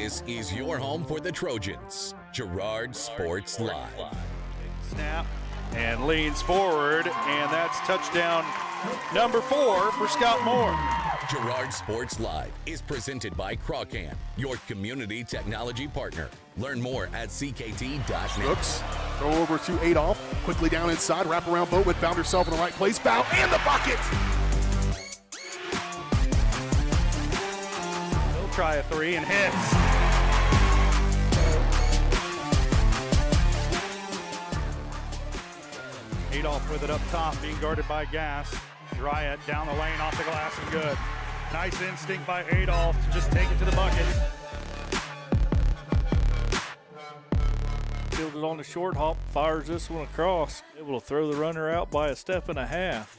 This is your home for the Trojans. Girard Sports Live. Snap and leans forward, and that's touchdown number 4 for Scott Moore. Girard Sports Live is presented by Crawcan, your community technology partner. Learn more at ckt.net. Looks, throw over to Adolph, quickly down inside, wrap around Boatman, found herself in the right place, foul, and the bucket! He'll try a 3 and hits. Adolph with it up top, being guarded by Gass. Dryett down the lane, off the glass, and good. Nice instinct by Adolph to just take it to the bucket. Fielded on the short hop, fires this one across. Able to throw the runner out by a step and a half.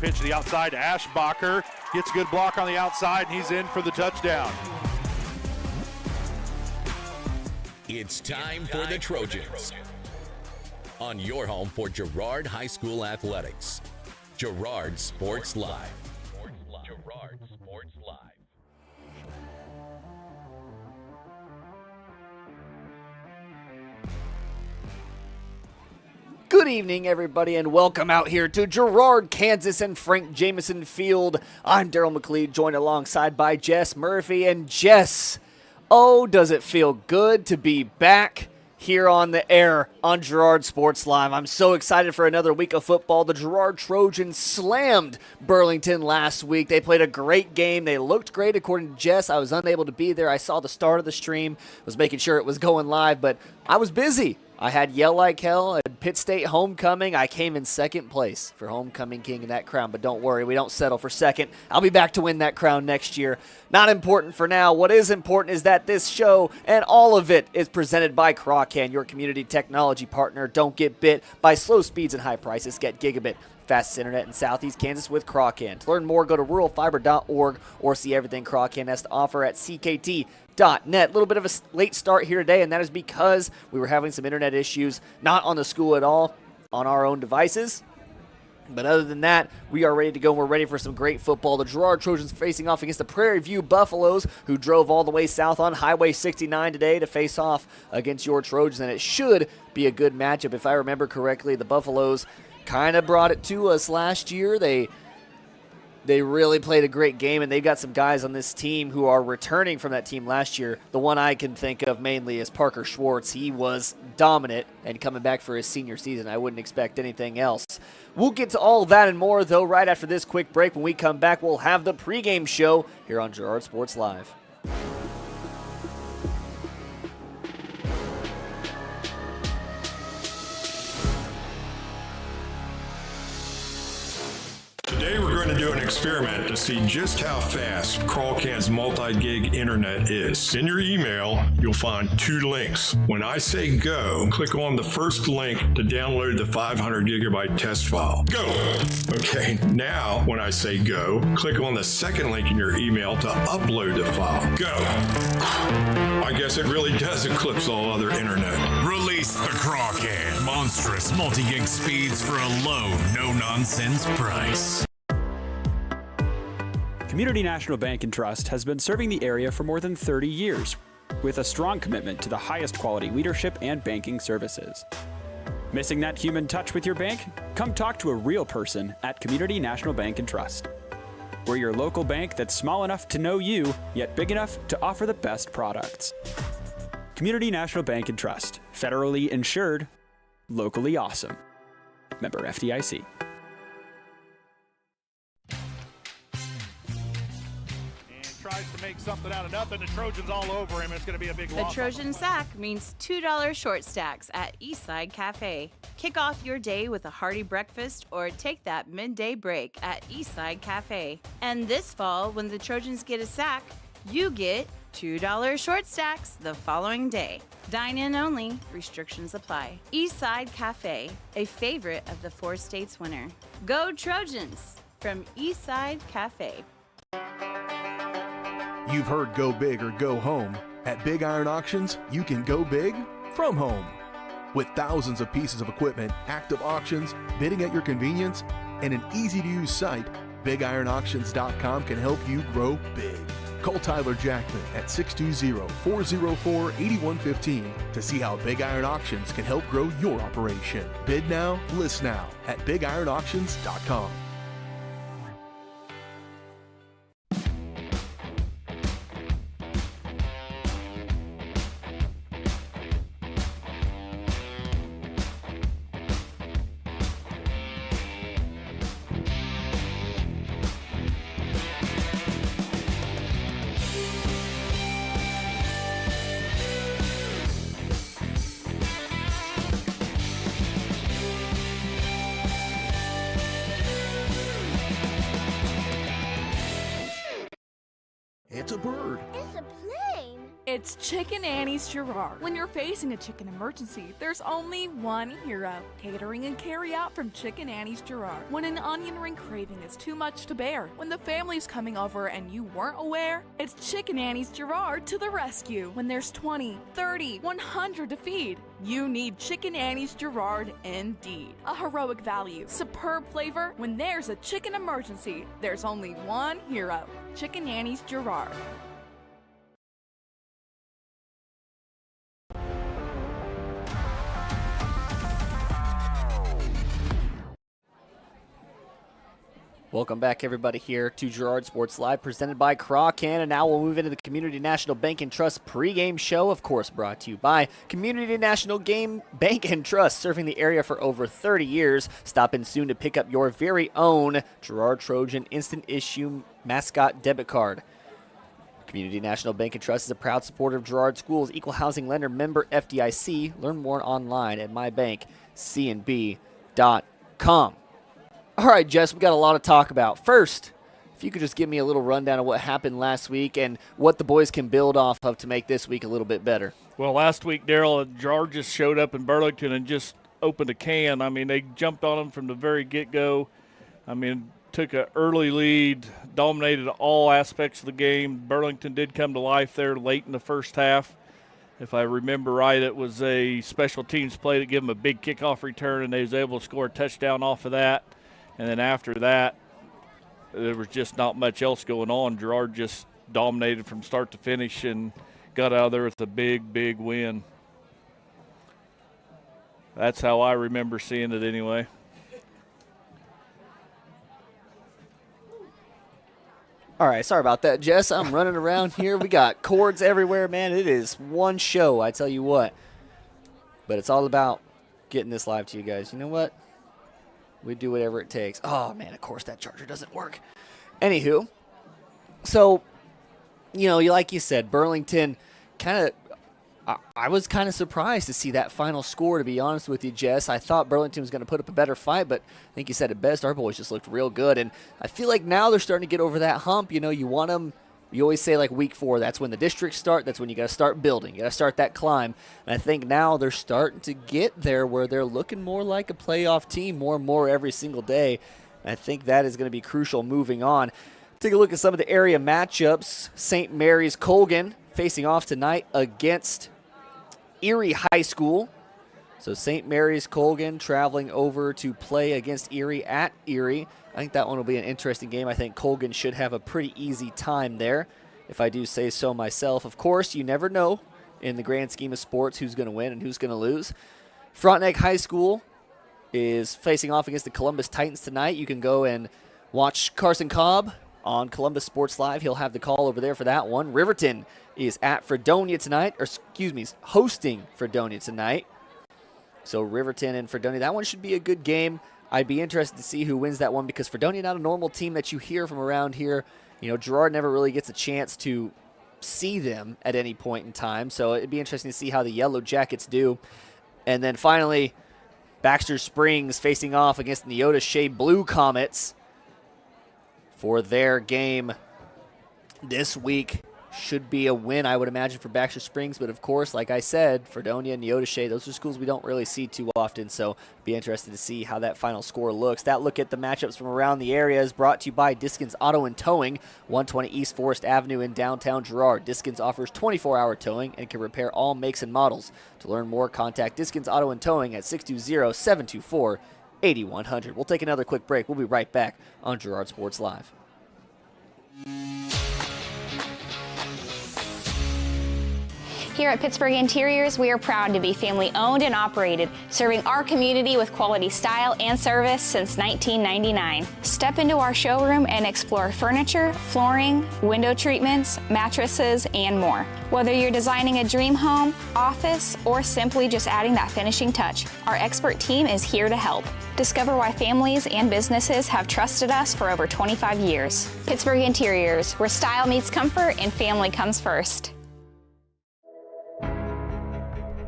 Pitch to the outside to Ashbacher. Gets a good block on the outside, and he's in for the touchdown. It's time for the Trojans. On your home for Girard High School Athletics. Girard Sports Live. Girard Sports Live. Good evening, everybody, and welcome out here to Girard, Kansas, and Frank Jameson Field. I'm Daryl McLeod, joined alongside by Jess Murphy. And Jess, oh, does it feel good to be back here on the air on Girard Sports Live. I'm so excited for another week of football. The Girard Trojans slammed Burlington last week. They played a great game. They looked great, according to Jess. I was unable to be there. I saw the start of the stream, was making sure it was going live, but I was busy. I had Yell Like Hell at Pitt State Homecoming. I came in second place for Homecoming King in that crown, but don't worry, we don't settle for second. I'll be back to win that crown next year. Not important for now. What is important is that this show and all of it is presented by Crawcan, your community technology partner. Don't get bit by slow speeds and high prices. Get gigabit fastest internet in Southeast Kansas with Crawcan. To learn more, go to ruralfiber.org or see everything Crawcan has to offer at ckt.net. A little bit of a late start here today, and that is because we were having some internet issues, not on the school at all, on our own devices. But other than that, we are ready to go. We're ready for some great football. The Girard Trojans facing off against the Prairie View Buffaloes, who drove all the way south on Highway 69 today to face off against your Trojans, and it should be a good matchup. If I remember correctly, the Buffaloes kind of brought it to us last year. They really played a great game, and they've got some guys on this team who are returning from that team last year. The one I can think of mainly is Parker Schwarz. He was dominant and coming back for his senior season. I wouldn't expect anything else. We'll get to all that and more, though, right after this quick break. When we come back, we'll have the pregame show here on Girard Sports Live. Today we're going to do an experiment to see just how fast Crawcan's multi-gig internet is. In your email, you'll find 2 links. When I say go, click on the first link to download the 500 gigabyte test file. Go! Okay, now when I say go, click on the second link in your email to upload the file. Go! I guess it really does eclipse all other internet. Release the Crawcan. Monstrous multi-gig speeds for a low, no-nonsense price. Community National Bank and Trust has been serving the area for more than 30 years, with a strong commitment to the highest quality leadership and banking services. Missing that human touch with your bank? Come talk to a real person at Community National Bank and Trust. We're your local bank that's small enough to know you, yet big enough to offer the best products. Community National Bank and Trust. Federally insured, locally awesome. Member FDIC. Tries to make something out of nothing. The Trojans all over him. It's going to be a big loss. The Trojan sack means $2 short stacks at Eastside Cafe. Kick off your day with a hearty breakfast or take that midday break at Eastside Cafe. And this fall, when the Trojans get a sack, you get $2 short stacks the following day. Dine in only. Restrictions apply. Eastside Cafe, a favorite of the 4 states winner. Go Trojans from Eastside Cafe. You've heard go big or go home. At Big Iron Auctions, you can go big from home. With thousands of pieces of equipment, active auctions, bidding at your convenience, and an easy-to-use site, BigIronAuctions.com can help you grow big. Call Tyler Jackman at 620-404-8115 to see how Big Iron Auctions can help grow your operation. Bid now, list now at BigIronAuctions.com. It's a bird. It's a plane. It's Chicken Annie's Gerard. When you're facing a chicken emergency, there's only one hero. Catering and carry out from Chicken Annie's Gerard. When an onion ring craving is too much to bear, when the family's coming over and you weren't aware, it's Chicken Annie's Gerard to the rescue. When there's 20, 30, 100 to feed, you need Chicken Annie's Gerard indeed. A heroic value, superb flavor. When there's a chicken emergency, there's only one hero. Chicken Annie's Gerard. Welcome back, everybody, here to Girard Sports Live, presented by Crawcan. And now we'll move into the Community National Bank and Trust pregame show, of course, brought to you by Community National Bank and Trust, serving the area for over 30 years. Stop in soon to pick up your very own Girard Trojan instant issue mascot debit card. Community National Bank and Trust is a proud supporter of Girard Schools, equal housing lender, member FDIC. Learn more online at mybankcnb.com. All right, Jess, we got a lot to talk about. First, if you could just give me a little rundown of what happened last week and what the boys can build off of to make this week a little bit better. Well, last week, Daryl, Gerard just showed up in Burlington and just opened a can. I mean, they jumped on them from the very get-go. I mean, took an early lead, dominated all aspects of the game. Burlington did come to life there late in the first half. If I remember right, it was a special teams play that gave them a big kickoff return, and they was able to score a touchdown off of that. And then after that, there was just not much else going on. Gerard just dominated from start to finish and got out of there with a big, big win. That's how I remember seeing it anyway. All right, sorry about that, Jess. I'm running around here. We got cords everywhere, man. It is one show, I tell you what. But it's all about getting this live to you guys. You know what? We do whatever it takes. Oh, man, of course that charger doesn't work. Anywho, so, you know, like you said, Burlington kind of, I was kind of surprised to see that final score, to be honest with you, Jess. I thought Burlington was going to put up a better fight, but I think you said it best. Our boys just looked real good, and I feel like now they're starting to get over that hump. You know, you want them. You always say, like, week 4, that's when the districts start. That's when you got to start building. You got to start that climb. And I think now they're starting to get there where they're looking more like a playoff team more and more every single day. And I think that is going to be crucial moving on. Take a look at some of the area matchups. St. Mary's Colgan facing off tonight against Erie High School. So St. Mary's Colgan traveling over to play against Erie at Erie. I think that one will be an interesting game. I think Colgan should have a pretty easy time there, if I do say so myself. Of course, you never know in the grand scheme of sports who's going to win and who's going to lose. Frontenac High School is facing off against the Columbus Titans tonight. You can go and watch Carson Cobb on Columbus Sports Live. He'll have the call over there for that one. Riverton is at Fredonia tonight, or excuse me, hosting Fredonia tonight. So Riverton and Fredonia, that one should be a good game. I'd be interested to see who wins that one because Fredonia not a normal team that you hear from around here. You know, Girard never really gets a chance to see them at any point in time, so it'd be interesting to see how the Yellow Jackets do. And then finally, Baxter Springs facing off against the Neoda Shea Blue Comets for their game this week. Should be a win, I would imagine, for Baxter Springs. But, of course, like I said, Fredonia and Neoda Shea, those are schools we don't really see too often. So be interested to see how that final score looks. That look at the matchups from around the area is brought to you by Diskins Auto and Towing, 120 East Forest Avenue in downtown Girard. Diskins offers 24-hour towing and can repair all makes and models. To learn more, contact Diskins Auto and Towing at 620-724-8255. 8100. We'll take another quick break. We'll be right back on Girard Sports Live. Here at Pittsburgh Interiors, we are proud to be family-owned and operated, serving our community with quality style and service since 1999. Step into our showroom and explore furniture, flooring, window treatments, mattresses, and more. Whether you're designing a dream home, office, or simply just adding that finishing touch, our expert team is here to help. Discover why families and businesses have trusted us for over 25 years. Pittsburgh Interiors, where style meets comfort and family comes first.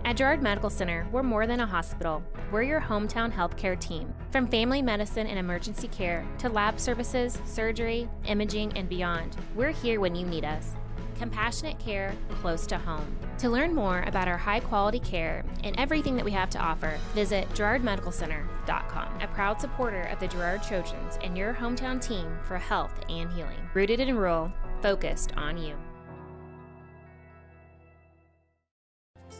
At Girard Medical Center, we're more than a hospital. We're your hometown healthcare team. From family medicine and emergency care to lab services, surgery, imaging, and beyond, we're here when you need us. Compassionate care close to home. To learn more about our high-quality care and everything that we have to offer, visit GirardMedicalCenter.com. A proud supporter of the Girard Trojans and your hometown team for health and healing. Rooted in rural, focused on you.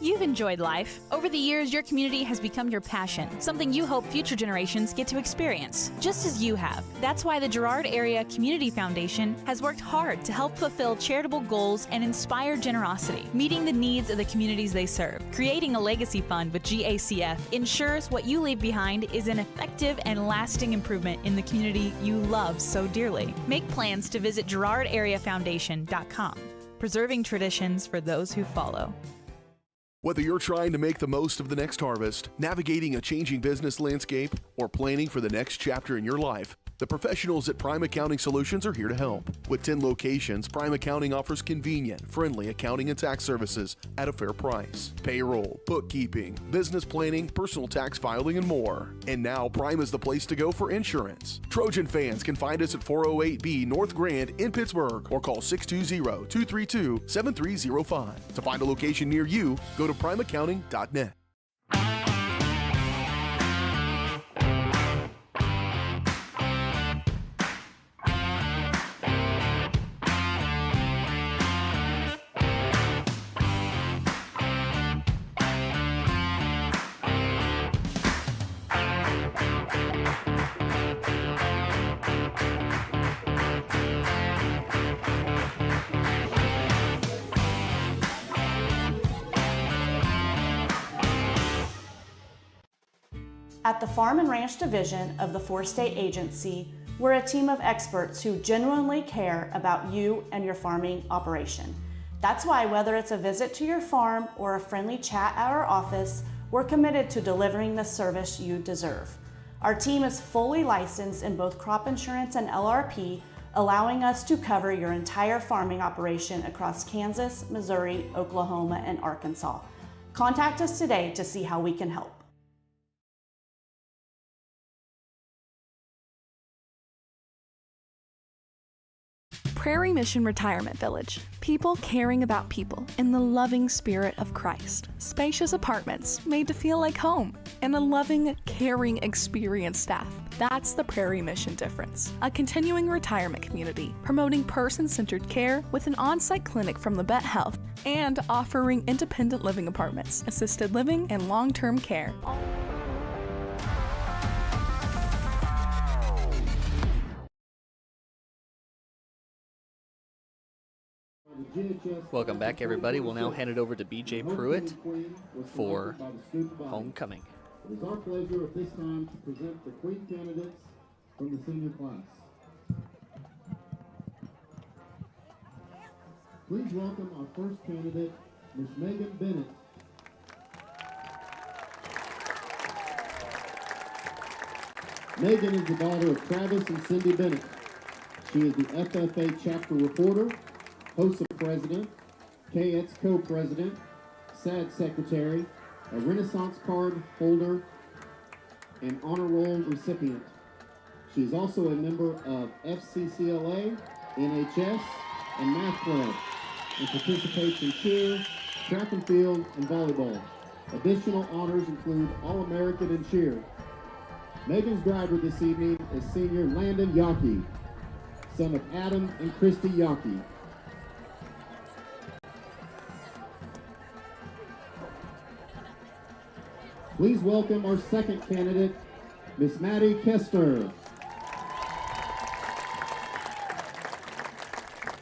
You've enjoyed life. Over the years, your community has become your passion, something you hope future generations get to experience, just as you have. That's why the Girard Area Community Foundation has worked hard to help fulfill charitable goals and inspire generosity, meeting the needs of the communities they serve. Creating a legacy fund with GACF ensures what you leave behind is an effective and lasting improvement in the community you love so dearly. Make plans to visit GirardAreaFoundation.com, preserving traditions for those who follow. Whether you're trying to make the most of the next harvest, navigating a changing business landscape, or planning for the next chapter in your life, the professionals at Prime Accounting Solutions are here to help. With 10 locations, Prime Accounting offers convenient, friendly accounting and tax services at a fair price. Payroll, bookkeeping, business planning, personal tax filing, and more. And now Prime is the place to go for insurance. Trojan fans can find us at 408B North Grand in Pittsburgh or call 620-232-7305. To find a location near you, go to primeaccounting.net. At the Farm and Ranch Division of the Four-State Agency, we're a team of experts who genuinely care about you and your farming operation. That's why whether it's a visit to your farm or a friendly chat at our office, we're committed to delivering the service you deserve. Our team is fully licensed in both crop insurance and LRP, allowing us to cover your entire farming operation across Kansas, Missouri, Oklahoma, and Arkansas. Contact us today to see how we can help. Prairie Mission Retirement Village. People caring about people in the loving spirit of Christ. Spacious apartments made to feel like home. And a loving, caring, experienced staff. That's the Prairie Mission difference. A continuing retirement community promoting person-centered care with an on-site clinic from Labette Health and offering independent living apartments, assisted living, and long-term care. Welcome back, everybody. We'll now hand it over to BJ Pruitt for homecoming. It is our pleasure at this time to present the Queen candidates from the senior class. Please welcome our first candidate, Ms. Megan Bennett. Megan is the daughter of Travis and Cindy Bennett. She is the FFA chapter reporter, HOSA president, KX co-president, SAD secretary, a Renaissance card holder, and honor roll recipient. She is also a member of FCCLA, NHS, and Math Club, and participates in cheer, track and field, and volleyball. Additional honors include All-American in cheer. Megan's driver this evening is senior Landon Yockey, son of Adam and Christy Yockey. Please welcome our second candidate, Miss Maddie Kester.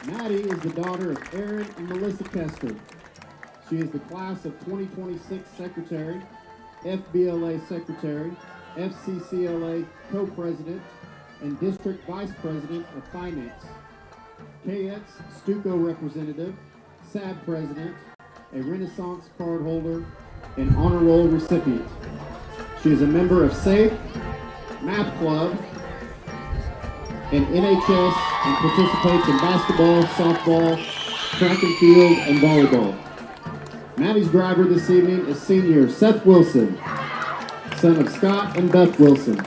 Maddie is the daughter of Aaron and Melissa Kester. She is the class of 2026 secretary, FBLA secretary, FCCLA co-president, and district vice president of finance. KX Stuco representative, SAB president, a Renaissance card holder, and honor roll recipient. She is a member of SAFE, Math Club, and NHS, and participates in basketball, softball, track and field, and volleyball. Maddie's driver this evening is senior Seth Wilson, son of Scott and Beth Wilson.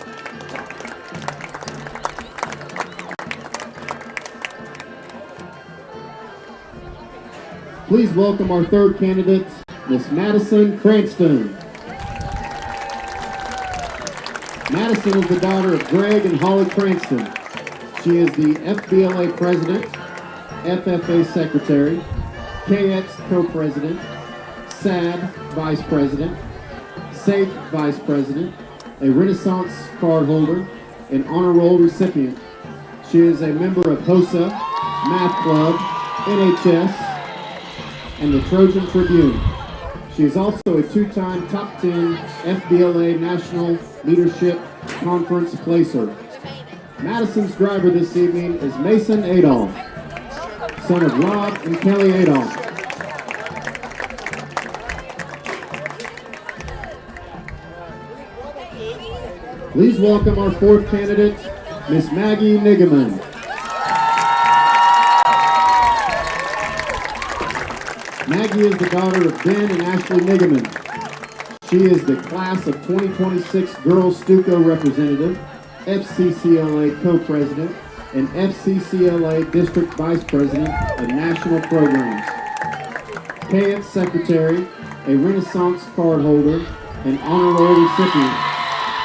Please welcome our third candidate, Miss Madison Cranston. Madison is the daughter of Greg and Holly Cranston. She is the FBLA president, FFA secretary, KX co-president, SAD vice president, SAFE vice president, a Renaissance card holder, and honor roll recipient. She is a member of HOSA, Math Club, NHS, and the Trojan Tribune. She is also a two-time top 10 FBLA National Leadership Conference placer. Madison's driver this evening is Mason Adolph, son of Rob and Kelly Adolph. Please welcome our fourth candidate, Miss Maggie Nigaman. Maggie is the daughter of Ben and Ashley Nigaman. She is the class of 2026 Girls Stuco representative, FCCLA co-president, and FCCLA district vice president of national programs. KX secretary, a Renaissance card holder, and honor roll recipient.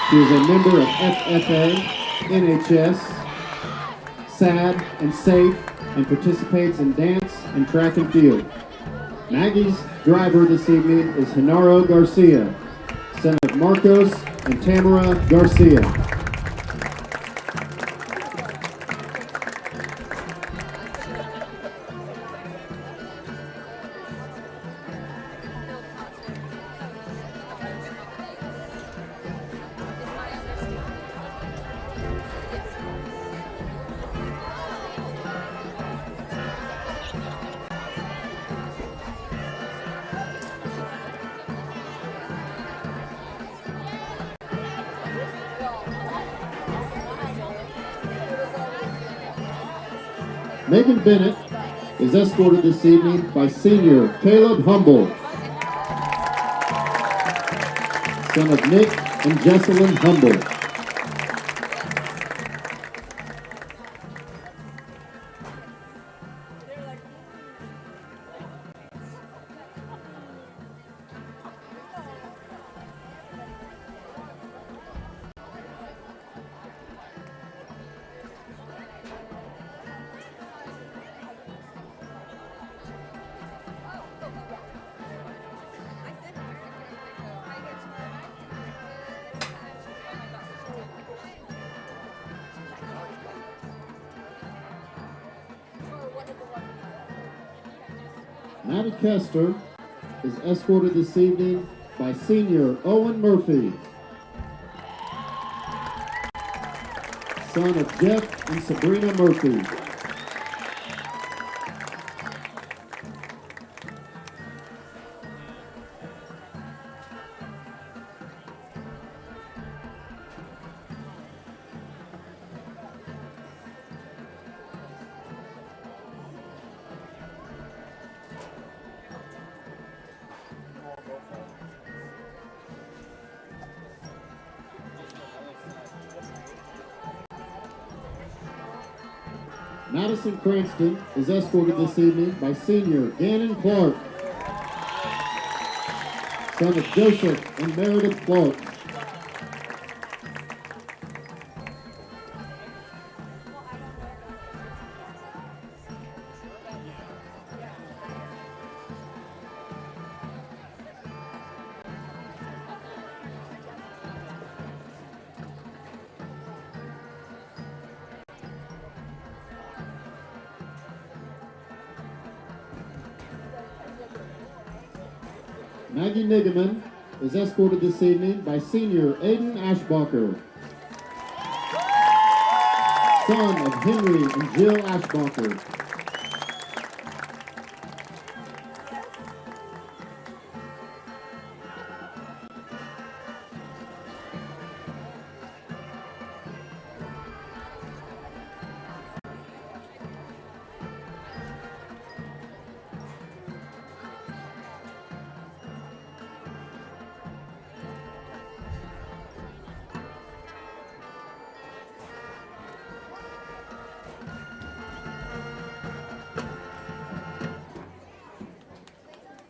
She is a member of FFA, NHS, SAD, and SAFE, and participates in dance and track and field. Maggie's driver this evening is Genaro Garcia, son of Marcos and Tamara Garcia. Megan Bennett is escorted this evening by senior Caleb Humble, son of Nick and Jesselyn Humble. Maddie Kester is escorted this evening by senior Owen Murphy, son of Jeff and Sabrina Murphy. Madison Cranston is escorted this evening by senior Gannon Clark, son of Joseph and Meredith Clark. Maggie Nigeman is escorted this evening by senior Aiden Ashbacher, son of Henry and Jill Ashbacher.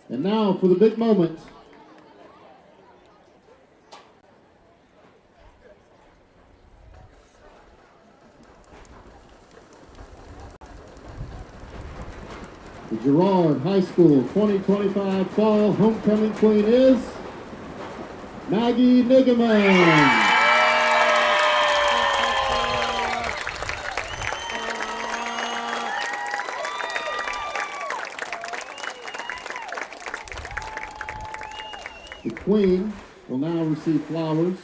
And now for the big moment. The Girard High School 2025 Fall Homecoming Queen is Maggie Nigeman. The Queen will now receive flowers,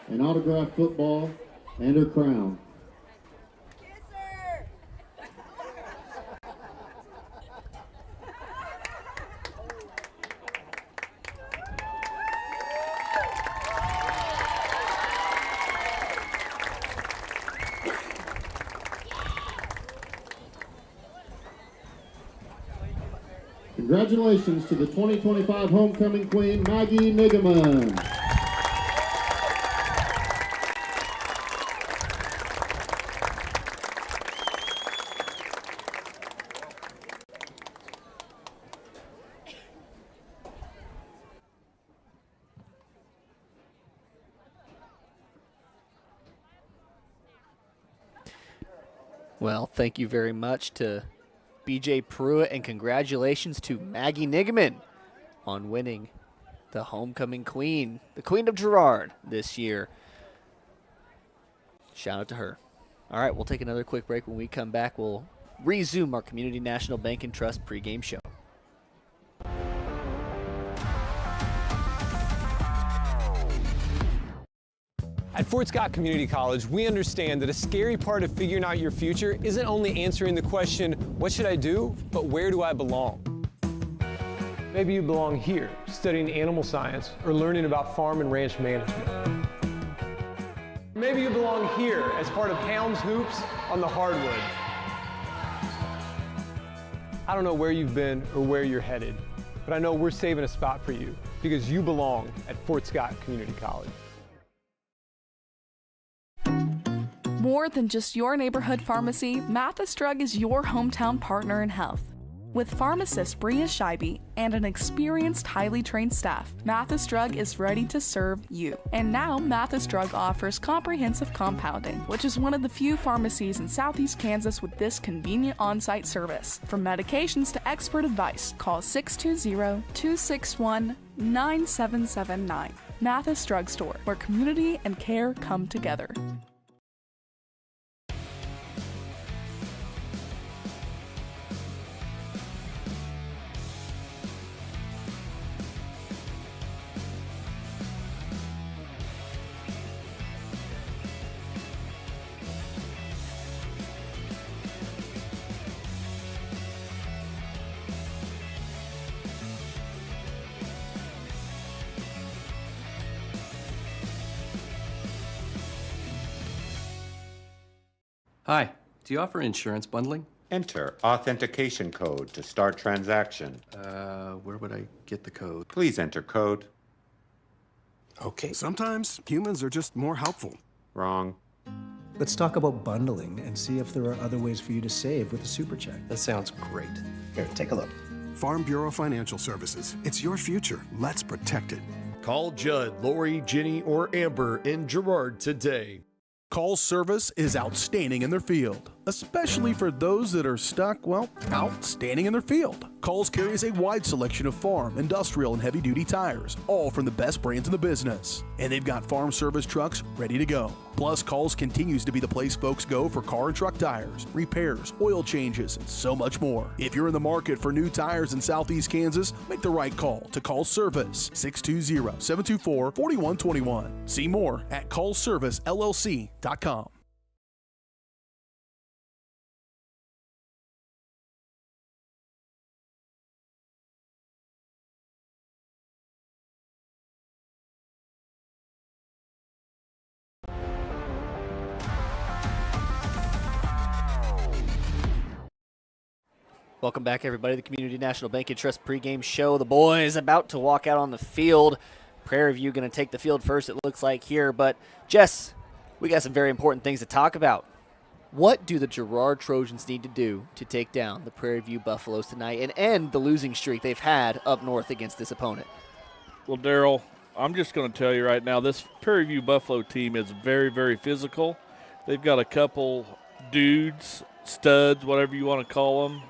an autographed football, and her crown. Congratulations to the 2025 Homecoming Queen, Maggie Nigeman. Well, thank you very much to BJ Pruitt, and congratulations to Maggie Nigeman on winning the Homecoming Queen, the Queen of Girard this year. Shout out to her. All right, we'll take another quick break. When we come back, we'll resume our Community National Bank and Trust pregame show. At Fort Scott Community College, we understand that a scary part of figuring out your future isn't only answering the question, what should I do, but where do I belong? Maybe you belong here, studying animal science or learning about farm and ranch management. Maybe you belong here as part of Hounds Hoops on the hardwood. I don't know where you've been or where you're headed, but I know we're saving a spot for you because you belong at Fort Scott Community College. More than just your neighborhood pharmacy, Mathis Drug is your hometown partner in health. With pharmacist Bria Scheibe and an experienced, highly trained staff, Mathis Drug is ready to serve you. And now, Mathis Drug offers comprehensive compounding, which is one of the few pharmacies in Southeast Kansas with this convenient on-site service. From medications to expert advice, call 620-261-9779. Mathis Drug Store, where community and care come together. Hi, do you offer insurance bundling? Enter authentication code to start transaction. Where would I get the code? Please enter code. Okay. Sometimes humans are just more helpful. Wrong. Let's talk about bundling and see if there are other ways for you to save with a super check. That sounds great. Here, take a look. Farm Bureau Financial Services. It's your future. Let's protect it. Call Judd, Lori, Jenny, or Amber in Girard today. Call service is outstanding in their field. especially for those that are stuck, well, out standing in their field. Coles carries a wide selection of farm, industrial, and heavy-duty tires, all from the best brands in the business. And they've got farm service trucks ready to go. Plus, Coles continues to be the place folks go for car and truck tires, repairs, oil changes, and so much more. If you're in the market for new tires in Southeast Kansas, make the right call to Coles Service, 620-724-4121. See more at colesservicellc.com. Welcome back, everybody, to the Community National Bank and Trust pregame show. The boys about to walk out on the field. Prairie View going to take the field first, it looks like here. But, Jess, we got some very important things to talk about. What do the Girard Trojans need to do to take down the Prairie View Buffaloes tonight and end the losing streak they've had up north against this opponent? Well, Daryl, I'm just going to tell you right now, this Prairie View Buffalo team is very, very physical. They've got a couple dudes, studs, whatever you want to call them.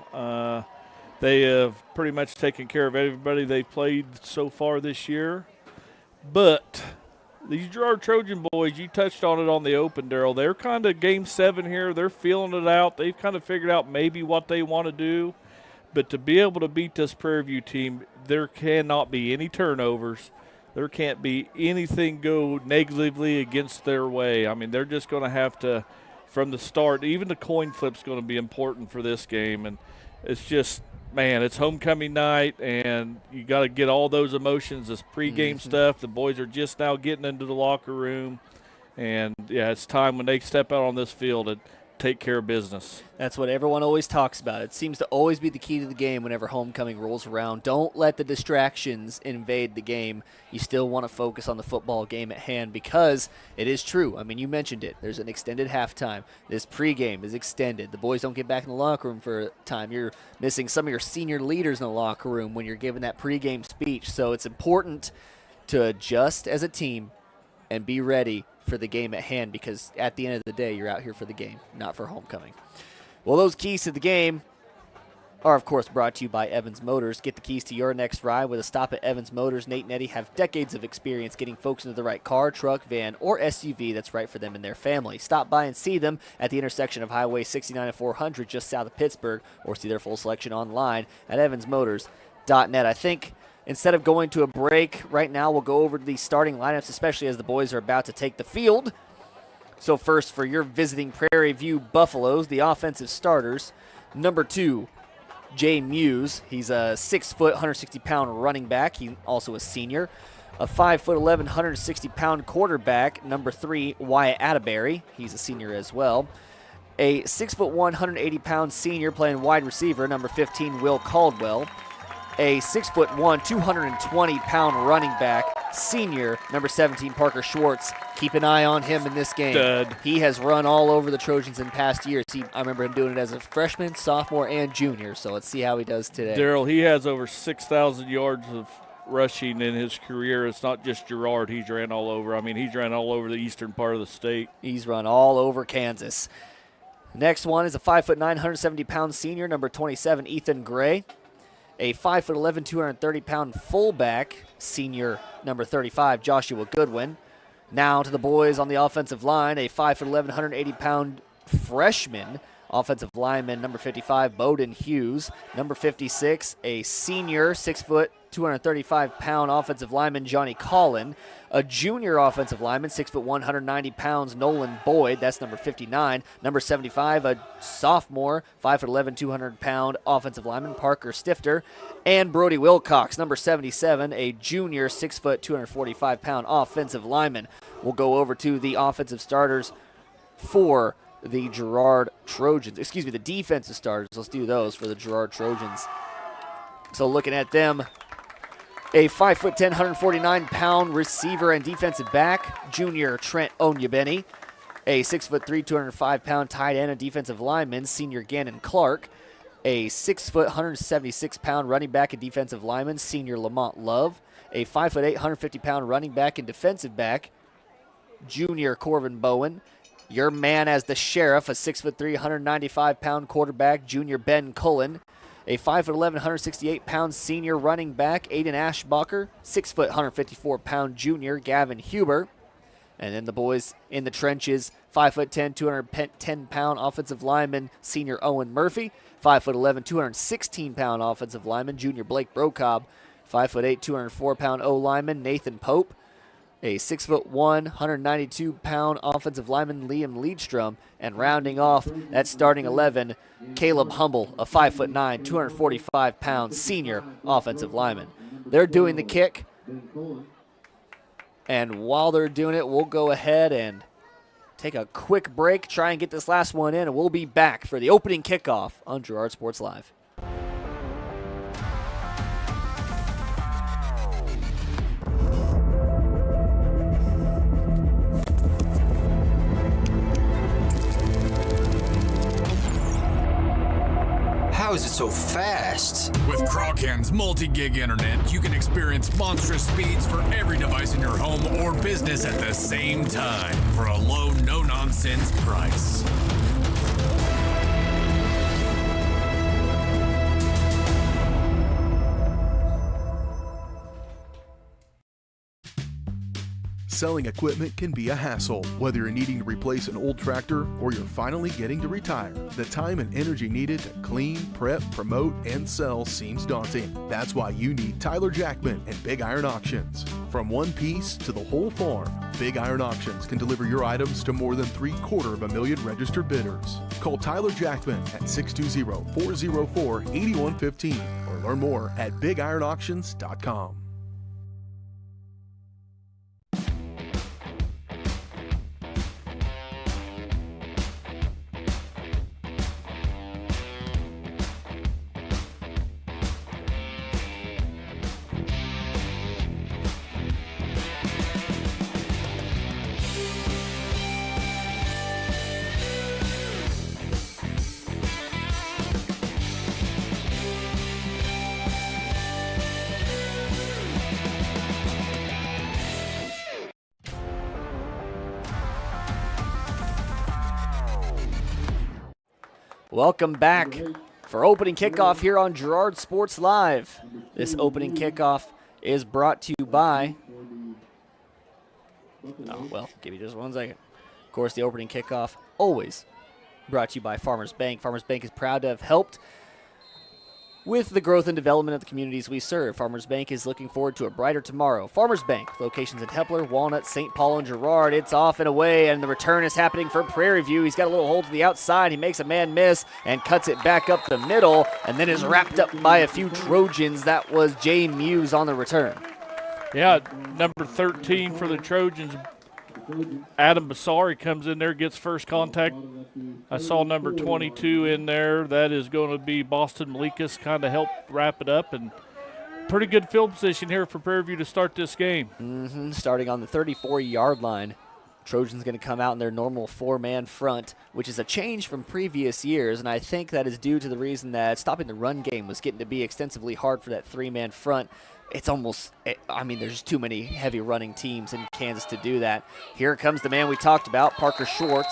They have pretty much taken care of everybody they've played so far this year. But these Girard Trojan boys, you touched on it on the open, Daryl. They're kind of game 7 here. They're feeling it out. They've kind of figured out maybe what they want to do. But to be able to beat this Prairie View team, there cannot be any turnovers. There can't be anything go negatively against their way. I mean, they're just going to have to, from the start, even the coin flip's going to be important for this game. And it's just, man, it's homecoming night, and you got to get all those emotions, this pregame stuff. The boys are just now getting into the locker room. And, yeah, it's time when they step out on this field to take care of business. That's what everyone always talks about. It seems to always be the key to the game whenever homecoming rolls around. Don't let the distractions invade the game. You still want to focus on the football game at hand because it is true. I mean, you mentioned it. There's an extended halftime. This pregame is extended. The boys don't get back in the locker room for a time. You're missing some of your senior leaders in the locker room when you're giving that pregame speech. So it's important to adjust as a team and be ready for the game at hand because at the end of the day, you're out here for the game, not for homecoming. Well, those keys to the game are, of course, brought to you by Evans Motors. Get the keys to your next ride with a stop at Evans Motors. Nate and Eddie have decades of experience getting folks into the right car, truck, van, or SUV that's right for them and their family. Stop by and see them at the intersection of Highway 69 and 400 just south of Pittsburgh, or see their full selection online at evansmotors.net. I think instead of going to a break right now, we'll go over to the starting lineups, especially as the boys are about to take the field. So first, for your visiting Prairie View Buffaloes, the offensive starters, number 2, Jay Muse. He's a 6', 160-pound running back. He's also a senior. A 5'11", 160-pound quarterback, number 3, Wyatt Atterbury. He's a senior as well. A 6'1", 180-pound senior playing wide receiver, number 15, Will Caldwell. A 6'1", 220-pound running back, senior, number 17, Parker Schwarz. Keep an eye on him in this game. Stud. He has run all over the Trojans in past years. I remember him doing it as a freshman, sophomore, and junior, so let's see how he does today. Daryl, he has over 6,000 yards of rushing in his career. It's not just Gerard he's ran all over. I mean, he's ran all over the eastern part of the state. He's run all over Kansas. Next one is a 5'9", 170-pound senior, number 27, Ethan Gray. A 5'11", 230-pound fullback, senior, number 35, Joshua Goodwin. Now to the boys on the offensive line, a 5'11", 180-pound freshman, offensive lineman, number 55, Bowden Hughes. Number 56, a senior, 6', 235-pound offensive lineman, Johnny Collin. A junior offensive lineman, 6'1", 190 pounds, Nolan Boyd. That's number 59. Number 75, a sophomore, 5'11", 200-pound offensive lineman, Parker Stifter. And Brody Wilcox, number 77, a junior, 6', 245-pound offensive lineman. We'll go over to the offensive starters for the Girard Trojans. Excuse me, the defensive starters. Let's do those for the Girard Trojans. So looking at them, a 5'10", 149-pound receiver and defensive back, junior Trent Onyebeni. A 6'3", 205-pound tight end and defensive lineman, senior Gannon Clark. A 6', 176-pound running back and defensive lineman, senior Lamont Love. A 5'8", 150-pound running back and defensive back, junior Corvin Bowen. Your man as the sheriff, a 6'3", 195-pound quarterback, junior Ben Cullen. A 5'11", 168-pound senior running back, Aiden Ashbacher. 6', 154-pound junior, Gavin Huber. And then the boys in the trenches, 5'10", 210-pound offensive lineman, senior Owen Murphy. 5'11", 216-pound offensive lineman, junior Blake Brocob. 5'8", 204-pound O-lineman, Nathan Pope. A 6'1", 192-pound offensive lineman, Liam Leedstrom. And rounding off that starting 11, Caleb Humble, a 5'9", 245-pound senior offensive lineman. They're doing the kick. And while they're doing it, we'll go ahead and take a quick break, try and get this last one in, and we'll be back for the opening kickoff on Girard Sports Live. How is it so fast? With Crawcan's multi-gig internet, you can experience monstrous speeds for every device in your home or business at the same time for a low, no-nonsense price. Selling equipment can be a hassle, whether you're needing to replace an old tractor or you're finally getting to retire. The time and energy needed to clean, prep, promote, and sell seems daunting. That's why you need Tyler Jackman and Big Iron Auctions. From one piece to the whole farm, Big Iron Auctions can deliver your items to more than 750,000 registered bidders. Call Tyler Jackman at 620-404-8115 or learn more at BigIronAuctions.com. Welcome back for opening kickoff here on Girard Sports Live. This opening kickoff is brought to you by... Oh, well, give me just 1 second. Of course, the opening kickoff always brought to you by Farmers Bank. Farmers Bank is proud to have helped with the growth and development of the communities we serve. Farmers Bank is looking forward to a brighter tomorrow. Farmers Bank, locations in Hepler, Walnut, St. Paul, and Girard. It's off and away, and the return is happening for Prairie View. He's got a little hold to the outside. He makes a man miss and cuts it back up the middle, and then is wrapped up by a few Trojans. That was Jay Muse on the return. Yeah, number 13 for the Trojans, Adam Basari comes in there, gets first contact. I saw number 22 in there. That is going to be Boston Malikas, kind of help wrap it up. And pretty good field position here for Prairie View to start this game. Starting on the 34-yard line. Trojans going to come out in their normal 4-man front, which is a change from previous years, and I think that is due to the reason that stopping the run game was getting to be extensively hard for that 3-man front. It's almost, I mean, there's too many heavy running teams in Kansas to do that. Here comes the man we talked about, Parker Schwarz,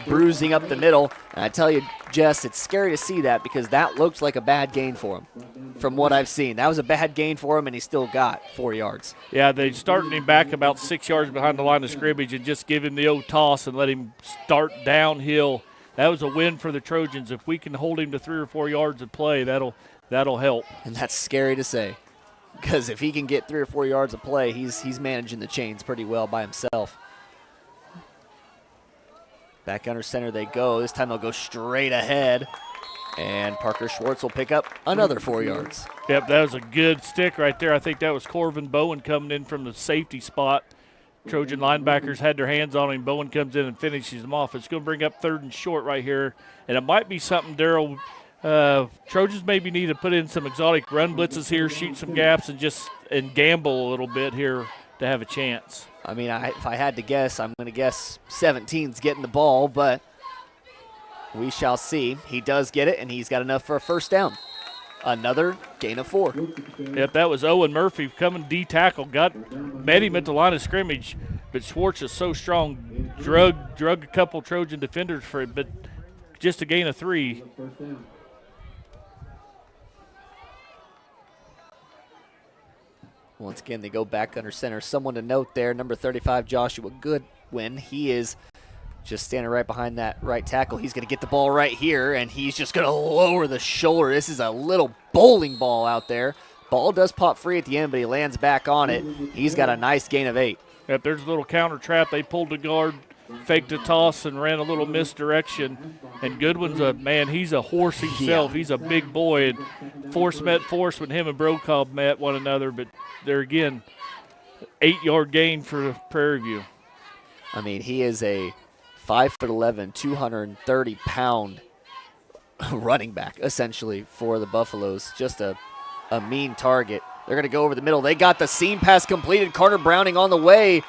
bruising up the middle. And I tell you, Jess, it's scary to see that because that looked like a bad gain for him from what I've seen. That was a bad gain for him, and he still got 4 yards. Yeah, they started him back about 6 yards behind the line of scrimmage and just give him the old toss and let him start downhill. That was a win for the Trojans. If we can hold him to 3 or 4 yards of play, that'll help. And that's scary to say. Because if he can get 3 or 4 yards of play, he's managing the chains pretty well by himself. Back under center they go. This time they'll go straight ahead. And Parker Schwarz will pick up another 4 yards. Yep, that was a good stick right there. I think that was Corvin Bowen coming in from the safety spot. Trojan linebackers had their hands on him. Bowen comes in and finishes them off. It's going to bring up 3rd and short right here. And it might be something, Darryl, Trojans maybe need to put in some exotic run blitzes here, shoot some gaps, and gamble a little bit here to have a chance. I mean, if I had to guess, I'm going to guess 17's getting the ball, but we shall see. He does get it, and he's got enough for a first down. Another gain of 4. Yep, that was Owen Murphy coming D-tackle. Met him at the line of scrimmage, but Schwarz is so strong. drug a couple Trojan defenders for it, but just to gain a 3. Once again, they go back under center. Someone to note there, number 35, Joshua Goodwin. He is just standing right behind that right tackle. He's going to get the ball right here, and he's just going to lower the shoulder. This is a little bowling ball out there. Ball does pop free at the end, but he lands back on it. He's got a nice gain of 8. Yep, there's a little counter trap. They pulled the guard, faked a toss, and ran a little misdirection. And Goodwin's he's a horse himself. Yeah. He's a big boy. And force met force when him and Brokaw met one another. But there again, 8-yard gain for Prairie View. I mean, he is a 5'11", 230-pound running back, essentially, for the Buffaloes. Just a mean target. They're going to go over the middle. They got the seam pass completed. Carter Browning on the way.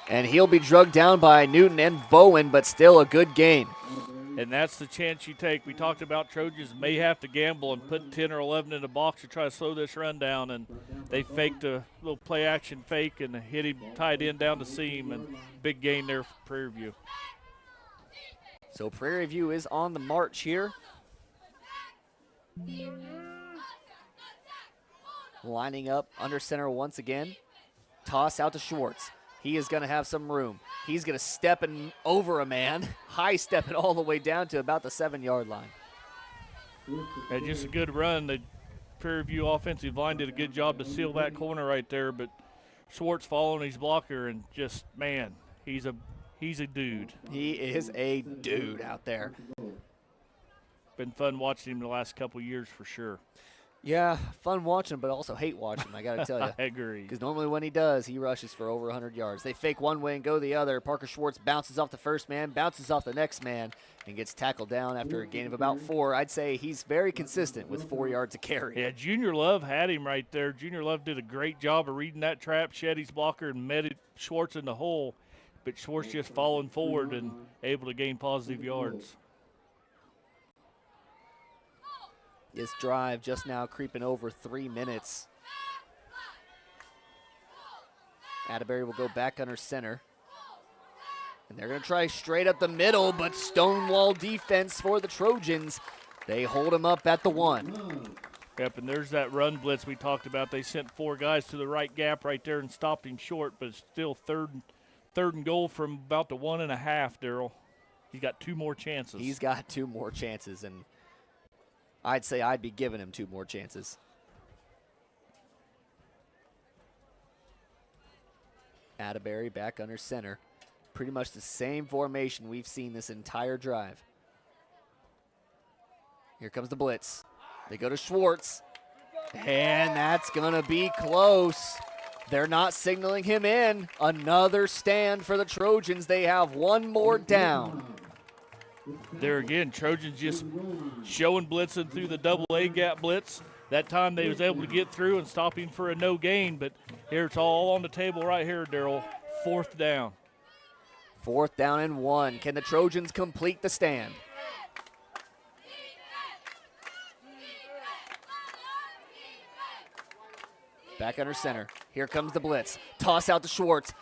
And he'll be drugged down by Newton and Bowen, but still a good gain. And that's the chance you take. We talked about Trojans may have to gamble and put 10 or 11 in the box to try to slow this run down. And they faked a little play-action fake and hit him tight end down the seam. And big gain there for Prairie View. So Prairie View is on the march here. Lining up under center once again. Toss out to Schwarz. He is going to have some room. He's going to step in over a man, high step it all the way down to about the 7-yard line. And just a good run. The Prairie View offensive line did a good job to seal that corner right there, but Schwarz following his blocker and just, man, he's a dude. He is a dude out there. Been fun watching him the last couple years for sure. Yeah, fun watching, but also hate watching, I got to tell you. I agree. Because normally when he does, he rushes for over 100 yards. They fake one way and go the other. Parker Schwarz bounces off the first man, bounces off the next man, and gets tackled down after a gain of about 4. I'd say he's very consistent with 4 yards a carry. Yeah, Junior Love had him right there. Junior Love did a great job of reading that trap, shed his blocker, and met Schwarz in the hole. But Schwarz just falling forward and able to gain positive yards. This drive just now creeping over 3 minutes. Atterbury will go back under center. And they're going to try straight up the middle, but stonewall defense for the Trojans. They hold him up at the 1. Yep, and there's that run blitz we talked about. They sent 4 guys to the right gap right there and stopped him short, but it's still third and goal from about the 1.5, Darryl. He's got 2 more chances. He's got 2 more chances, and I'd say I'd be giving him 2 more chances. Atterbury back under center. Pretty much the same formation we've seen this entire drive. Here comes the blitz. They go to Schwarz. And that's going to be close. They're not signaling him in. Another stand for the Trojans. They have 1 more down. There again, Trojans just showing blitzing through the double A gap blitz. That time they was able to get through and stop him for a no gain, but here it's all on the table right here, Darryl. 4th down. 4th down and 1. Can the Trojans complete the stand? Back under center. Here comes the blitz. Toss out to Schwarz.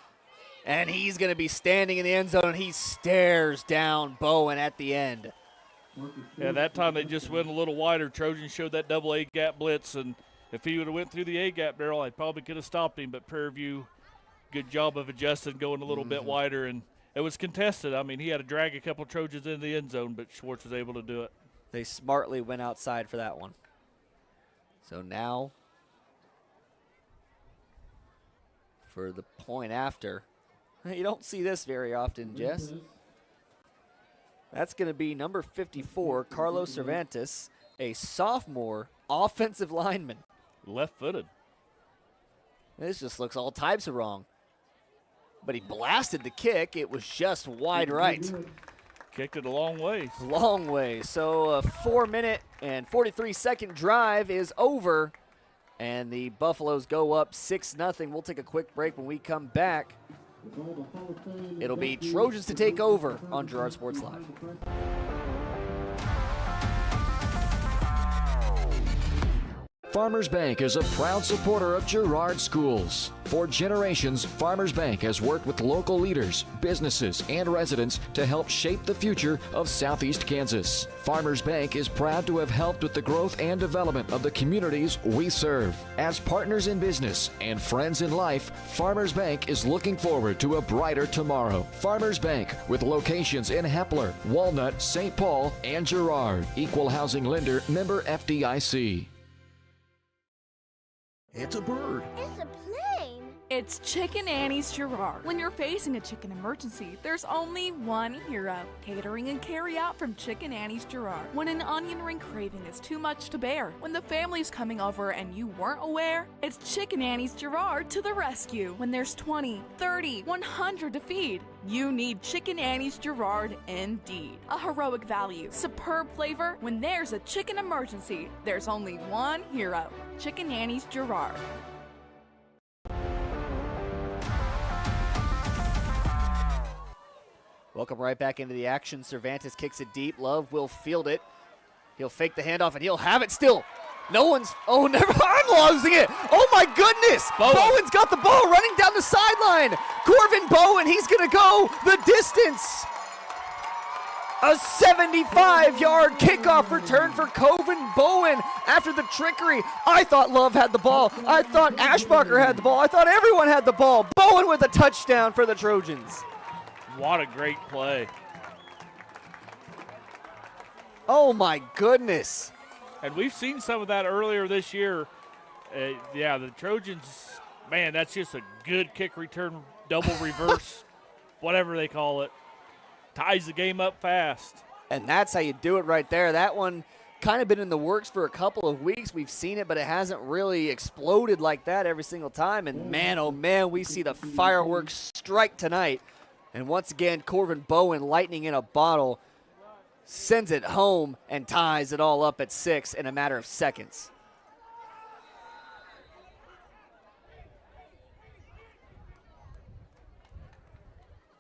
And he's going to be standing in the end zone, and he stares down Bowen at the end. Yeah, that time they just went a little wider. Trojans showed that double A gap blitz, and if he would have went through the A gap, Darryl, I probably could have stopped him, but Prairie View, good job of adjusting, going a little bit wider, and it was contested. I mean, he had to drag a couple Trojans in the end zone, but Schwarz was able to do it. They smartly went outside for that one. So now for the point after. You don't see this very often, Jess. That's going to be number 54, Carlos Cervantes, a sophomore offensive lineman. Left-footed. This just looks all types of wrong. But he blasted the kick. It was just wide right. Kicked it a long way. Long way. So a 4-minute and 43-second drive is over. And the Buffaloes go up 6-0. We'll take a quick break. When we come back, it'll be Trojans to take over on Girard Sports Live. Farmers Bank is a proud supporter of Girard schools. For generations, Farmers Bank has worked with local leaders, businesses, and residents to help shape the future of Southeast Kansas. Farmers Bank is proud to have helped with the growth and development of the communities we serve. As partners in business and friends in life, Farmers Bank is looking forward to a brighter tomorrow. Farmers Bank, with locations in Hepler, Walnut, St. Paul, and Girard. Equal housing lender, member FDIC. It's a bird. It's a plane. It's Chicken Annie's Gerard. When you're facing a chicken emergency, there's only one hero. Catering and carry out from Chicken Annie's Gerard. When an onion ring craving is too much to bear, when the family's coming over and you weren't aware, it's Chicken Annie's Gerard to the rescue. When there's 20, 30, 100 to feed, you need Chicken Annie's Gerard indeed. A heroic value, superb flavor. When there's a chicken emergency, there's only one hero. Chicken Annie's Gerard. Welcome right back into the action. Cervantes kicks it deep. Love will field it. He'll fake the handoff, and he'll have it still. No one's, oh, never, I'm losing it. Oh, my goodness. Bowen's got the ball running down the sideline. Corvin Bowen, he's going to go the distance. A 75-yard kickoff return for Corvin Bowen after the trickery. I thought Love had the ball. I thought Ashbacher had the ball. I thought everyone had the ball. Bowen with a touchdown for the Trojans. What a great play. Oh, my goodness. And we've seen some of that earlier this year. Yeah, the Trojans, man, that's just a good kick return, double reverse, whatever they call it. Ties the game up fast. And that's how you do it right there. That one kind of been in the works for a couple of weeks. We've seen it, but it hasn't really exploded like that every single time. And man, oh man, we see the fireworks strike tonight. And once again, Corvin Bowen, lightning in a bottle, sends it home and ties it all up at 6 in a matter of seconds.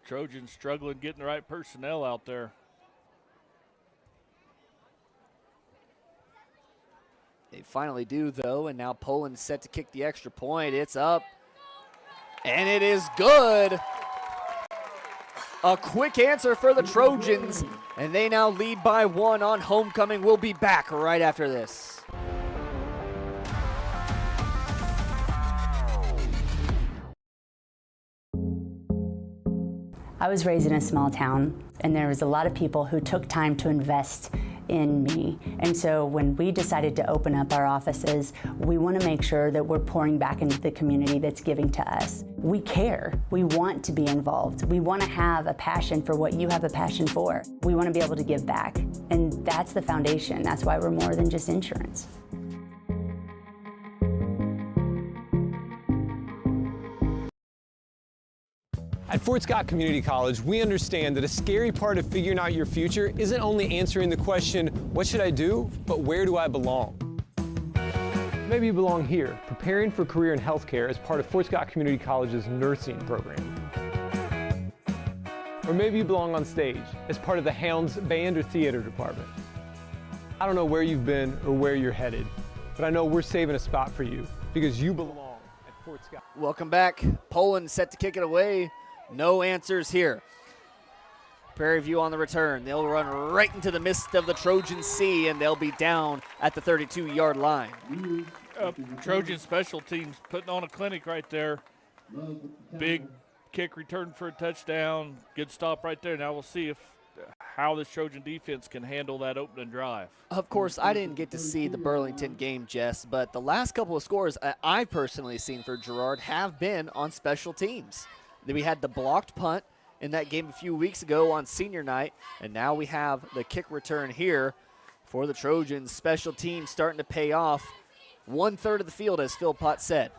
Trojans struggling getting the right personnel out there. They finally do, though, and now Poland's set to kick the extra point. It's up, and it is good. A quick answer for the Trojans, and they now lead by 1 on homecoming. We'll be back right after this. I was raised in a small town, and there was a lot of people who took time to invest in me. And so when we decided to open up our offices, we want to make sure that we're pouring back into the community that's giving to us. We care. We want to be involved. We want to have a passion for what you have a passion for. We want to be able to give back. And that's the foundation. That's why we're more than just insurance. At Fort Scott Community College, we understand that a scary part of figuring out your future isn't only answering the question, what should I do, but where do I belong? Maybe you belong here, preparing for a career in healthcare as part of Fort Scott Community College's nursing program. Or maybe you belong on stage as part of the Hounds band or theater department. I don't know where you've been or where you're headed, but I know we're saving a spot for you because you belong at Fort Scott. Welcome back. Poland set to kick it away. No answers here. Prairie View on the return. They'll run right into the midst of the Trojan Sea, and they'll be down at the 32-yard line. Trojan special teams putting on a clinic right there. Big kick return for a touchdown. Good stop right there. Now we'll see how this Trojan defense can handle that opening drive. Of course, I didn't get to see the Burlington game, Jess, but the last couple of scores I've personally seen for Girard have been on special teams. We had the blocked punt in that game a few weeks ago on senior night, and now we have the kick return here for the Trojans. Special teams starting to pay off. 1/3 of the field, as Phil Potts said.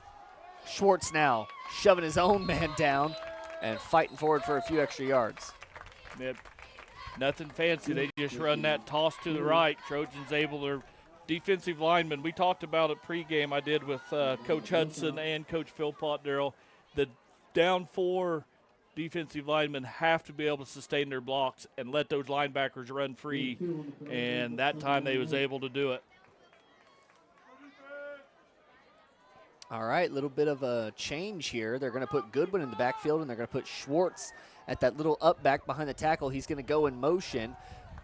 Schwarz now shoving his own man down and fighting forward for a few extra yards. Yep. Nothing fancy. They just run that toss to the right. Trojans able to defensive linemen. We talked about it pregame. I did with Coach Hudson and Coach Phil Pott, Darryl. The down 4 defensive linemen have to be able to sustain their blocks and let those linebackers run free, and that time they was able to do it. All right, little bit of a change here. They're going to put Goodwin in the backfield, and they're going to put Schwarz at that little up back behind the tackle. He's going to go in motion,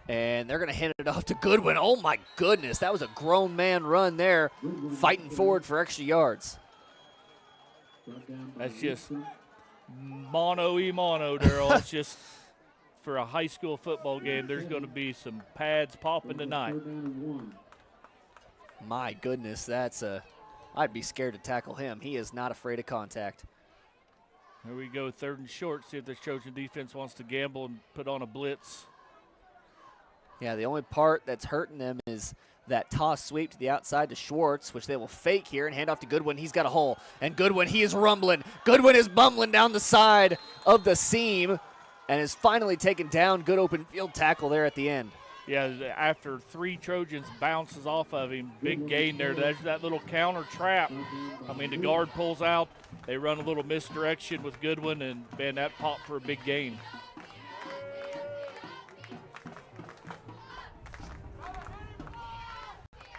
and they're going to hand it off to Goodwin. Oh, my goodness. That was a grown man run there, fighting forward for extra yards. That's just mono-y-mono, Daryl. It's just for a high school football game, there's going to be some pads popping tonight. My goodness, that's a... I'd be scared to tackle him. He is not afraid of contact. Here we go, 3rd and short. See if the Trojan defense wants to gamble and put on a blitz. Yeah, the only part that's hurting them is that toss sweep to the outside to Schwarz, which they will fake here and hand off to Goodwin. He's got a hole. And Goodwin, he is rumbling. Goodwin is bumbling down the side of the seam and is finally taken down. Good open field tackle there at the end. Yeah, after 3 Trojans bounces off of him, big gain there. There's that little counter trap. I mean, the guard pulls out. They run a little misdirection with Goodwin, and, man, that popped for a big gain.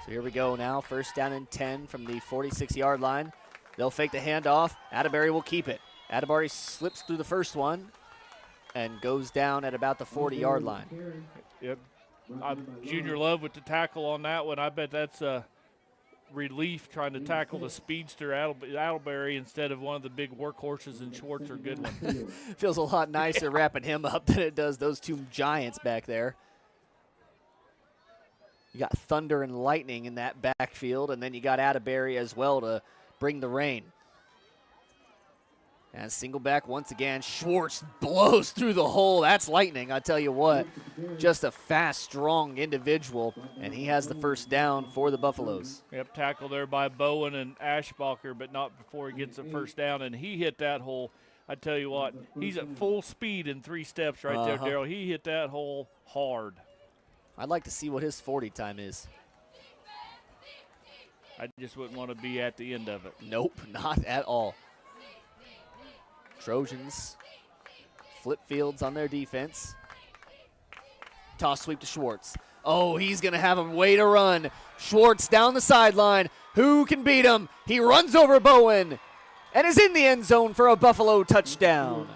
So here we go now, 1st down and 10 from the 46-yard line. They'll fake the handoff. Atterbury will keep it. Atterbury slips through the first one and goes down at about the 40-yard line. Yep. Junior Love with the tackle on that one. I bet that's a relief trying to tackle the speedster Atterbury instead of one of the big workhorses in Schwarz or Goodwin. Feels a lot nicer wrapping him up than it does those 2 giants back there. You got thunder and lightning in that backfield, and then you got Atterbury as well to bring the rain. And single back once again. Schwarz blows through the hole. That's lightning, I tell you what. Just a fast, strong individual, and he has the 1st down for the Buffaloes. Yep, tackle there by Bowen and Ashbacher, but not before he gets the 1st down, and he hit that hole. I tell you what, he's at full speed in 3 steps right there, Darryl. He hit that hole hard. I'd like to see what his 40 time is. I just wouldn't want to be at the end of it. Nope, not at all. Trojans flip fields on their defense. Toss sweep to Schwarz. Oh, he's going to have a way to run. Schwarz down the sideline. Who can beat him? He runs over Bowen and is in the end zone for a Buffalo touchdown.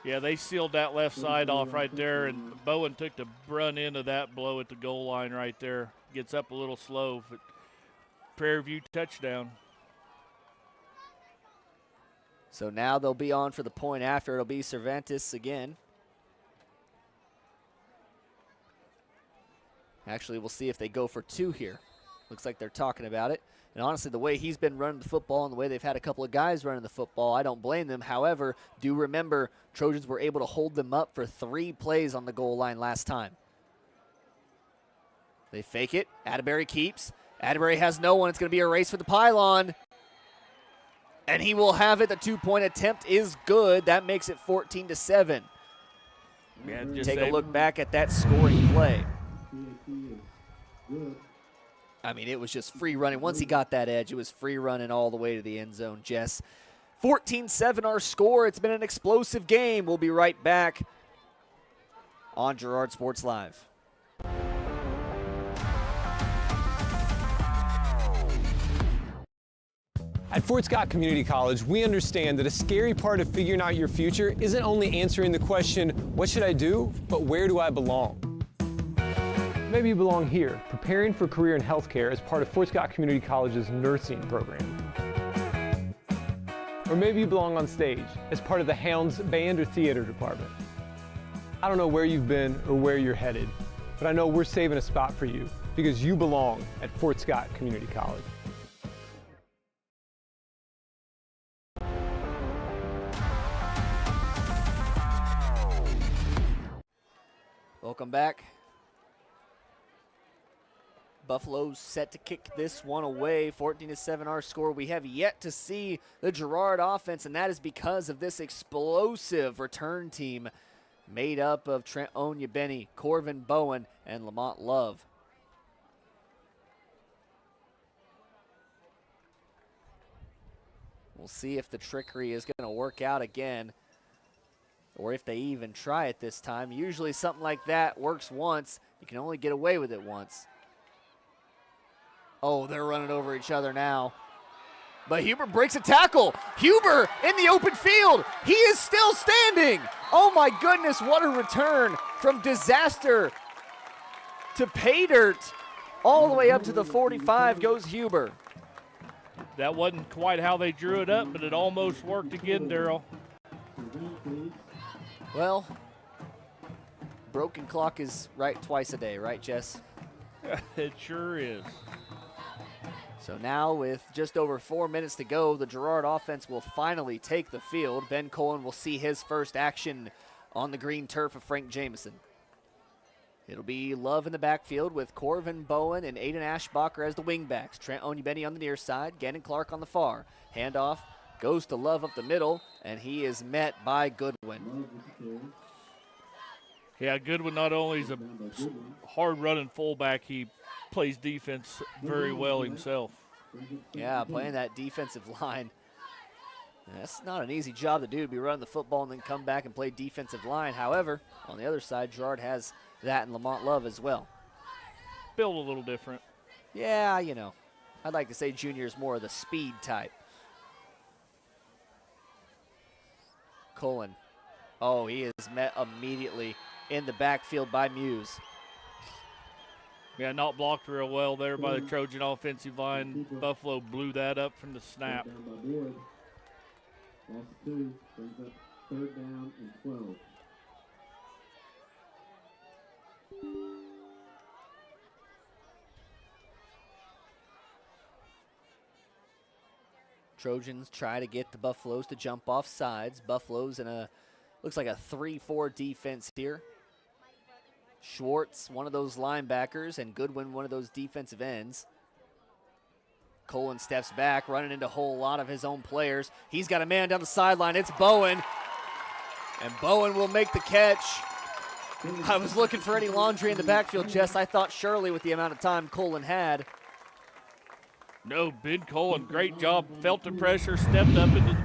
Yeah, they sealed that left side off right there, and Bowen took the brunt end of that blow at the goal line right there. Gets up a little slow, but Prairie View touchdown. So now they'll be on for the point after. It'll be Cervantes again. Actually, we'll see if they go for 2 here. Looks like they're talking about it. And honestly, the way he's been running the football and the way they've had a couple of guys running the football, I don't blame them. However, do remember, Trojans were able to hold them up for 3 plays on the goal line last time. They fake it. Atterbury keeps. Atterbury has no one. It's going to be a race for the pylon. And he will have it. The 2-point attempt is good. That makes it 14-7. Take a look back at that scoring play. I mean, it was just free running. Once he got that edge, it was free running all the way to the end zone, Jess. 14-7 our score. It's been an explosive game. We'll be right back on Girard Sports Live. At Fort Scott Community College, we understand that a scary part of figuring out your future isn't only answering the question, what should I do, but where do I belong? Maybe you belong here, preparing for a career in healthcare as part of Fort Scott Community College's nursing program. Or maybe you belong on stage as part of the Hounds band or theater department. I don't know where you've been or where you're headed, but I know we're saving a spot for you because you belong at Fort Scott Community College. Welcome back. Buffalo's set to kick this one away. 14-7 our score. We have yet to see the Girard offense, and that is because of this explosive return team made up of Trent Onyebeni, Corvin Bowen, and Lamont Love. We'll see if the trickery is going to work out again, or if they even try it this time. Usually something like that works once. You can only get away with it once. Oh, they're running over each other now. but Huber breaks a tackle. Huber in the open field. He is still standing. Oh my goodness, what a return from disaster to pay dirt. All the way up to the 45 goes Huber. That wasn't quite how they drew it up, but it almost worked again, Daryl. Well, broken clock is right twice a day, right, Jess? It sure is. So now with just over 4 minutes to go, the Girard offense will finally take the field. Ben Colin will see his first action on the green turf of Frank Jameson. It'll be Love in the backfield with Corvin Bowen and Aiden Ashbacher as the wingbacks. Trent Onyebeni on the near side, Gannon Clark on the far. Handoff goes to Love up the middle, and he is met by Goodwin. Yeah, Goodwin not only is a hard-running fullback, he plays defense very well himself. Yeah, playing that defensive line. That's not an easy job to do, to be running the football and then come back and play defensive line. However, on the other side, Gerard has that in Lamont Love as well. Built a little different. Yeah, you know, I'd like to say Junior is more of the speed type. Colin. Oh, he is met immediately in the backfield by Muse. Yeah, not blocked real well there by the Trojan offensive line. Buffalo blew that up from the snap. Loss 2 brings up 3rd down and 12. Trojans try to get the Buffaloes to jump off sides. Buffaloes in a, looks like a 3-4 defense here. Schwarz, one of those linebackers, and Goodwin, one of those defensive ends. Colin steps back, running into a whole lot of his own players. He's got a man down the sideline. It's Bowen, and Bowen will make the catch. I was looking for any laundry in the backfield, Jess. I thought surely with the amount of time Colin had. No, Ben Colin, great job. Felt the pressure, stepped up into.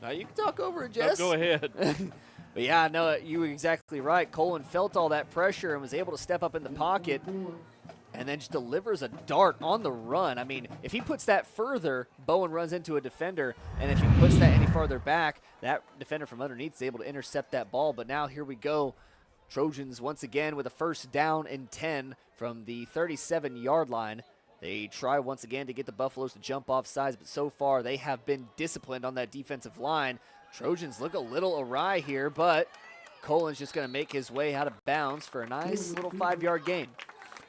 Now you can talk over it, Jess. No, go ahead. But yeah, no, you were exactly right. Colin felt all that pressure and was able to step up in the pocket and then just delivers a dart on the run. I mean, if he puts that further, Bowen runs into a defender, and if he puts that any farther back, that defender from underneath is able to intercept that ball. But now here we go. Trojans once again with a 1st down and 10 from the 37-yard line. They try once again to get the Buffaloes to jump off sides, but so far they have been disciplined on that defensive line. Trojans look a little awry here, but Colin's just going to make his way out of bounds for a nice little 5-yard gain.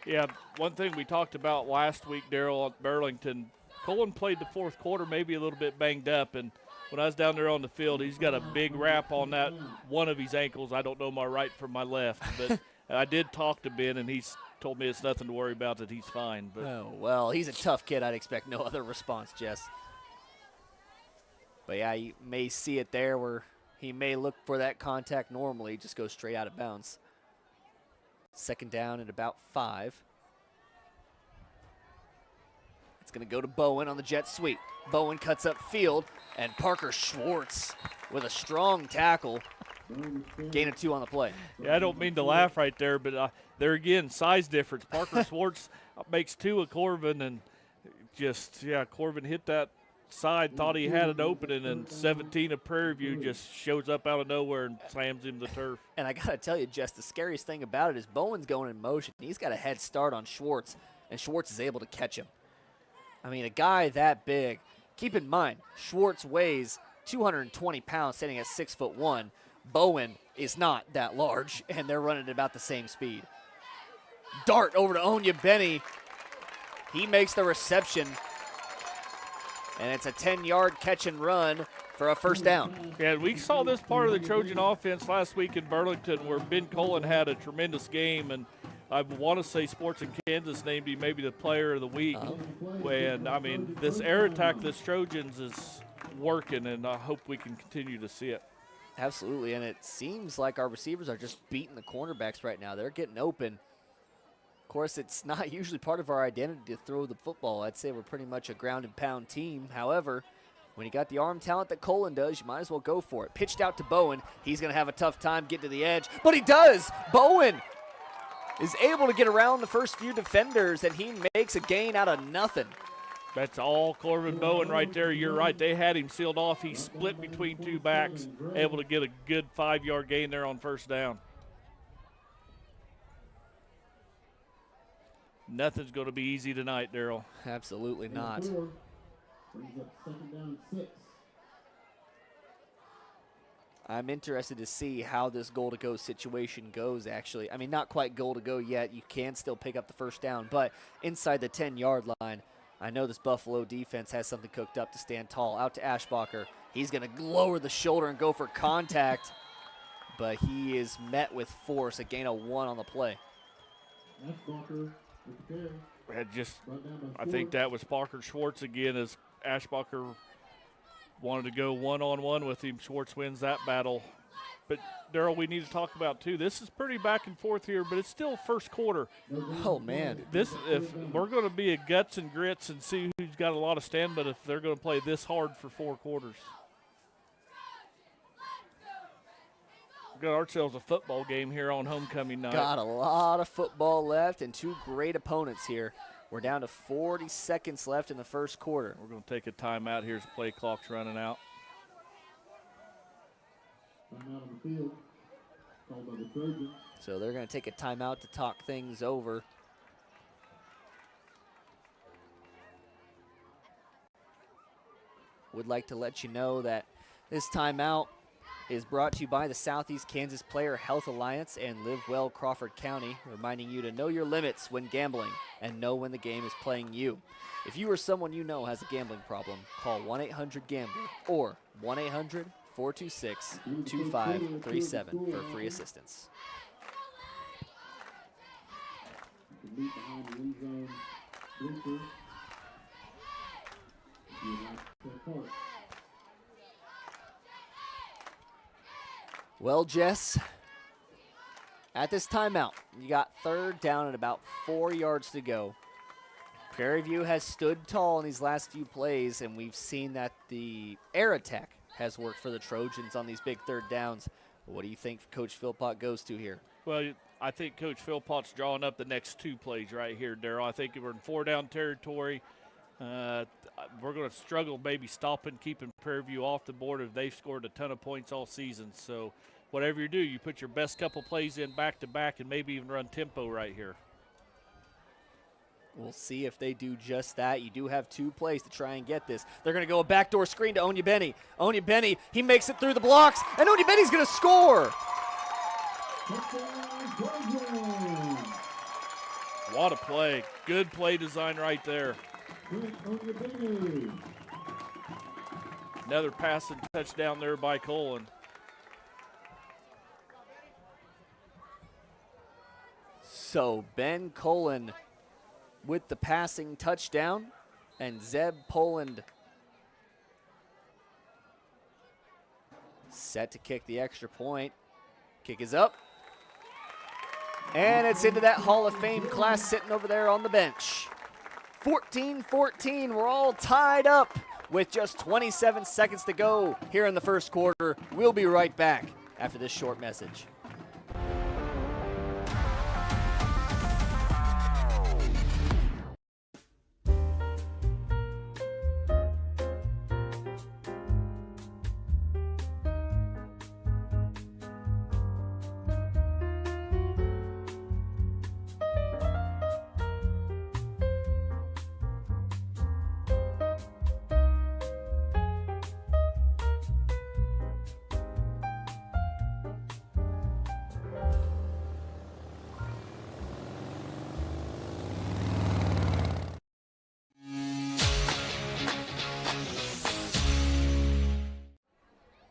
Yeah, one thing we talked about last week, Daryl, at Burlington, Colin played the 4th quarter maybe a little bit banged up, and when I was down there on the field, he's got a big wrap on that one of his ankles. I don't know my right from my left, but I did talk to Ben, and he's told me it's nothing to worry about, that he's fine. But oh, well, he's a tough kid. I'd expect no other response, Jess. But yeah, you may see it there where he may look for that contact normally, just go straight out of bounds. 2nd down and about 5. It's going to go to Bowen on the jet sweep. Bowen cuts up field, and Parker Schwarz with a strong tackle. Gain of 2 on the play. Yeah, I don't mean to laugh right there, but there again, size difference. Parker Schwarz makes 2 of Corvin, and just, yeah, Corvin hit that side, thought he had an opening, and 17 of Prairie View just shows up out of nowhere and slams him to the turf. And I got to tell you, Jess, the scariest thing about it is Bowen's going in motion. He's got a head start on Schwarz, and Schwarz is able to catch him. I mean, a guy that big. Keep in mind, Schwarz weighs 220 pounds, sitting at 6'1". Bowen is not that large, and they're running at about the same speed. Dart over to Onyebeni. He makes the reception, and it's a 10-yard catch and run for a 1st down. Yeah, we saw this part of the Trojan offense last week in Burlington where Ben Colin had a tremendous game, and I want to say Sports in Kansas named him maybe the player of the week. And, I mean, this air attack, this Trojans is working, and I hope we can continue to see it. Absolutely, and it seems like our receivers are just beating the cornerbacks right now. They're getting open. Of course, it's not usually part of our identity to throw the football. I'd say we're pretty much a ground and pound team. However, when you got the arm talent that Colin does, you might as well go for it. Pitched out to Bowen. He's going to have a tough time getting to the edge, but he does. Bowen is able to get around the first few defenders, and he makes a gain out of nothing. That's all Corbin Bowen right there. You're right. They had him sealed off. He split between two backs, able to get a good 5-yard gain there on first down. Nothing's going to be easy tonight, Darryl. Absolutely not. Brings up second down and 6. I'm interested to see how this goal-to-go situation goes, actually. I mean, not quite goal-to-go yet. You can still pick up the first down, but inside the 10-yard line, I know this Buffalo defense has something cooked up to stand tall. Out to Ashbacher. He's going to lower the shoulder and go for contact, but he is met with force, a gain of 1 on the play. Ashbacher with the carry. I think that was Parker Schwarz again, as Ashbacher wanted to go one-on-one with him. Schwarz wins that battle. But, Darryl, we need to talk about, too, this is pretty back and forth here, but it's still first quarter. Oh, man. If we're going to be a guts and grits and see who's got a lot of stamina if they're going to play this hard for 4 quarters. We've got ourselves a football game here on homecoming night. Got a lot of football left and 2 great opponents here. We're down to 40 seconds left in the first quarter. We're going to take a timeout here as the play clock's running out. Timeout on the field. Called by the Trojans. So they're going to take a timeout to talk things over. Would like to let you know that this timeout is brought to you by the Southeast Kansas Player Health Alliance and Live Well Crawford County, reminding you to know your limits when gambling and know when the game is playing you. If you or someone you know has a gambling problem, call 1-800-GAMBLER or 1-800-426-2537 for free assistance. You can meet behind the end zone blinker. If you'd like to take part. Well, Jess, at this timeout, you got 3rd down and about 4 yards to go. Prairie View has stood tall in these last few plays, and we've seen that the air attack has worked for the Trojans on these big 3rd downs. What do you think Coach Philpott goes to here? Well, I think Coach Philpott's drawing up the next 2 plays right here, Darryl. I think we're in 4-down territory. We're going to struggle maybe stopping, keeping Prairie View off the board if they've scored a ton of points all season. So whatever you do, you put your best couple plays in back-to-back and maybe even run tempo right here. We'll see if they do just that. You do have 2 plays to try and get this. They're going to go a backdoor screen to Onyebenny. Onyebenny, he makes it through the blocks, and Onyebenny's going to score. What a play. Good play design right there. Another passing touchdown there by Colin. So Ben Colin with the passing touchdown, and Zeb Poland set to kick the extra point. Kick is up. And it's into that Hall of Fame class sitting over there on the bench. 14-14, we're all tied up with just 27 seconds to go here in the first quarter. We'll be right back after this short message.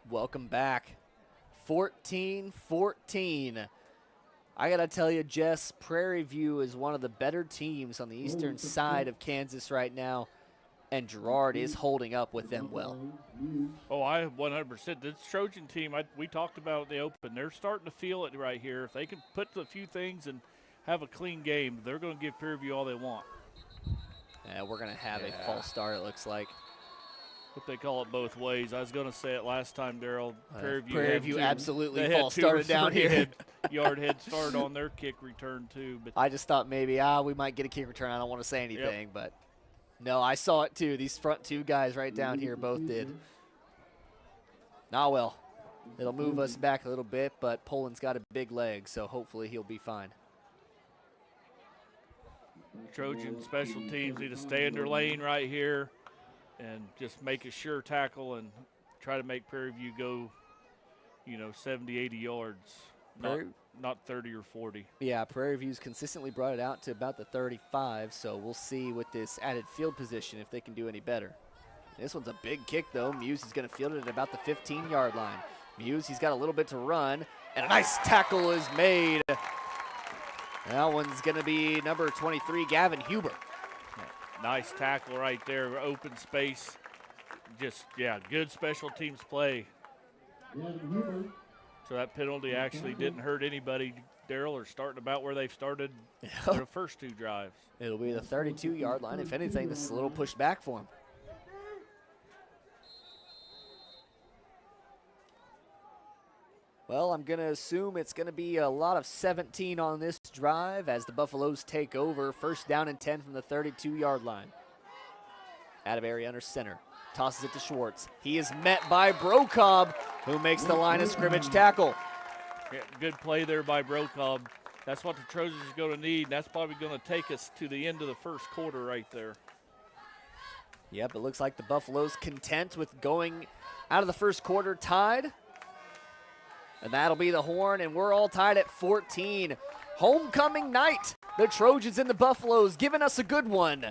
Welcome back. 14-14. I got to tell you, Jess, Prairie View is one of the better teams on the eastern side of Kansas right now, and Girard is holding up with them well. Oh, I 100%. This Trojan team, we talked about in the open, they're starting to feel it right here. If they can put a few things and have a clean game, they're going to give Prairie View all they want. Yeah, we're going to have a false start, it looks like. But they call it both ways. I was going to say it last time, Darryl. Prairie View absolutely false started down here. Yard head start on their kick return, too. But I just thought maybe, we might get a kick return. I don't want to say anything, but No, I saw it too. These front two guys right down here both did. Nah, well, it'll move us back a little bit, but Poland's got a big leg, so hopefully he'll be fine. Trojan special teams need to stay in their lane right here and just make a sure tackle and try to make Prairie View go, 70, 80 yards, not 30 or 40. Yeah, Prairie View's consistently brought it out to about the 35, so we'll see with this added field position if they can do any better. This one's a big kick, though. Muse is going to field it at about the 15-yard line. Muse, he's got a little bit to run, and a nice tackle is made. That one's going to be number 23, Gavin Huber. Nice tackle right there, open space. Just, good special teams play. So that penalty actually didn't hurt anybody. Daryl are starting about where they've started their first two drives. It'll be the 32-yard line. If anything, this is a little pushed back for him. Well, I'm going to assume it's going to be a lot of 17 on this drive as the Buffaloes take over. First down and 10 from the 32-yard line. Atterbury under center. Tosses it to Schwarz. He is met by Brocob, who makes the line of scrimmage tackle. Yeah, good play there by Brocob. That's what the Trojans are going to need. That's probably going to take us to the end of the first quarter right there. Yep, it looks like the Buffaloes content with going out of the first quarter tied. And that'll be the horn, and we're all tied at 14. Homecoming night. The Trojans and the Buffaloes giving us a good one.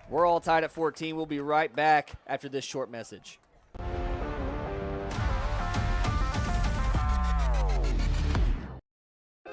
We're all tied at 14. We'll be right back after this short message.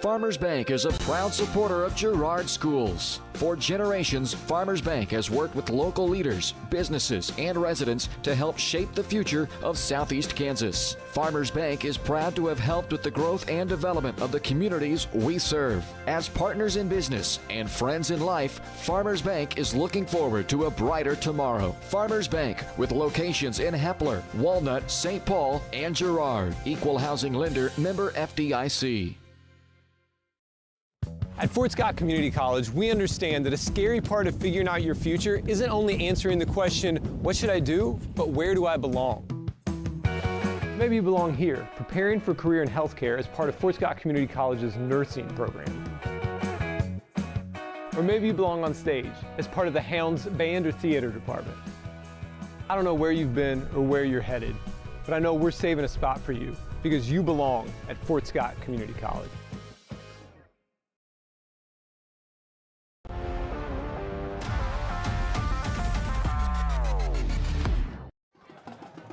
Farmers Bank is a proud supporter of Girard Schools. For generations, Farmers Bank has worked with local leaders, businesses, and residents to help shape the future of Southeast Kansas. Farmers Bank is proud to have helped with the growth and development of the communities we serve. As partners in business and friends in life, Farmers Bank is looking forward to a brighter tomorrow. Farmers Bank, with locations in Hepler, Walnut, St. Paul, and Girard. Equal housing lender, member FDIC. At Fort Scott Community College, we understand that a scary part of figuring out your future isn't only answering the question, what should I do, but where do I belong? Maybe you belong here, preparing for a career in healthcare as part of Fort Scott Community College's nursing program. Or maybe you belong on stage as part of the Hounds band or theater department. I don't know where you've been or where you're headed, but I know we're saving a spot for you because you belong at Fort Scott Community College.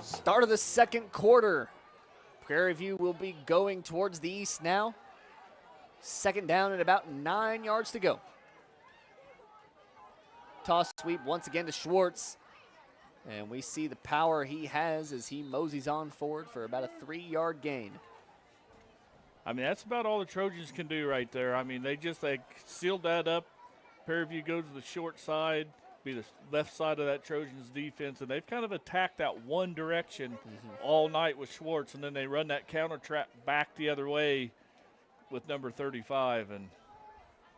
Start of the second quarter. Prairie View will be going towards the east now. Second down and about 9 yards to go. Toss sweep once again to Schwarz. And we see the power he has as he moseys on forward for about a 3-yard gain. I mean, that's about all the Trojans can do right there. I mean, they sealed that up. Prairie View goes to the short side, be the left side of that Trojans defense, and they've kind of attacked that one direction all night with Schwarz, and then they run that counter trap back the other way with number 35. And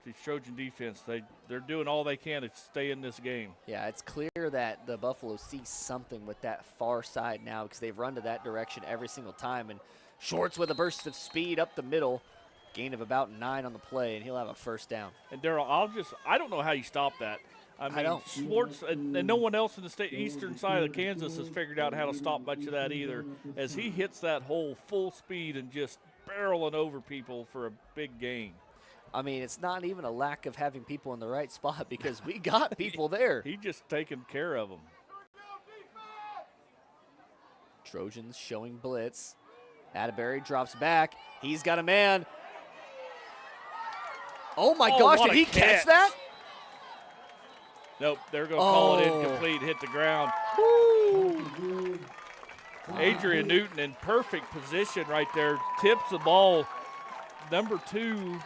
the Trojan defense, they're doing all they can to stay in this game. Yeah, it's clear that the Buffaloes see something with that far side now because they've run to that direction every single time. And Schwarz with a burst of speed up the middle, gain of about 9 on the play, and he'll have a first down. And Daryl, I don't know how you stop that. I mean, Schwarz and no one else in the eastern side of Kansas has figured out how to stop much of that either, as he hits that hole full speed and just barreling over people for a big gain. I mean, it's not even a lack of having people in the right spot because we got people there. He just taking care of them. Trojans showing blitz. Atterbury drops back. He's got a man. Oh, my gosh, did he catch that? Nope, they're going to call it incomplete, hit the ground. Woo. Adrian Newton in perfect position right there, tips the ball. Number 2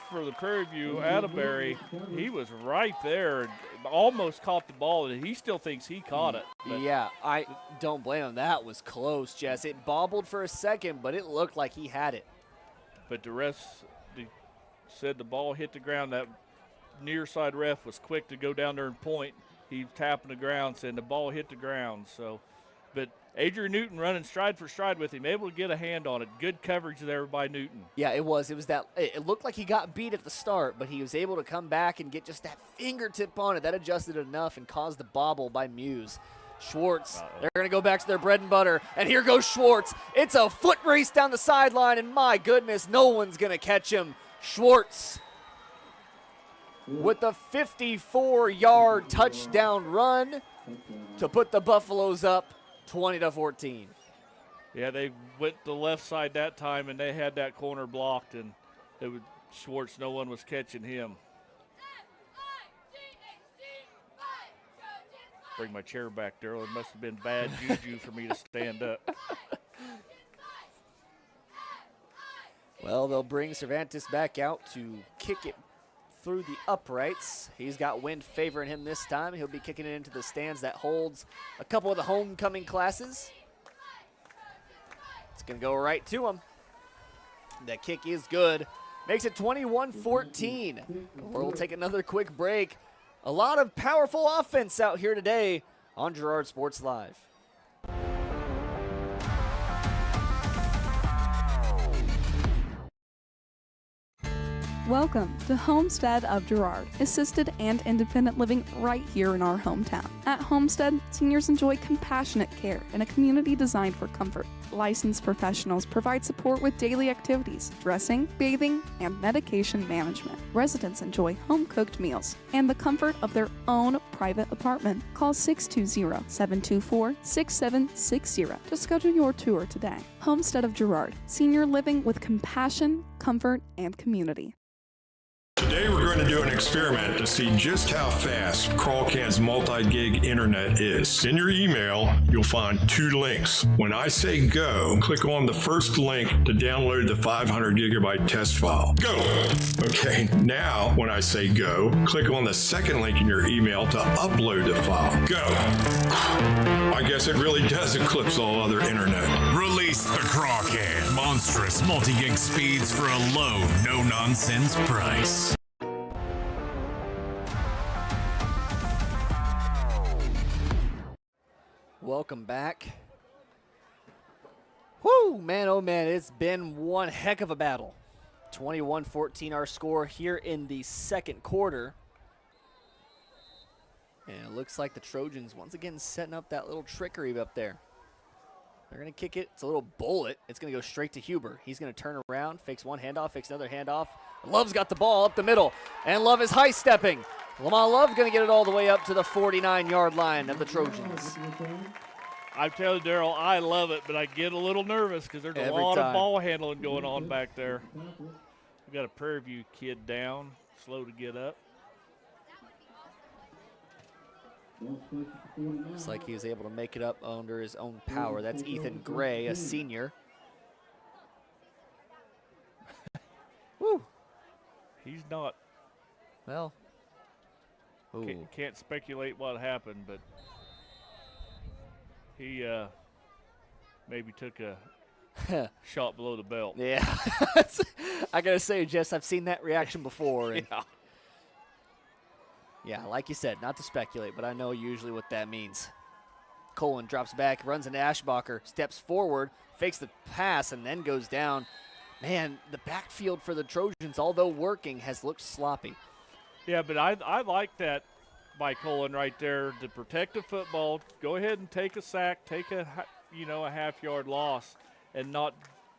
for the Prairie View, Atterbury, he was right there, almost caught the ball, and he still thinks he caught it. Yeah, I don't blame him. That was close, Jess. It bobbled for a second, but it looked like he had it. But the refs said the ball hit the ground. That near side ref was quick to go down there and point. he's tapping the ground, saying the ball hit the ground. So, but Adrian Newton running stride for stride with him, able to get a hand on it. Good coverage there by Newton. Yeah, it was. It looked like he got beat at the start, but he was able to come back and get just that fingertip on it. That adjusted enough and caused the bobble by Muse. Schwarz, they're going to go back to their bread and butter, and here goes Schwarz. It's a foot race down the sideline, and my goodness, no one's going to catch him. Schwarz with the 54-yard touchdown run to put the Buffaloes up 20-14. Yeah, they went to the left side that time, and they had that corner blocked, and Schwarz, no one was catching him. Bring my chair back, Daryl. It must have been bad juju for me to stand up. Well, they'll bring Cervantes back out to kick it through the uprights. He's got wind favoring him this time. He'll be kicking it into the stands that holds a couple of the homecoming classes. It's going to go right to him. That kick is good. Makes it 21-14. We'll take another quick break. A lot of powerful offense out here today on Girard Sports Live. Welcome to Homestead of Girard, assisted and independent living right here in our hometown. At Homestead, seniors enjoy compassionate care in a community designed for comfort. Licensed professionals provide support with daily activities, dressing, bathing, and medication management. Residents enjoy home-cooked meals and the comfort of their own private apartment. Call 620-724-6760 to schedule your tour today. Homestead of Girard, senior living with compassion, comfort, and community. Today we're going to do an experiment to see just how fast Crawlcat's multi-gig internet is. In your email, you'll find 2 links. When I say go, click on the first link to download the 500 gigabyte test file. Go! Okay, now when I say go, click on the second link in your email to upload the file. Go! I guess it really does eclipse all other internet. Release the Crawcat. Monstrous multi-gig speeds for a low, no-nonsense price. Welcome back. Woo, man, oh man, it's been one heck of a battle. 21-14 our score here in the second quarter. And it looks like the Trojans once again setting up that little trickery up there. They're going to kick it. It's a little bullet. It's going to go straight to Huber. He's going to turn around, fakes one handoff, fakes another handoff. Love's got the ball up the middle, and Love is high-stepping. Lamar Love going to get it all the way up to the 49-yard line of the Trojans. I tell you, Daryl, I love it, but I get a little nervous because there's a lot of ball handling going on back there. We got a Prairie View kid down, slow to get up. Looks like he was able to make it up under his own power. That's Ethan Gray, a senior. Woo. He's not. Well. Can't speculate what happened, but he maybe took a shot below the belt. Yeah. I got to say, Jess, I've seen that reaction before. And yeah, like you said, not to speculate, but I know usually what that means. Colin drops back, runs into Ashbacher, steps forward, fakes the pass, and then goes down. Man, the backfield for the Trojans, although working, has looked sloppy. Yeah, but I like that by Colin right there to protect the football. Go ahead and take a sack, take a half-yard loss, and not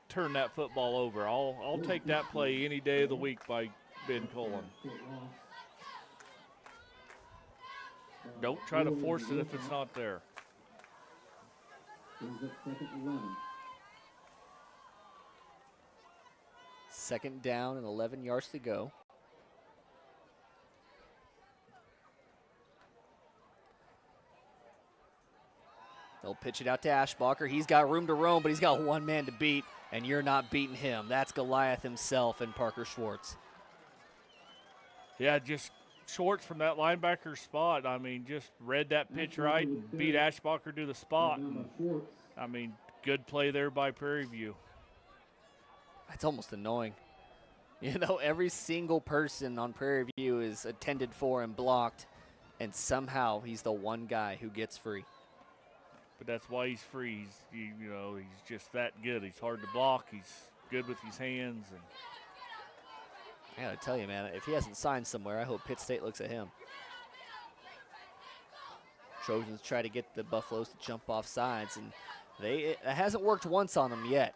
turn that football over. I'll take that play any day of the week by Ben Colin. Don't try to force it if it's not there. Second down and 11 yards to go. They'll pitch it out to Ashbacher. He's got room to roam, but he's got one man to beat, and you're not beating him. That's Goliath himself and Parker Schwarz. Yeah, just Schwarz from that linebacker spot. I mean, just read that pitch right and beat Ashbacher to the spot. And, I mean, good play there by Prairie View. That's almost annoying. You know, every single person on Prairie View is attended for and blocked, and somehow he's the one guy who gets free. But that's why he's free. He's just that good. He's hard to block. He's good with his hands. And I gotta tell you, man, if he hasn't signed somewhere, I hope Pitt State looks at him. Trojans try to get the Buffaloes to jump off sides, and it hasn't worked once on them yet.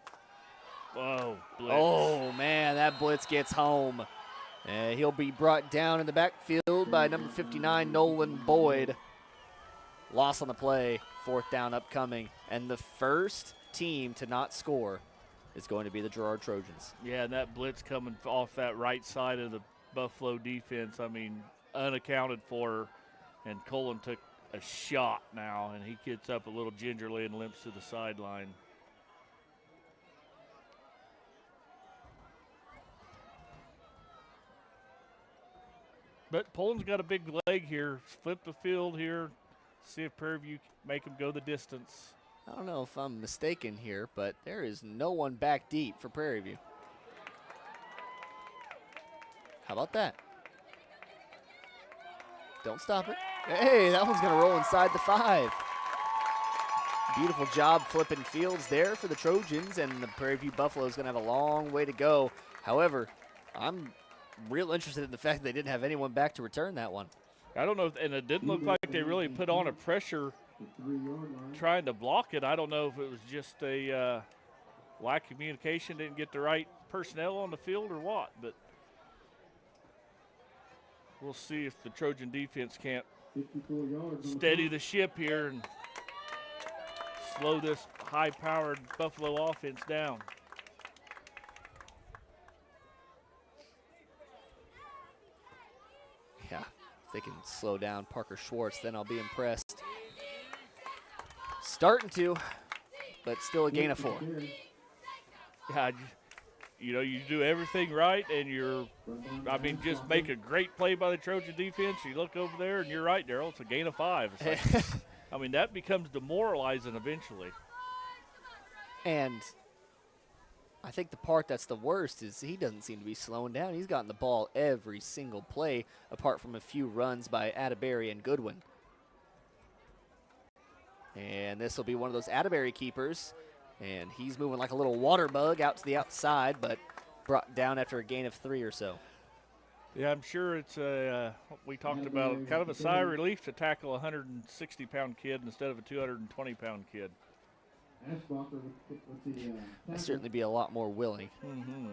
Whoa, blitz. Oh, man, that blitz gets home. He'll be brought down in the backfield by number 59, Nolan Boyd. Loss on the play, 4th down upcoming. And the first team to not score is going to be the Girard Trojans. Yeah, and that blitz coming off that right side of the Buffalo defense, unaccounted for. And Colin took a shot now, and he gets up a little gingerly and limps to the sideline. But Poland's got a big leg here. Flip the field here. See if Prairie View make him go the distance. I don't know if I'm mistaken here, but there is no one back deep for Prairie View. How about that? Don't stop it. Hey, that one's going to roll inside the 5. Beautiful job flipping fields there for the Trojans, and the Prairie View Buffalo is going to have a long way to go. However, I'm real interested in the fact that they didn't have anyone back to return that one. I don't know, and it didn't look like they really put on a pressure trying to block it. I don't know if it was just a lack of communication, didn't get the right personnel on the field or what, but we'll see if the Trojan defense can't steady the ship here and slow this high-powered Buffalo offense down. Yeah, if they can slow down Parker Schwarz, then I'll be impressed. Starting to, but still a gain of 4. Yeah, you do everything right, and just make a great play by the Trojan defense. You look over there, and you're right, Darryl, it's a gain of 5. It's like, that becomes demoralizing eventually. And I think the part that's the worst is he doesn't seem to be slowing down. He's gotten the ball every single play, apart from a few runs by Atterbury and Goodwin. And this will be one of those Atterbury keepers. And he's moving like a little water bug out to the outside, but brought down after a gain of 3 or so. Yeah, I'm sure it's we talked about kind of a sigh of relief to tackle a 160-pound kid instead of a 220-pound kid. I'd certainly be a lot more willing. Mm-hmm.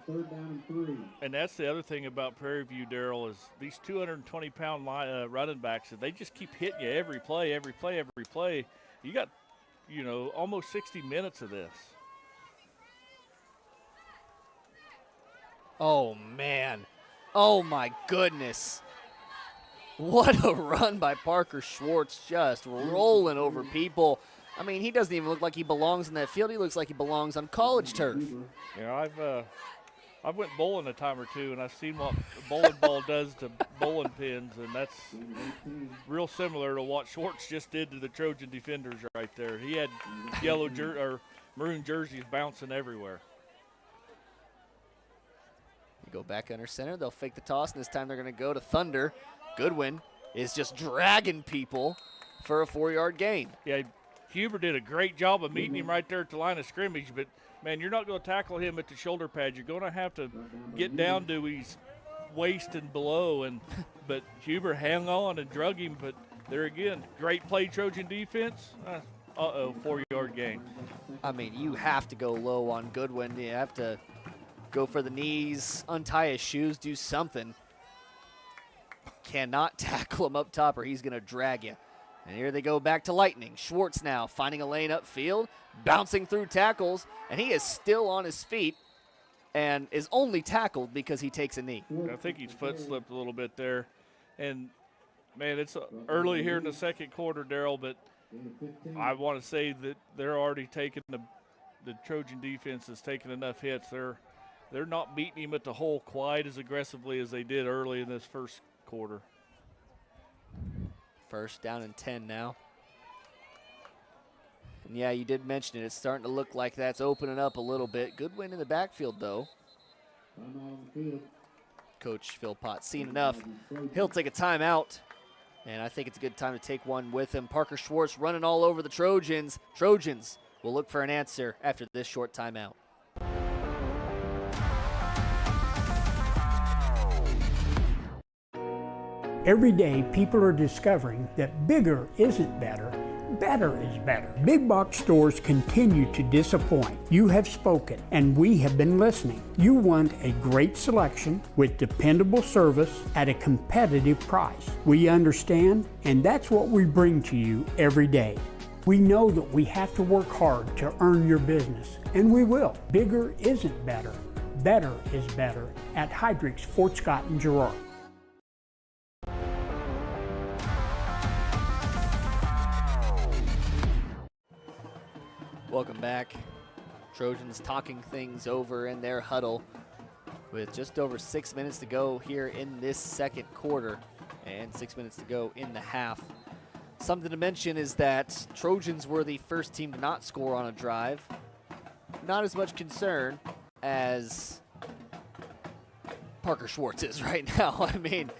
Third down and 3. And that's the other thing about Prairie View, Darryl, is these 220-pound running backs, they just keep hitting you every play. You got, almost 60 minutes of this. Oh, man. Oh, my goodness. What a run by Parker Schwarz, just rolling over people. He doesn't even look like he belongs in that field. He looks like he belongs on college turf. I've went bowling a time or two, and I've seen what a bowling ball does to bowling pins, and that's real similar to what Schwarz just did to the Trojan defenders right there. He had yellow or maroon jerseys bouncing everywhere. You go back under center. They'll fake the toss, and this time they're going to go to Thunder. Goodwin is just dragging people for a 4-yard gain. Yeah, Huber did a great job of meeting him right there at the line of scrimmage, but, man, you're not going to tackle him at the shoulder pad. You're going to have to get down to his waist and below, but Huber hung on and drug him. But there again, great play, Trojan defense. 4-yard gain. You have to go low on Goodwin. You have to go for the knees, untie his shoes, do something. Cannot tackle him up top or he's going to drag you. And here they go back to Lightning. Schwarz now finding a lane upfield, bouncing through tackles, and he is still on his feet and is only tackled because he takes a knee. I think his foot slipped a little bit there. And, man, it's early here in the second quarter, Darryl, but I want to say that they're already taking the Trojan defense has taken enough hits. They're not beating him at the hole quite as aggressively as they did early in this first quarter. First down and 10 now. And yeah, you did mention it. It's starting to look like that's opening up a little bit. Good win in the backfield, though. Coach Phil Potts seen enough. He'll take a timeout, and I think it's a good time to take one with him. Parker Schwarz running all over the Trojans. Trojans will look for an answer after this short timeout. Every day, people are discovering that bigger isn't better, better is better. Big box stores continue to disappoint. You have spoken, and we have been listening. You want a great selection with dependable service at a competitive price. We understand, and that's what we bring to you every day. We know that we have to work hard to earn your business, and we will. Bigger isn't better, better is better at Heidrick's, Fort Scott, and Girard. Welcome back. Trojans talking things over in their huddle with just over 6 minutes to go here in this second quarter and 6 minutes to go in the half. Something to mention is that Trojans were the first team to not score on a drive. Not as much concern as Parker Schwarz is right now. I mean,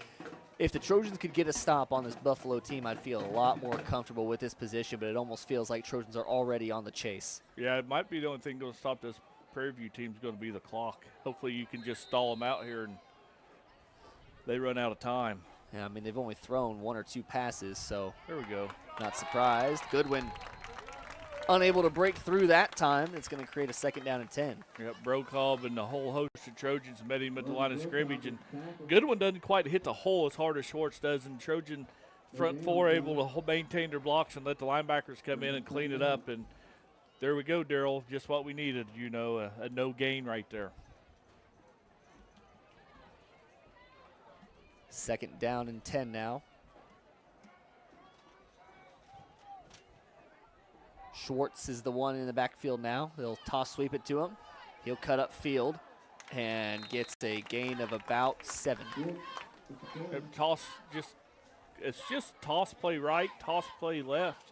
if the Trojans could get a stop on this Buffalo team, I'd feel a lot more comfortable with this position, but it almost feels like Trojans are already on the chase. Yeah, it might be the only thing going to stop this Prairie View team's going to be the clock. Hopefully you can just stall them out here and they run out of time. Yeah, I mean, they've only thrown 1 or 2 passes, so there we go. Not surprised. Goodwin unable to break through that time. It's going to create a 2nd down and 10. Yep, Brokaw and the whole host of Trojans met him at the line of scrimmage, and Goodwin doesn't quite hit the hole as hard as Schwarz does, and Trojan front 4 able to maintain their blocks and let the linebackers come in and clean it up, and there we go, Daryl, just what we needed, you know, a no gain right there. 2nd down and 10 now. Schwarz is the one in the backfield now. They'll toss sweep it to him. He'll cut up field and gets a gain of about 7. It's just toss play right, toss play left.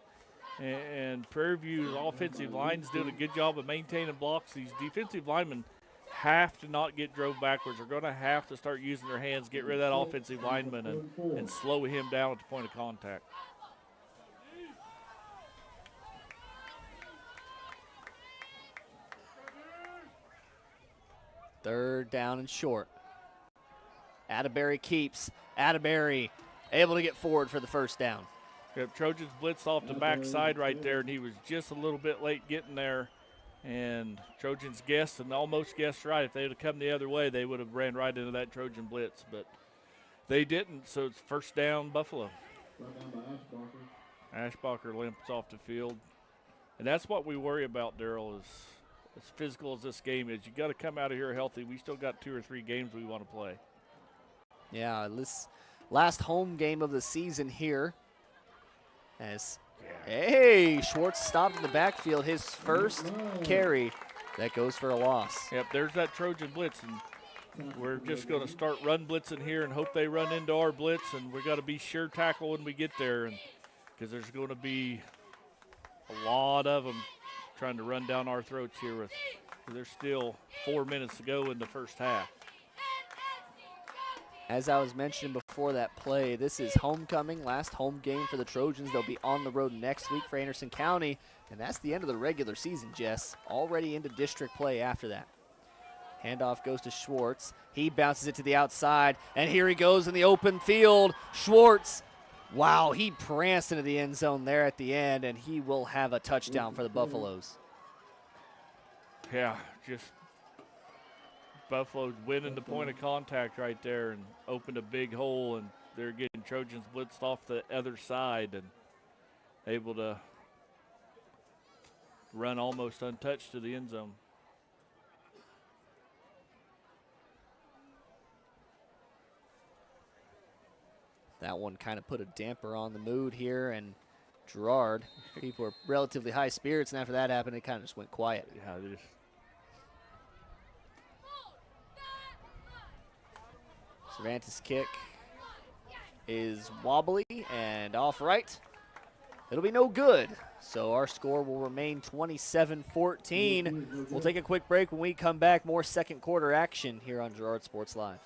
And Prairie View's offensive line's doing a good job of maintaining blocks. These defensive linemen have to not get drove backwards. They're going to have to start using their hands, get rid of that offensive lineman, and slow him down at the point of contact. Third down and short. Atterbury keeps. Atterbury able to get forward for the 1st down. Yep, Trojans blitzed off the backside right there, and he was just a little bit late getting there. And Trojans guessed and almost guessed right. If they had come the other way, they would have ran right into that Trojan blitz, but they didn't, so it's 1st down, Buffalo. Ashbacher limps off the field. And that's what we worry about, Daryl, is as physical as this game is, you got to come out of here healthy. We still got 2 or 3 games we want to play. Yeah, this last home game of the season here. Hey, Schwarz stopped in the backfield. His first carry, that goes for a loss. Yep, there's that Trojan blitz, and we're just going to start run blitzing here and hope they run into our blitz, and we got to be sure tackle when we get there, and because there's going to be a lot of them trying to run down our throats here. There's still 4 minutes to go in the first half. As I was mentioning before that play, this is homecoming, last home game for the Trojans. They'll be on the road next week for Anderson County, and that's the end of the regular season, Jess. Already into district play after that. Handoff goes to Schwarz. He bounces it to the outside, and here he goes in the open field. Schwarz, wow, he pranced into the end zone there at the end, and he will have a touchdown for the Buffaloes. Yeah, just Buffalo winning the point of contact right there and opened a big hole, and they're getting Trojans blitzed off the other side and able to run almost untouched to the end zone. That one kind of put a damper on the mood here, and Gerard, people were relatively high spirits, and after that happened, it kind of just went quiet. Yeah, it is. Cervantes' kick is wobbly and off right. It'll be no good. So our score will remain 27-14. We'll take a quick break. When we come back, more second quarter action here on Girard Sports Live.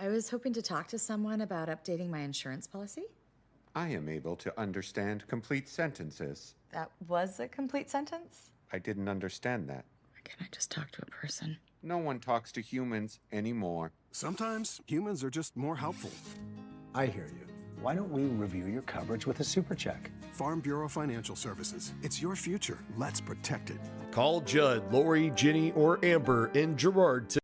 I was hoping to talk to someone about updating my insurance policy. I am able to understand complete sentences. That was a complete sentence? I didn't understand that. Or can I just talk to a person? No one talks to humans anymore. Sometimes humans are just more helpful. I hear you. Why don't we review your coverage with a super check? Farm Bureau Financial Services. It's your future. Let's protect it. Call Judd, Lori, Jenny, or Amber in Girard today.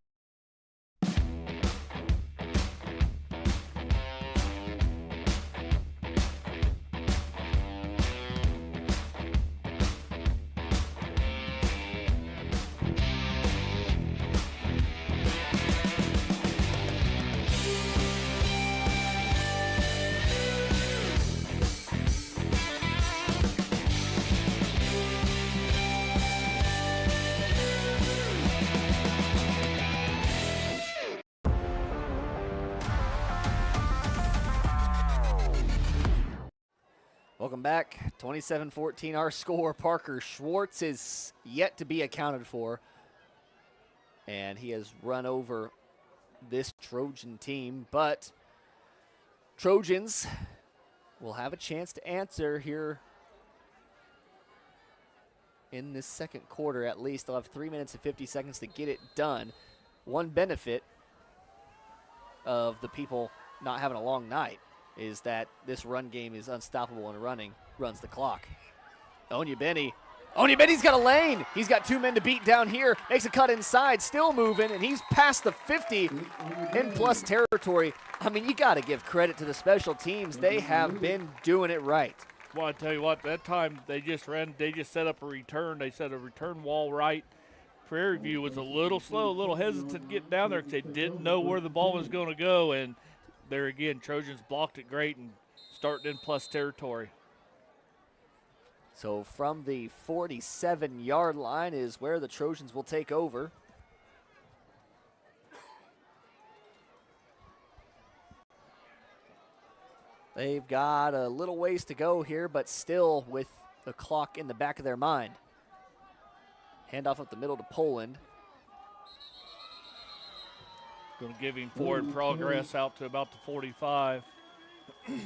Welcome back. 27-14 our score. Parker Schwarz is yet to be accounted for. And he has run over this Trojan team. But Trojans will have a chance to answer here in this second quarter at least. They'll have 3 minutes and 50 seconds to get it done. One benefit of the people not having a long night is that this run game is unstoppable and running runs the clock. Onyebenny's got a lane. He's got two men to beat down here. Makes a cut inside, still moving, and he's past the 50 in plus territory. I mean, you got to give credit to the special teams. They have been doing it right. Well, I tell you what, that time they just set up a return. They set a return wall right. Prairie View was a little slow, a little hesitant getting down there because they didn't know where the ball was going to go, and there again, Trojans blocked it great and starting in plus territory. So from the 47-yard line is where the Trojans will take over. They've got a little ways to go here, but still with the clock in the back of their mind. Handoff up the middle to Poland. Going to give him forward progress out to about the 45.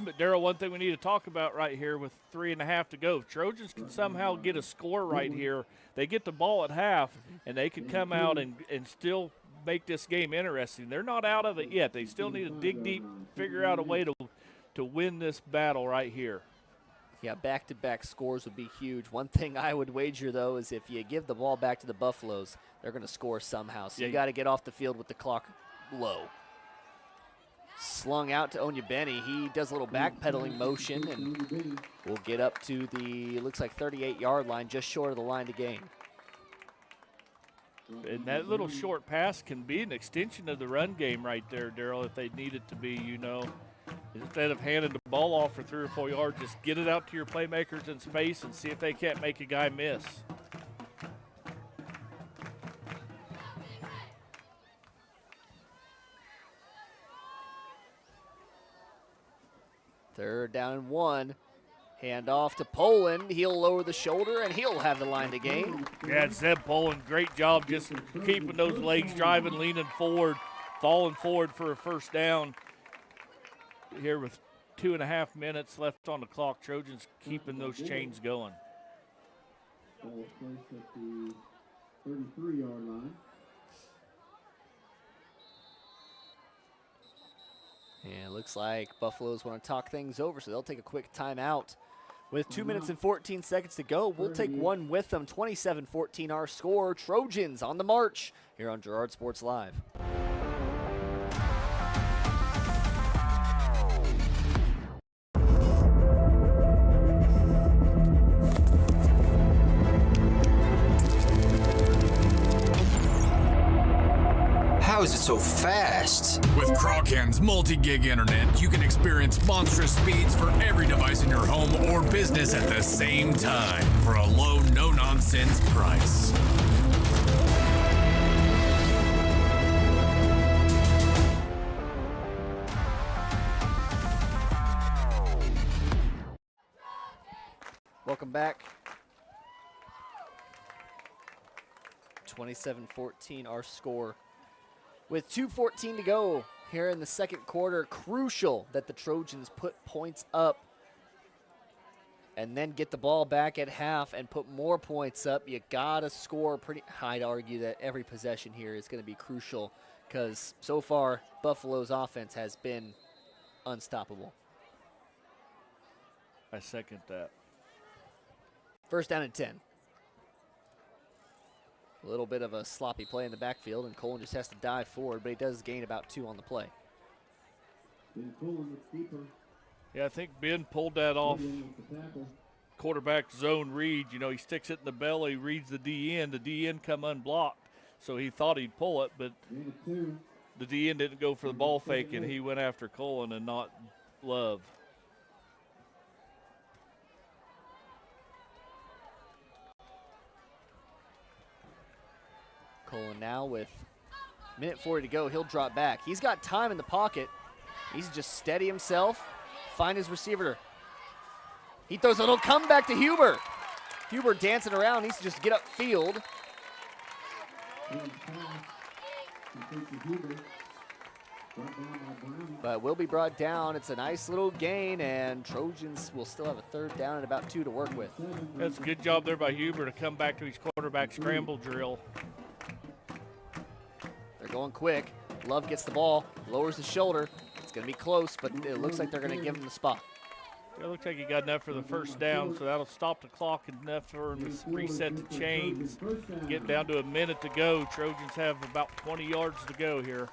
But, Darryl, one thing we need to talk about right here with 3.5 to go. If Trojans can somehow get a score right here, they get the ball at half, and they can come out and still make this game interesting. They're not out of it yet. They still need to dig deep, figure out a way to win this battle right here. Yeah, back-to-back scores would be huge. One thing I would wager, though, is if you give the ball back to the Buffaloes, they're going to score somehow. So you got to get off the field with the clock low. Slung out to Onyebenny. He does a little backpedaling motion and will get up to the, looks like 38-yard line, just short of the line to gain. And that little short pass can be an extension of the run game right there, Darryl, if they need it to be, you know. Instead of handing the ball off for 3 or 4 yards, just get it out to your playmakers in space and see if they can't make a guy miss. Third down and 1. Hand off to Poland. He'll lower the shoulder, and he'll have the line to gain. Yeah, Zeb Poland, great job just keeping those legs driving, leaning forward, falling forward for a first down. Here with 2.5 minutes left on the clock, Trojans keeping those chains going. Ball placed at the 33-yard line. And it looks like Buffaloes want to talk things over, so they'll take a quick timeout. With 2 minutes and 14 seconds to go, we'll take one with them. 27-14 our score. Trojans on the march here on Girard Sports Live. How is it so fast? With Crawcan's multi-gig internet, you can experience monstrous speeds for every device in your home or business at the same time for a low, no-nonsense price. Welcome back. 27-14 our score. With 2:14 to go here in the second quarter. Crucial that the Trojans put points up and then get the ball back at half and put more points up. You got to score pretty. I'd argue that every possession here is going to be crucial because so far Buffalo's offense has been unstoppable. I second that. First down and 10. A little bit of a sloppy play in the backfield, and Colin just has to dive forward, but he does gain about 2 on the play. Yeah, I think Ben pulled that off quarterback zone read. You know, he sticks it in the belly, reads the DN. The DN come unblocked, so he thought he'd pull it, but the DN didn't go for the ball fake, and he went after Colin and not Love. Colin now with minute 40 to go. He'll drop back. He's got time in the pocket. He's just steady himself, find his receiver. He throws a little comeback to Huber. Huber dancing around, needs to just get upfield. But will be brought down. It's a nice little gain, and Trojans will still have a third down and about 2 to work with. That's a good job there by Huber to come back to his quarterback scramble drill. They're going quick. Love gets the ball, lowers his shoulder. It's going to be close, but it looks like they're going to give him the spot. It looks like he got enough for the first down, so that'll stop the clock enough for him to reset the chains. Getting down to a minute to go. Trojans have about 20 yards to go here.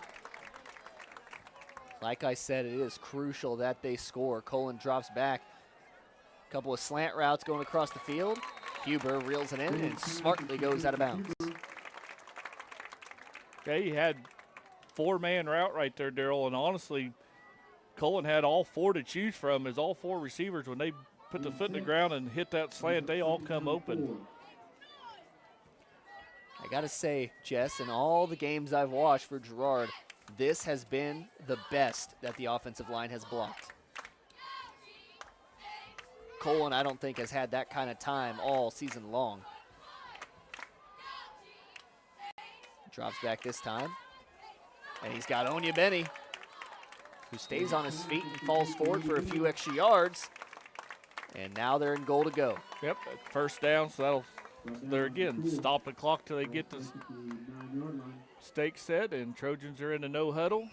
Like I said, it is crucial that they score. Colin drops back. A couple of slant routes going across the field. Huber reels it in and smartly goes out of bounds. Okay, he had 4-man route right there, Darryl, and honestly, Colin had all 4 to choose from. As all 4 receivers, when they put the foot in the ground and hit that slant, they all come open. I got to say, Jess, in all the games I've watched for Girard, this has been the best that the offensive line has blocked. Colin, I don't think, has had that kind of time all season long. Drops back this time. And he's got Onyebenny, who stays on his feet and falls forward for a few extra yards. And now they're in goal to go. Yep, first down, so that'll, there again, stop the clock till they get the stake set, and Trojans are in a no huddle.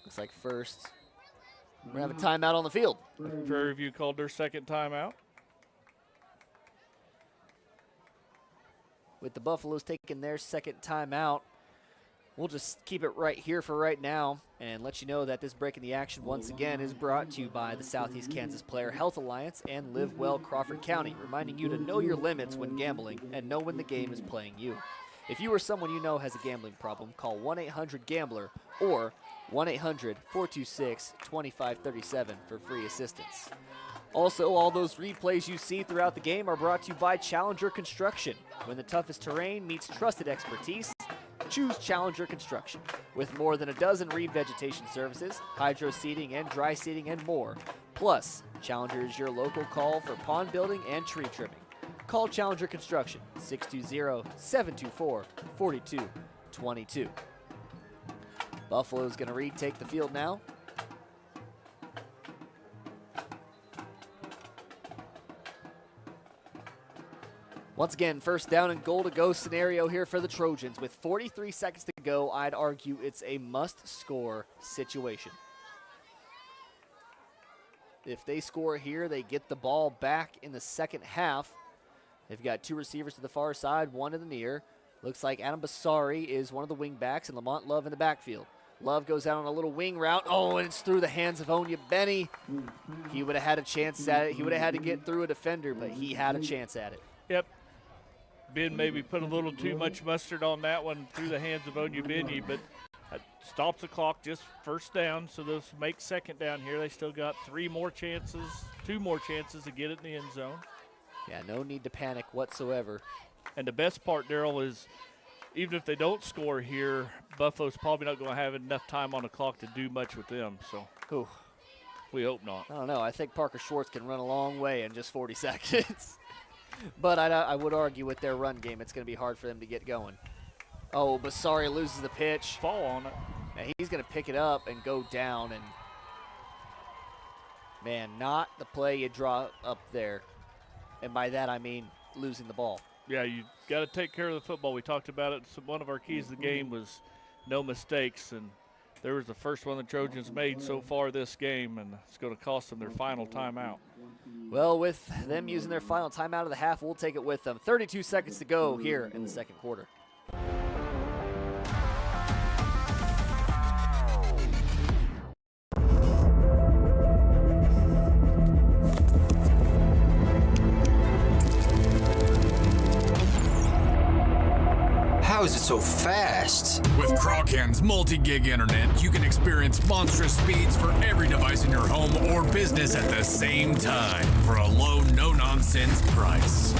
Looks like first. We're going to have a timeout on the field. Prairie View called their second timeout. With the Buffaloes taking their second timeout, we'll just keep it right here for right now and let you know that this break in the action once again is brought to you by the Southeast Kansas Player Health Alliance and Live Well Crawford County, reminding you to know your limits when gambling and know when the game is playing you. If you or someone you know has a gambling problem, call 1-800-GAMBLER or 1-800-426-2537 for free assistance. Also, all those replays you see throughout the game are brought to you by Challenger Construction. When the toughest terrain meets trusted expertise, choose Challenger Construction. With more than a dozen revegetation services, hydro seeding and dry seeding and more. Plus, Challenger is your local call for pond building and tree trimming. Call Challenger Construction, 620-724-4222. Buffalo's going to retake the field now. Once again, first down and goal to go scenario here for the Trojans. With 43 seconds to go, I'd argue it's a must-score situation. If they score here, they get the ball back in the second half. They've got 2 receivers to the far side, 1 in the near. Looks like Adam Basari is one of the wingbacks and Lamont Love in the backfield. Love goes out on a little wing route. Oh, and it's through the hands of Onyebenny. He would have had a chance at it. He would have had to get through a defender, but he had a chance at it. Yep. Ben maybe put a little too much mustard on that one through the hands of Onyebenny, but stops the clock, just first down, so they'll make second down here. They still got 2 more chances to get it in the end zone. Yeah, no need to panic whatsoever. And the best part, Darryl, is even if they don't score here, Buffalo's probably not going to have enough time on the clock to do much with them. So we hope not. I don't know. I think Parker Schwarz can run a long way in just 40 seconds. But I would argue with their run game, it's going to be hard for them to get going. Oh, Basari loses the pitch. Fall on it. And he's going to pick it up and go down. And, man, not the play you draw up there. And by that, I mean losing the ball. Yeah, you got to take care of the football. We talked about it. So one of our keys of the game was no mistakes. And there was the first one the Trojans made so far this game, and it's going to cost them their final timeout. Well, with them using their final timeout of the half, we'll take it with them. 32 seconds to go here in the second quarter. How is it so fast? With Crawcan's multi-gig internet, you can experience monstrous speeds for every device in your home or business at the same time for a low, no-nonsense price.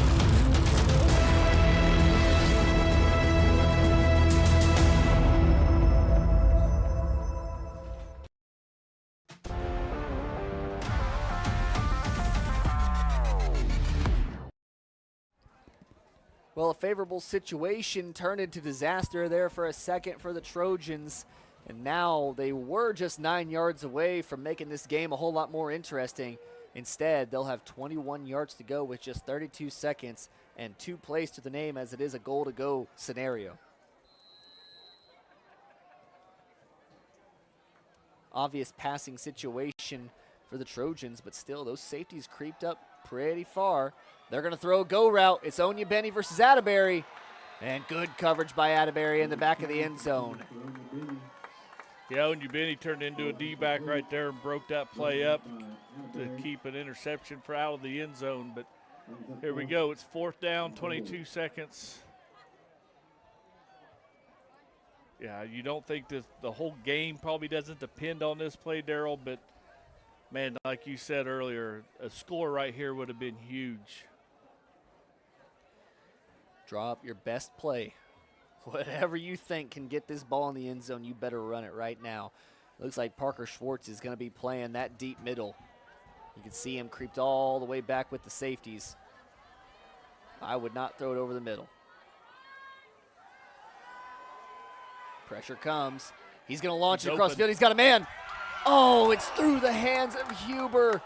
Well, a favorable situation turned into disaster there for a second for the Trojans. And now they were just 9 yards away from making this game a whole lot more interesting. Instead, they'll have 21 yards to go with just 32 seconds and 2 plays to the name, as it is a goal-to-go scenario. Obvious passing situation for the Trojans, but still those safeties creeped up pretty far. They're going to throw a go route. It's Onyebenny versus Atterbury. And good coverage by Atterbury in the back of the end zone. Yeah, Onyebenny turned into a D-back right there and broke that play up to keep an interception for out of the end zone. But here we go. It's 4th down, 22 seconds. Yeah, you don't think that the whole game probably doesn't depend on this play, Daryl, but, man, like you said earlier, a score right here would have been huge. Draw up your best play. Whatever you think can get this ball in the end zone, you better run it right now. Looks like Parker Schwarz is going to be playing that deep middle. You can see him creeped all the way back with the safeties. I would not throw it over the middle. Pressure comes. He's going to launch it across the field. He's got a man. Oh, it's through the hands of Huber.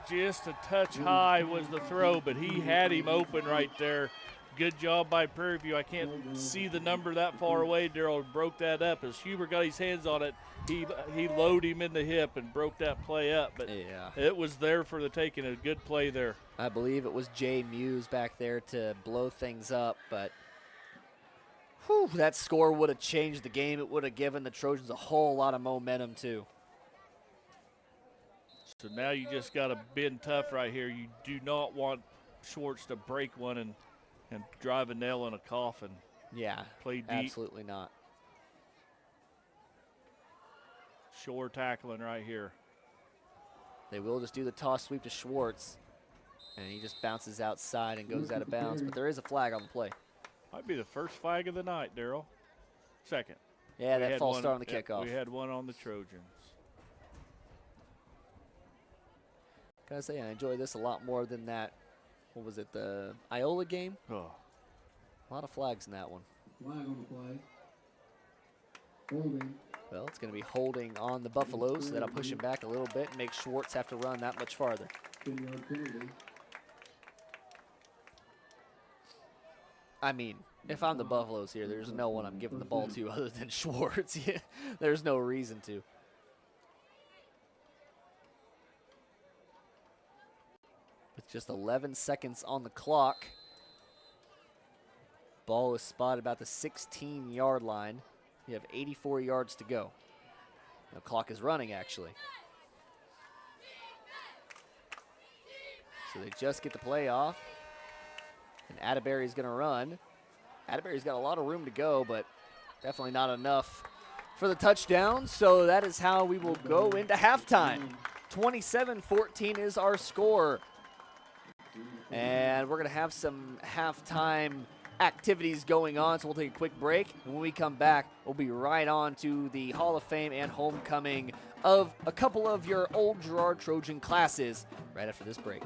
Just a touch high was the throw, but he had him open right there. Good job by Prairie View. I can't see the number that far away. Daryl broke that up. As Huber got his hands on it, he loaded him in the hip and broke that play up. But yeah, it was there for the taking. A good play there. I believe it was Jay Muse back there to blow things up, but whew, that score would have changed the game. It would have given the Trojans a whole lot of momentum too. So now you just got to bend tough right here. You do not want Schwarz to break one and drive a nail in a coffin. Yeah, play deep. Absolutely not. Shore tackling right here. They will just do the toss sweep to Schwarz, and he just bounces outside and goes out of bounds, but there is a flag on the play. Might be the first flag of the night, Daryl. Second. Yeah, that false start on the kickoff. We had one on the Trojans. Can I say I enjoy this a lot more than that? What was it, the Iola game? Oh. A lot of flags in that one. Flag on the play. Holding. Well, it's going to be holding on the Buffaloes, so that'll push him back a little bit and make Schwarz have to run that much farther. 10-yard penalty. I mean, if I'm the Buffaloes here, there's no one I'm giving the ball to other than Schwarz. There's no reason to. With just 11 seconds on the clock, ball is spotted about the 16-yard line. You have 84 yards to go. The clock is running, actually. So they just get the play off. And Atterbury's going to run. Atterbury's got a lot of room to go, but definitely not enough for the touchdown. So that is how we will go into halftime. 27-14 is our score. And we're going to have some halftime activities going on, so we'll take a quick break. And when we come back, we'll be right on to the Hall of Fame and homecoming of a couple of your old Girard Trojan classes right after this break.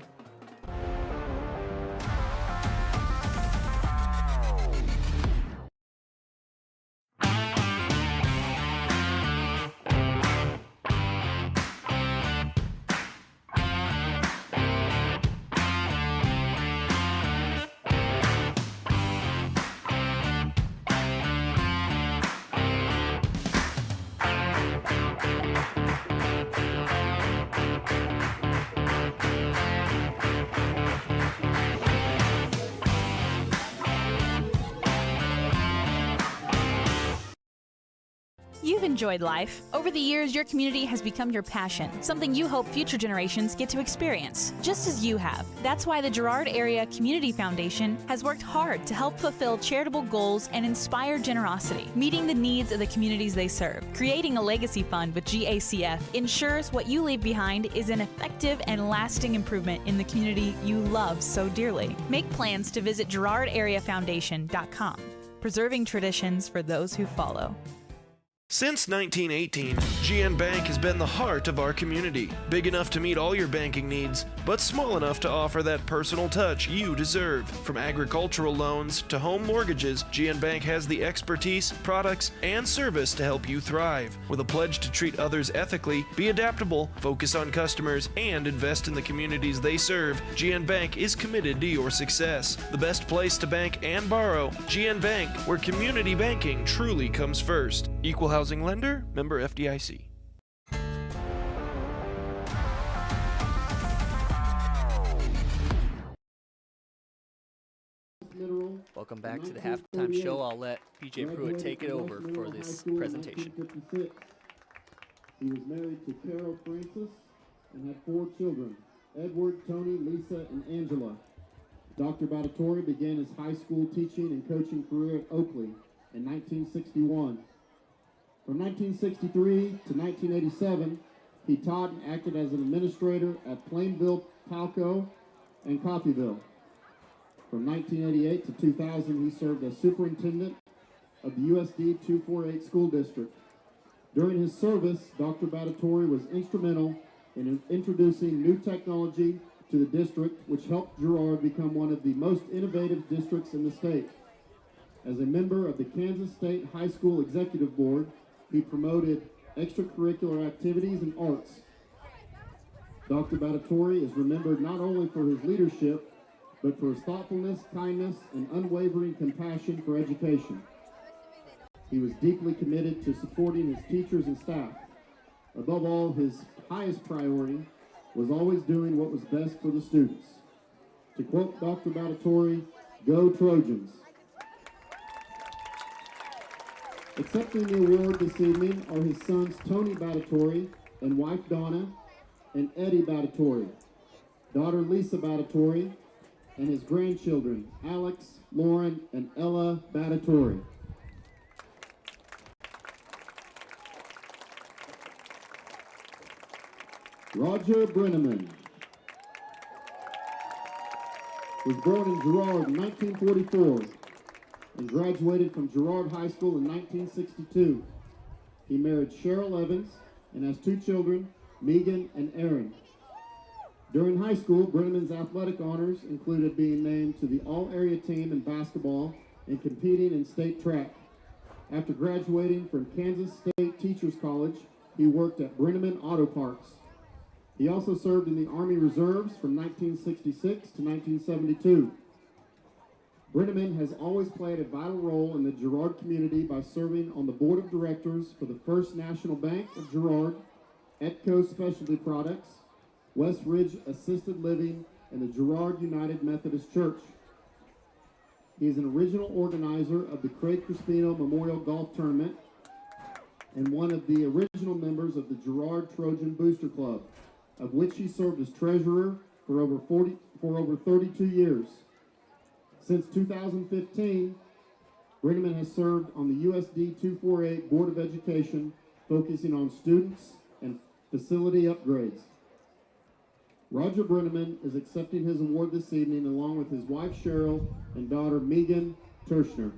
You've enjoyed life. Over the years, your community has become your passion, something you hope future generations get to experience, just as you have. That's why the Girard Area Community Foundation has worked hard to help fulfill charitable goals and inspire generosity, meeting the needs of the communities they serve. Creating a legacy fund with GACF ensures what you leave behind is an effective and lasting improvement in the community you love so dearly. Make plans to visit GirardAreaFoundation.com, preserving traditions for those who follow. Since 1918, GN Bank has been the heart of our community. Big enough to meet all your banking needs, but small enough to offer that personal touch you deserve. From agricultural loans to home mortgages, GN Bank has the expertise, products, and service to help you thrive. With a pledge to treat others ethically, be adaptable, focus on customers, and invest in the communities they serve, GN Bank is committed to your success. The best place to bank and borrow, GN Bank, where community banking truly comes first. Equal housing lender, member FDIC. Welcome back to the halftime show. I'll let PJ Pruitt take it over for this presentation. He was married to Carol Francis and had 4 children, Edward, Tony, Lisa, and Angela. Dr. Battatori began his high school teaching and coaching career at Oakley in 1961. From 1963 to 1987, he taught and acted as an administrator at Plainville, Palco, and Coffeyville. From 1988 to 2000, he served as superintendent of the USD 248 school district. During his service, Dr. Battatori was instrumental in introducing new technology to the district, which helped Girard become one of the most innovative districts in the state. As a member of the Kansas State High School Executive Board, he promoted extracurricular activities and arts. Dr. Battatori is remembered not only for his leadership, but for his thoughtfulness, kindness, and unwavering compassion for education. He was deeply committed to supporting his teachers and staff. Above all, his highest priority was always doing what was best for the students. To quote Dr. Battatori, "Go Trojans." Accepting the award this evening are his sons Tony Battatori and wife Donna, and Eddie Battatori, daughter Lisa Battatori, and his grandchildren Alex, Lauren, and Ella Battatori. Roger Brenneman was born in Girard in 1944 and graduated from Girard High School in 1962. He married Cheryl Evans and has 2 children, Megan and Aaron. During high school, Brenneman's athletic honors included being named to the all-area team in basketball and competing in state track. After graduating from Kansas State Teachers College, he worked at Brenneman Auto Parts. He also served in the Army Reserves from 1966 to 1972. Brenneman has always played a vital role in the Girard community by serving on the board of directors for the First National Bank of Girard, Etco Specialty Products, West Ridge Assisted Living, and the Girard United Methodist Church. He is an original organizer of the Craig Crispino Memorial Golf Tournament and one of the original members of the Girard Trojan Booster Club, of which he served as treasurer for over 32 years. Since 2015, Brenneman has served on the USD 248 Board of Education, focusing on students and facility upgrades. Roger Brenneman is accepting his award this evening along with his wife Cheryl and daughter Megan Tershner.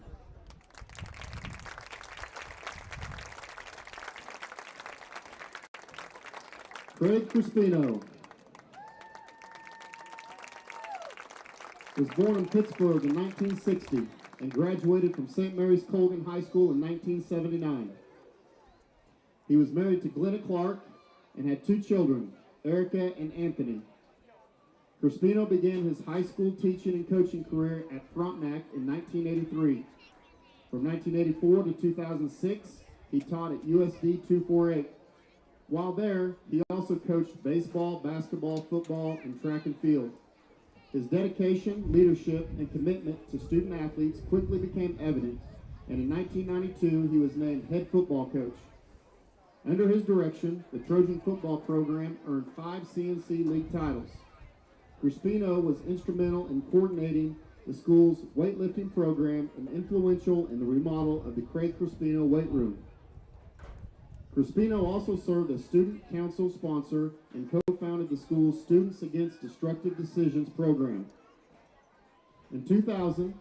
Craig Crispino was born in Pittsburgh in 1960 and graduated from St. Mary's Colgan High School in 1979. He was married to Glenna Clark and had 2 children, Erica and Anthony. Crispino began his high school teaching and coaching career at Frontenac in 1983. From 1984 to 2006, he taught at USD 248. While there, he also coached baseball, basketball, football, and track and field. His dedication, leadership, and commitment to student athletes quickly became evident, and in 1992, he was named head football coach. Under his direction, the Trojan football program earned 5 CNC League titles. Crispino was instrumental in coordinating the school's weightlifting program and influential in the remodel of the Craig Crispino weight room. Crispino also served as student council sponsor and co-founded the school's Students Against Destructive Decisions program. In 2000,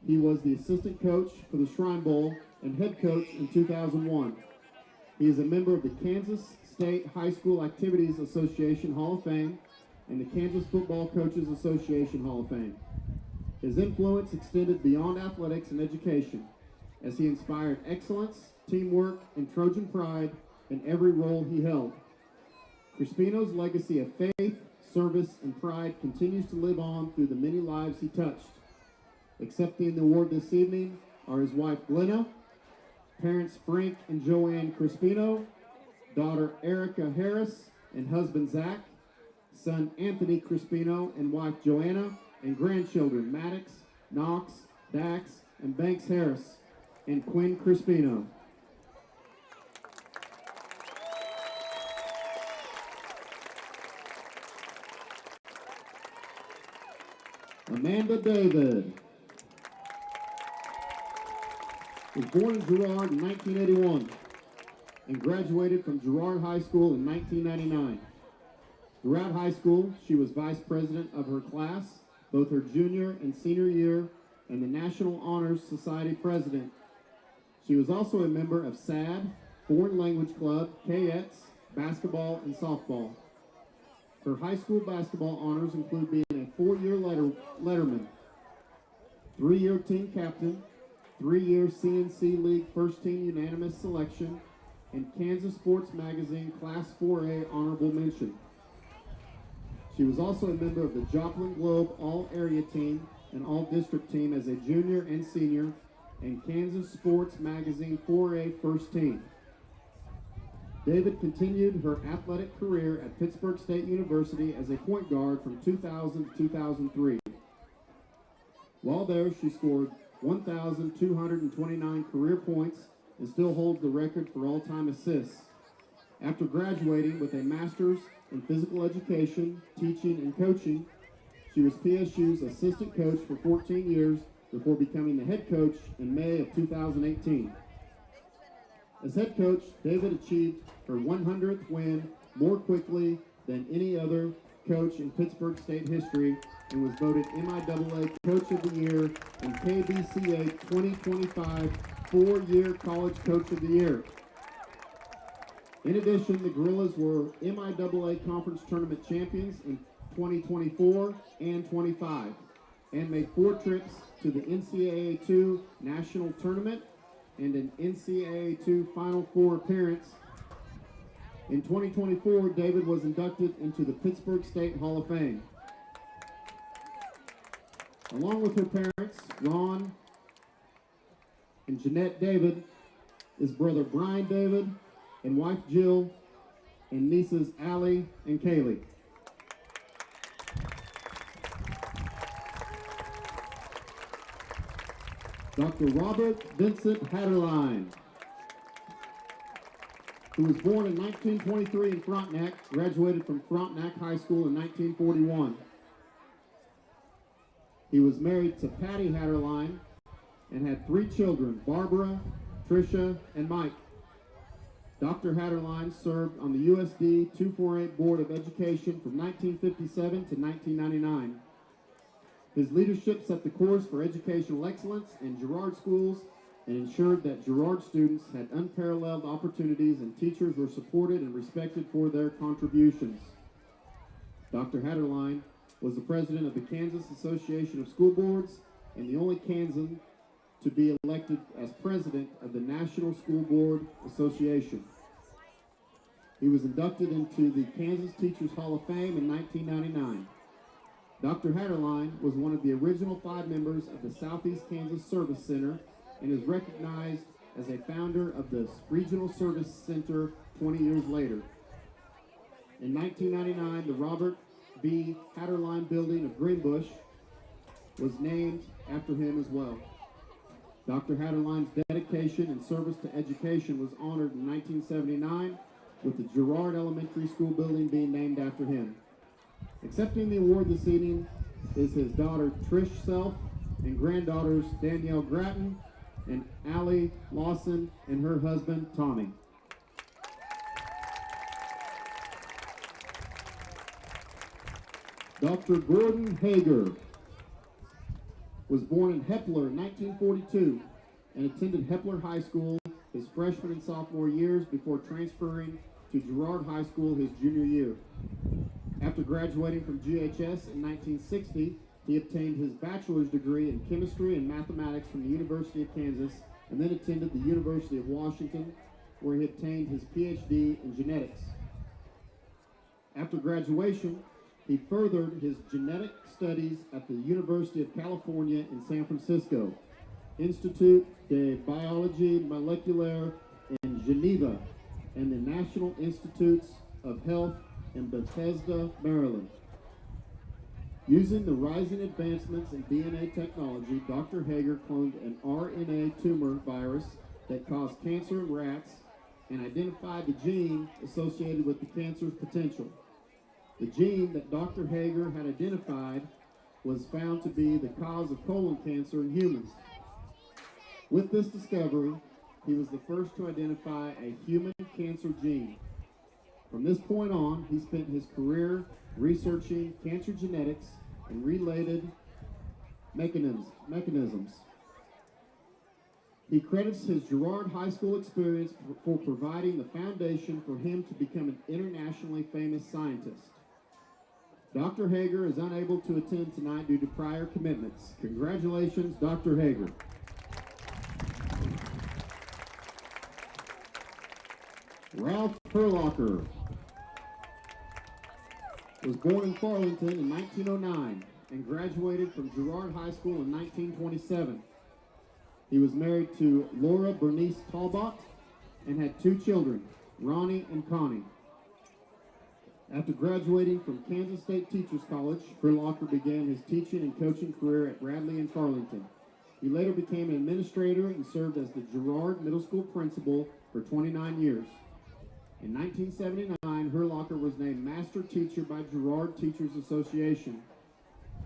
he was the assistant coach for the Shrine Bowl and head coach in 2001. He is a member of the Kansas State High School Activities Association Hall of Fame and the Kansas Football Coaches Association Hall of Fame. His influence extended beyond athletics and education, as he inspired excellence, teamwork, and Trojan pride in every role he held. Crispino's legacy of faith, service, and pride continues to live on through the many lives he touched. Accepting the award this evening are his wife Glenna, parents Frank and Joanne Crispino, daughter Erica Harris and husband Zach, son Anthony Crispino and wife Joanna, and grandchildren Maddox, Knox, Dax, and Banks Harris, and Quinn Crispino. Amanda David was born in Girard in 1981 and graduated from Girard High School in 1999. Throughout high school, she was vice president of her class, both her junior and senior year, and the National Honors Society president. She was also a member of SAD, Foreign Language Club, KETS, basketball, and softball. Her high school basketball honors include being a 4-year letterman, 3-year team captain, 3-year CNC League first team unanimous selection, and Kansas Sports Magazine Class 4A honorable mention. She was also a member of the Joplin Globe All-Area Team and All-District Team as a junior and senior, and Kansas Sports Magazine 4A First Team. David continued her athletic career at Pittsburgh State University as a point guard from 2000 to 2003. While there, she scored 1,229 career points and still holds the record for all-time assists. After graduating with a master's in physical education, teaching, and coaching, she was PSU's assistant coach for 14 years before becoming the head coach in May of 2018. As head coach, David achieved her 100th win more quickly than any other coach in Pittsburgh State history and was voted MIAA Coach of the Year and KBCA 2025 4-year College Coach of the Year. In addition, the Gorillas were MIAA Conference Tournament champions in 2024 and 25 and made 4 trips to the NCAA 2 National Tournament and an NCAA 2 Final Four appearance. In 2024, David was inducted into the Pittsburgh State Hall of Fame. Along with her parents, Ron and Jeanette David, his brother Brian David, and wife Jill, and nieces Allie and Kaylee. Dr. Robert Vincent Hatterline, who was born in 1923 in Frontenac, graduated from Frontenac High School in 1941. He was married to Patty Hatterline and had 3 children, Barbara, Tricia, and Mike. Dr. Hatterline served on the USD 248 Board of Education from 1957 to 1999. His leadership set the course for educational excellence in Girard schools and ensured that Girard students had unparalleled opportunities and teachers were supported and respected for their contributions. Dr. Hatterline was the president of the Kansas Association of School Boards and the only Kansan to be elected as president of the National School Board Association. He was inducted into the Kansas Teachers Hall of Fame in 1999. Dr. Hatterline was one of the original 5 members of the Southeast Kansas Service Center and is recognized as a founder of the Regional Service Center 20 years later. In 1999, the Robert B. Hatterline Building of Greenbush was named after him as well. Dr. Hatterline's dedication and service to education was honored in 1979 with the Girard Elementary School building being named after him. Accepting the award this evening is his daughter Trish Self and granddaughters Danielle Gratton and Allie Lawson and her husband Tommy. Dr. Gordon Hager was born in Hepler in 1942 and attended Hepler High School his freshman and sophomore years before transferring to Girard High School his junior year. After graduating from GHS in 1960, he obtained his bachelor's degree in chemistry and mathematics from the University of Kansas and then attended the University of Washington, where he obtained his PhD in genetics. After graduation, he furthered his genetic studies at the University of California in San Francisco, Institut de Biologie Moléculaire in Geneva, and the National Institutes of Health in Bethesda, Maryland. Using the rising advancements in DNA technology, Dr. Hager cloned an RNA tumor virus that caused cancer in rats and identified the gene associated with the cancer's potential. The gene that Dr. Hager had identified was found to be the cause of colon cancer in humans. With this discovery, he was the first to identify a human cancer gene. From this point on, he spent his career researching cancer genetics and related mechanisms. He credits his Girard High School experience for providing the foundation for him to become an internationally famous scientist. Dr. Hager is unable to attend tonight due to prior commitments. Congratulations, Dr. Hager. Ralph Herlocker was born in Farlington in 1909 and graduated from Girard High School in 1927. He was married to Laura Bernice Talbot and had 2 children, Ronnie and Connie. After graduating from Kansas State Teachers College, Herlocker began his teaching and coaching career at Bradley and Farlington. He later became an administrator and served as the Girard Middle School principal for 29 years. In 1979, Herlocker was named Master Teacher by Girard Teachers Association.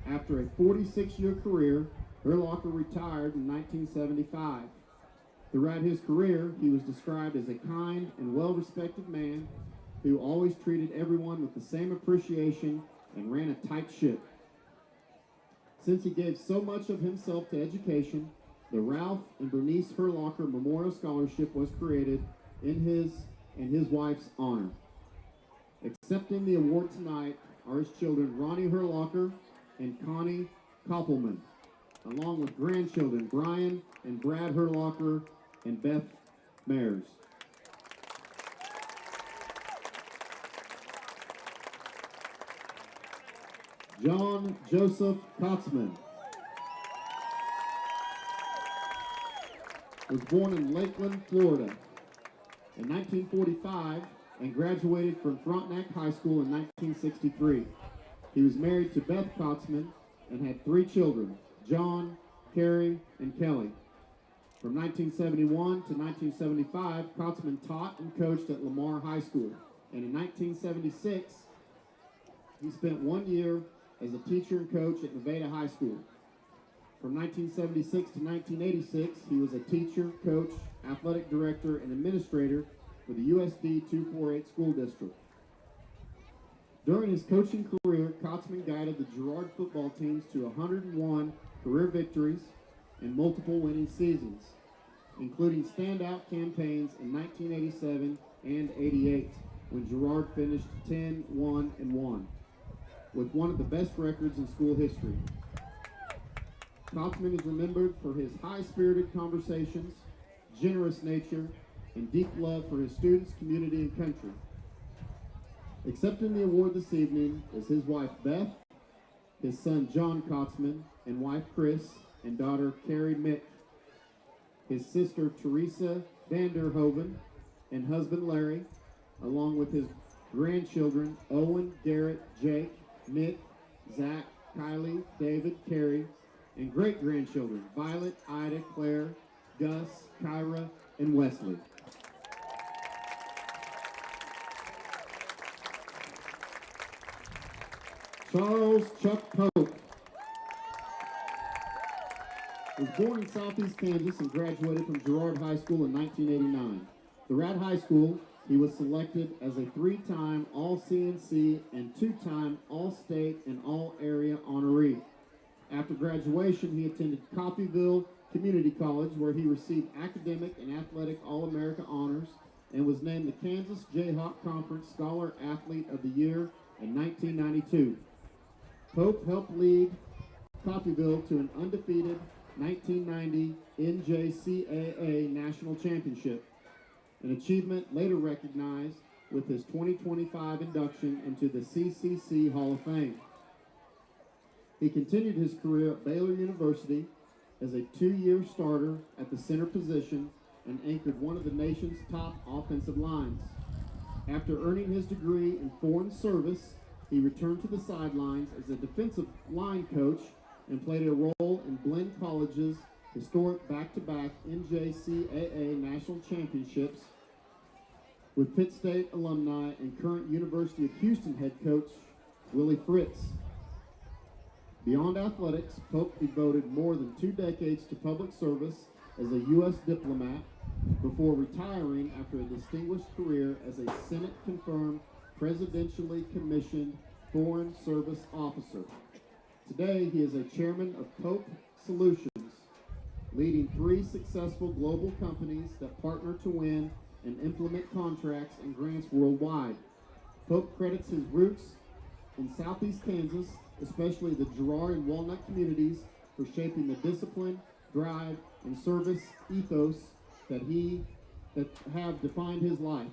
After a 46-year career, Herlocker retired in 1975. Throughout his career, he was described as a kind and well-respected man who always treated everyone with the same appreciation and ran a tight ship. Since he gave so much of himself to education, the Ralph and Bernice Herlocker Memorial Scholarship was created in his and his wife's honor. Accepting the award tonight are his children Ronnie Herlocker and Connie Koppelman, along with grandchildren Brian and Brad Herlocker and Beth Mayers. John Joseph Kotzman was born in Lakeland, Florida in 1945 and graduated from Frontenac High School in 1963. He was married to Beth Kotzman and had 3 children, John, Carrie, and Kelly. From 1971 to 1975, Kotzman taught and coached at Lamar High School, and in 1976, he spent 1 year as a teacher and coach at Nevada High School. From 1976 to 1986, he was a teacher, coach, athletic director, and administrator for the USD 248 School District. During his coaching career, Kotzman guided the Girard football teams to 101 career victories and multiple winning seasons, including standout campaigns in 1987 and 88, when Girard finished 10-1-1, with one of the best records in school history. Kotzman is remembered for his high-spirited conversations, generous nature, and deep love for his students, community, and country. Accepting the award this evening is his wife Beth, his son John Kotzman, and wife Chris, and daughter Carrie Mick, his sister Teresa Vanderhoven, and husband Larry, along with his grandchildren Owen, Garrett, Jake, Mick, Zach, Kylie, David, Carrie, and great-grandchildren Violet, Ida, Claire, Gus, Kyra, and Wesley. Charles Chuck Pope was born in Southeast Kansas and graduated from Girard High School in 1989. Throughout high school, he was selected as a 3-time All-CNC and 2-time All-State and All-Area honoree. After graduation, he attended Coffeyville Community College, where he received academic and athletic All-America honors and was named the Kansas Jayhawk Conference Scholar Athlete of the Year in 1992. Pope helped lead Coffeyville to an undefeated 1990 NJCAA National Championship, an achievement later recognized with his 2025 induction into the CCC Hall of Fame. He continued his career at Baylor University as a 2-year starter at the center position and anchored one of the nation's top offensive lines. After earning his degree in foreign service, he returned to the sidelines as a defensive line coach and played a role in Glenn College's historic back-to-back NJCAA National Championships with Pitt State alumni and current University of Houston head coach Willie Fritz. Beyond athletics, Pope devoted more than 2 decades to public service as a U.S. diplomat before retiring after a distinguished career as a Senate-confirmed, presidentially commissioned Foreign Service officer. Today, he is a chairman of Pope Solutions, leading 3 successful global companies that partner to win and implement contracts and grants worldwide. Pope credits his roots in Southeast Kansas, especially the Girard and Walnut communities, for shaping the discipline, drive, and service ethos that have defined his life.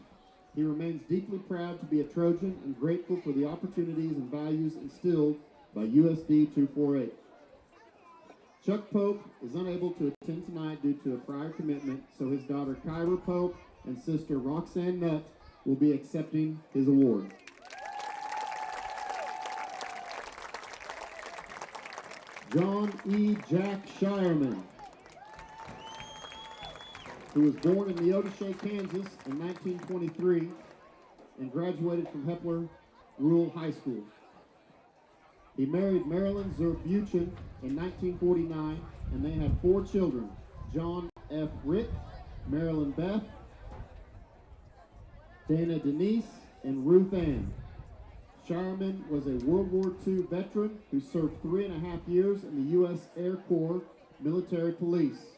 He remains deeply proud to be a Trojan and grateful for the opportunities and values instilled by USD 248. Chuck Pope is unable to attend tonight due to a prior commitment, so his daughter Kyra Pope and sister Roxanne Nutt will be accepting his award. John E. Jack Shireman, who was born in Neodesha, Kansas in 1923 and graduated from Hepler Rural High School. He married Marilyn Zerbuchin in 1949, and they had 4 children, John F. Rick, Marilyn Beth, Dana Denise, and Ruth Ann. Shireman was a World War II veteran who served 3.5 years in the U.S. Air Corps Military Police.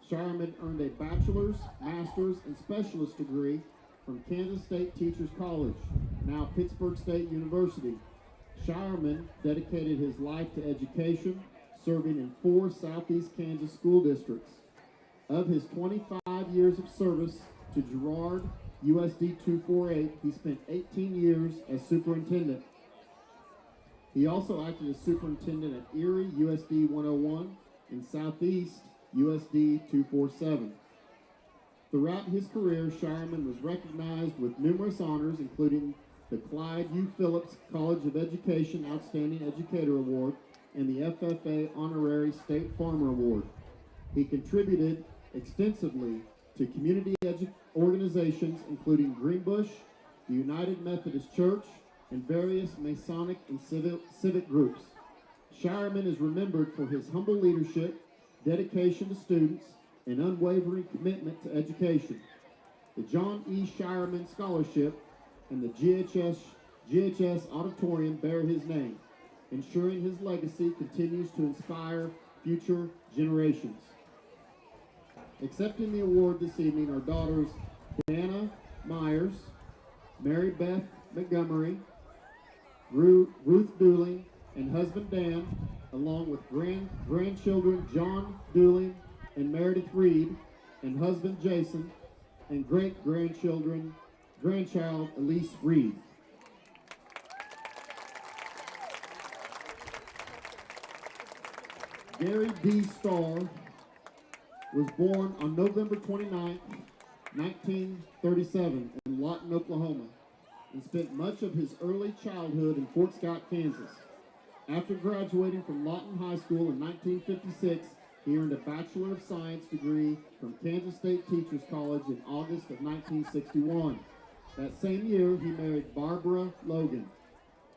Shireman earned a bachelor's, master's, and specialist degree from Kansas State Teachers College, now Pittsburgh State University. Shireman dedicated his life to education, serving in 4 Southeast Kansas school districts. Of his 25 years of service to Girard USD 248, he spent 18 years as superintendent. He also acted as superintendent at Erie USD 101 and Southeast USD 247. Throughout his career, Shireman was recognized with numerous honors, including the Clyde U. Phillips College of Education Outstanding Educator Award and the FFA Honorary State Farmer Award. He contributed extensively to community organizations including Greenbush, the United Methodist Church, and various Masonic and civic groups. Shireman is remembered for his humble leadership, dedication to students, and unwavering commitment to education. The John E. Shireman Scholarship and the GHS Auditorium bear his name, ensuring his legacy continues to inspire future generations. Accepting the award this evening are daughters Dana Myers, Mary Beth Montgomery, Ruth Dooling, and husband Dan, along with grandchildren John Dooling and Meredith Reed, and husband Jason, and grandchild Elise Reed. Gary D. Starr was born on November 29, 1937 in Lawton, Oklahoma, and spent much of his early childhood in Fort Scott, Kansas. After graduating from Lawton High School in 1956, He earned a Bachelor of Science degree from Kansas State Teachers College in August of 1961. That same year, he married Barbara Logan.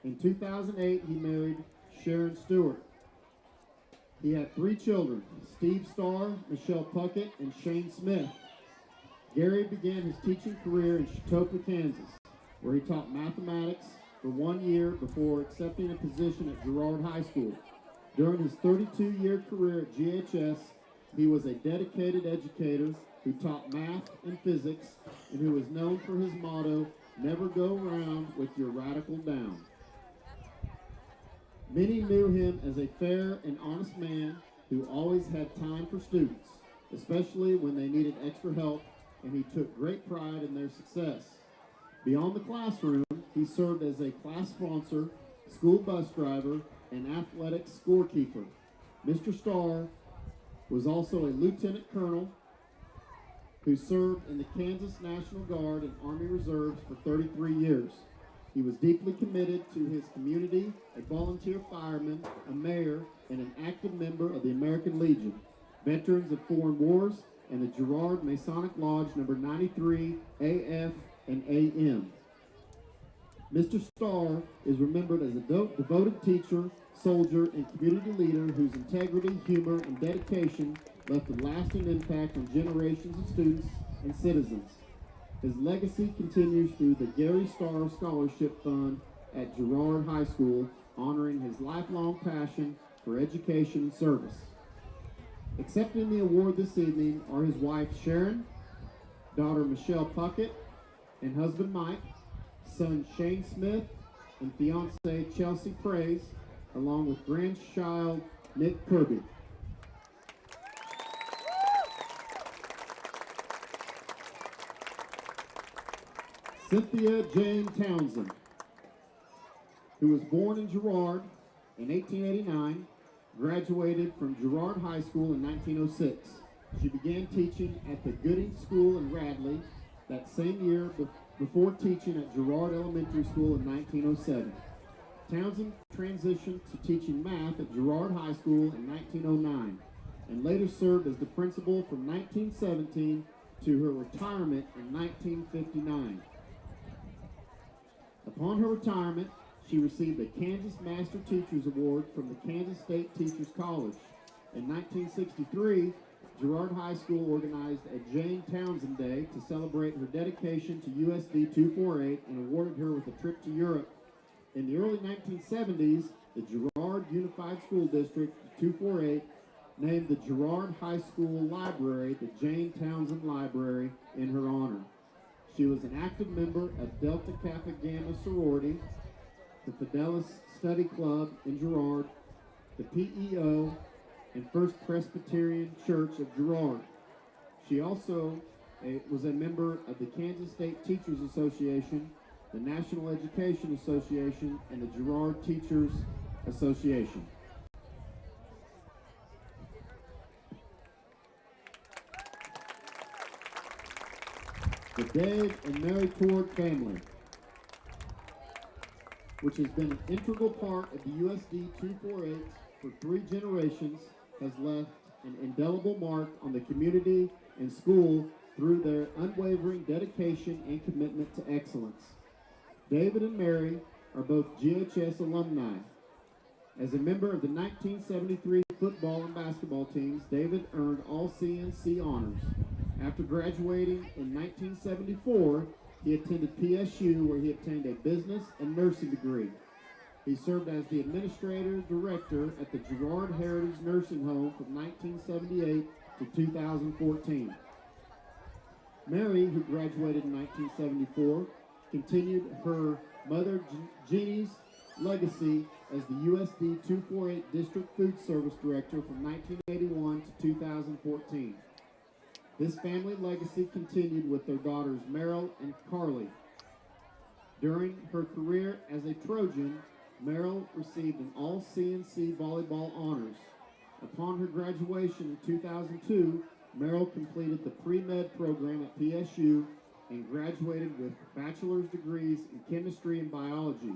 In 2008, he married Sharon Stewart. He had 3 children, Steve Starr, Michelle Puckett, and Shane Smith. Gary began his teaching career in Chautauqua, Kansas, where he taught mathematics for 1 year before accepting a position at Girard High School. During his 32-year career at GHS, he was a dedicated educator who taught math and physics and who was known for his motto, "Never go around with your radical down." Many knew him as a fair and honest man who always had time for students, especially when they needed extra help, and he took great pride in their success. Beyond the classroom, he served as a class sponsor, school bus driver, and athletics scorekeeper. Mr. Starr was also a lieutenant colonel who served in the Kansas National Guard and Army Reserves for 33 years. He was deeply committed to his community, a volunteer fireman, a mayor, and an active member of the American Legion, Veterans of Foreign Wars, and the Girard Masonic Lodge number 93 AF and AM. Mr. Starr is remembered as a devoted teacher, soldier, and community leader whose integrity, humor, and dedication left a lasting impact on generations of students and citizens. His legacy continues through the Gary Starr Scholarship Fund at Girard High School, honoring his lifelong passion for education and service. Accepting the award this evening are his wife Sharon, daughter Michelle Puckett, and husband Mike, son Shane Smith, and fiancee Chelsea Prairie, along with grandchild Nick Kirby. Cynthia Jane Townsend, who was born in Girard in 1889, graduated from Girard High School in 1906. She began teaching at the Gooding School in Radley that same year before teaching at Girard Elementary School in 1907. Townsend transitioned to teaching math at Girard High School in 1909 and later served as the principal from 1917 to her retirement in 1959. Upon her retirement, she received the Kansas Master Teachers Award from the Kansas State Teachers College. In 1963, Girard High School organized a Jane Townsend Day to celebrate her dedication to USD 248 and awarded her with a trip to Europe. In the early 1970s, the Girard Unified School District 248 named the Girard High School Library the Jane Townsend Library in her honor. She was an active member of Delta Kappa Gamma sorority, the Fidelis Study Club in Girard, the PEO, and First Presbyterian Church of Girard. She also was a member of the Kansas State Teachers Association, the National Education Association, and the Girard Teachers Association. The Dave and Mary Cord family, which has been an integral part of the USD 248 for 3 generations, has left an indelible mark on the community and school through their unwavering dedication and commitment to excellence. David and Mary are both GHS alumni. As a member of the 1973 football and basketball teams, David earned all CNC honors. After graduating in 1974, he attended PSU, where he obtained a business and nursing degree. He served as the administrator director at the Girard Heritage Nursing Home from 1978 to 2014. Mary, who graduated in 1974, continued her mother Jeannie's legacy as the USD 248 District Food Service Director from 1981 to 2014. This family legacy continued with their daughters Meryl and Carly. During her career as a Trojan, Meryl received an all-CNC volleyball honors. Upon her graduation in 2002, Meryl completed the pre-med program at PSU and graduated with bachelor's degrees in chemistry and biology.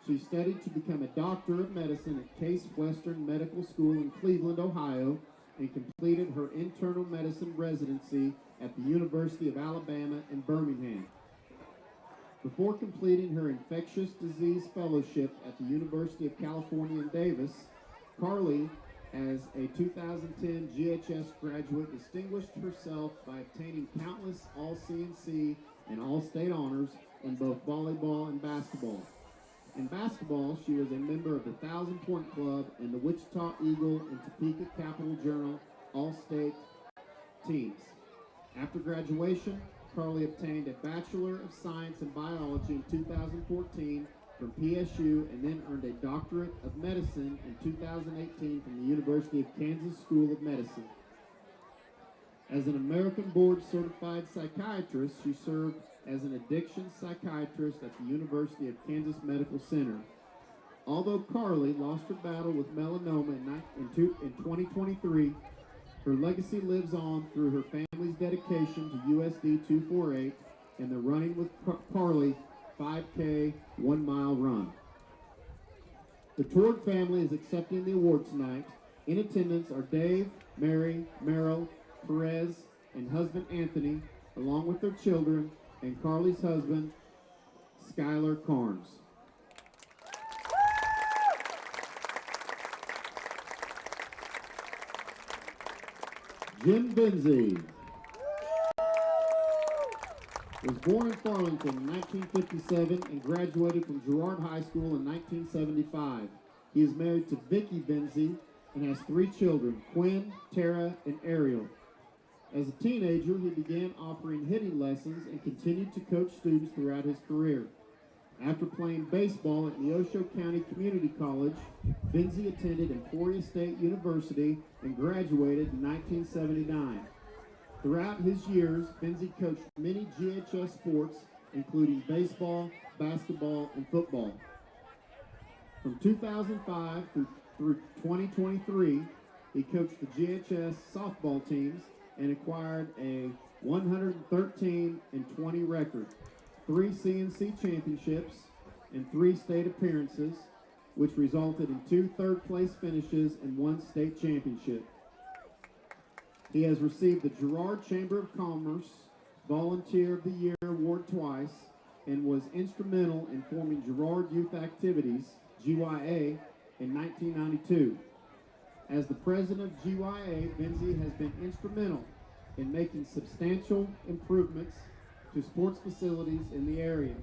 She studied to become a doctor of medicine at Case Western Medical School in Cleveland, Ohio, and completed her internal medicine residency at the University of Alabama in Birmingham. Before completing her infectious disease fellowship at the University of California in Davis, Carly, as a 2010 GHS graduate, distinguished herself by obtaining countless All-CNC and All-State honors in both volleyball and basketball. In basketball, she was a member of the 1,000 Point Club and the Wichita Eagle and Topeka Capital Journal All-State teams. After graduation, Carly obtained a Bachelor of Science in Biology in 2014 from PSU and then earned a Doctorate of Medicine in 2018 from the University of Kansas School of Medicine. As an American Board Certified Psychiatrist, she served as an addiction psychiatrist at the University of Kansas Medical Center. Although Carly lost her battle with melanoma in 2023, her legacy lives on through her family's dedication to USD 248 and the Running with Carly 5K 1 mile run. The Tord family is accepting the award tonight. In attendance are Dave, Mary, Merrill, Perez, and husband Anthony, along with their children, and Carly's husband, Skylar Carnes. Jim Benzie was born in Farmington in 1957 and graduated from Girard High School in 1975. He is married to Vicki Benzie and has 3 children, Quinn, Tara, and Ariel. As a teenager, he began offering hitting lessons and continued to coach students throughout his career. After playing baseball at Neosho County Community College, Benzie attended Emporia State University and graduated in 1979. Throughout his years, Benzie coached many GHS sports, including baseball, basketball, and football. From 2005 through 2023, he coached the GHS softball teams and acquired a 113-20 record, 3 CNC championships, and 3 state appearances, which resulted in 2 third-place finishes and 1 state championship. He has received the Girard Chamber of Commerce Volunteer of the Year Award twice and was instrumental in forming Girard Youth Activities, GYA, in 1992. As the president of GYA, Benzie has been instrumental in making substantial improvements to sports facilities in the area.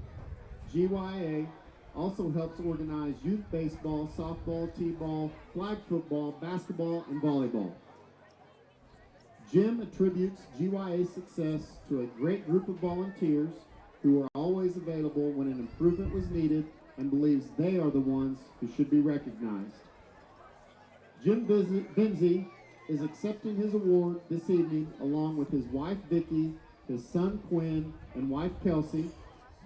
GYA also helps organize youth baseball, softball, t-ball, flag football, basketball, and volleyball. Jim attributes GYA's success to a great group of volunteers who are always available when an improvement was needed and believes they are the ones who should be recognized. Jim Benzie is accepting his award this evening along with his wife Vicki, his son Quinn and wife Kelsey,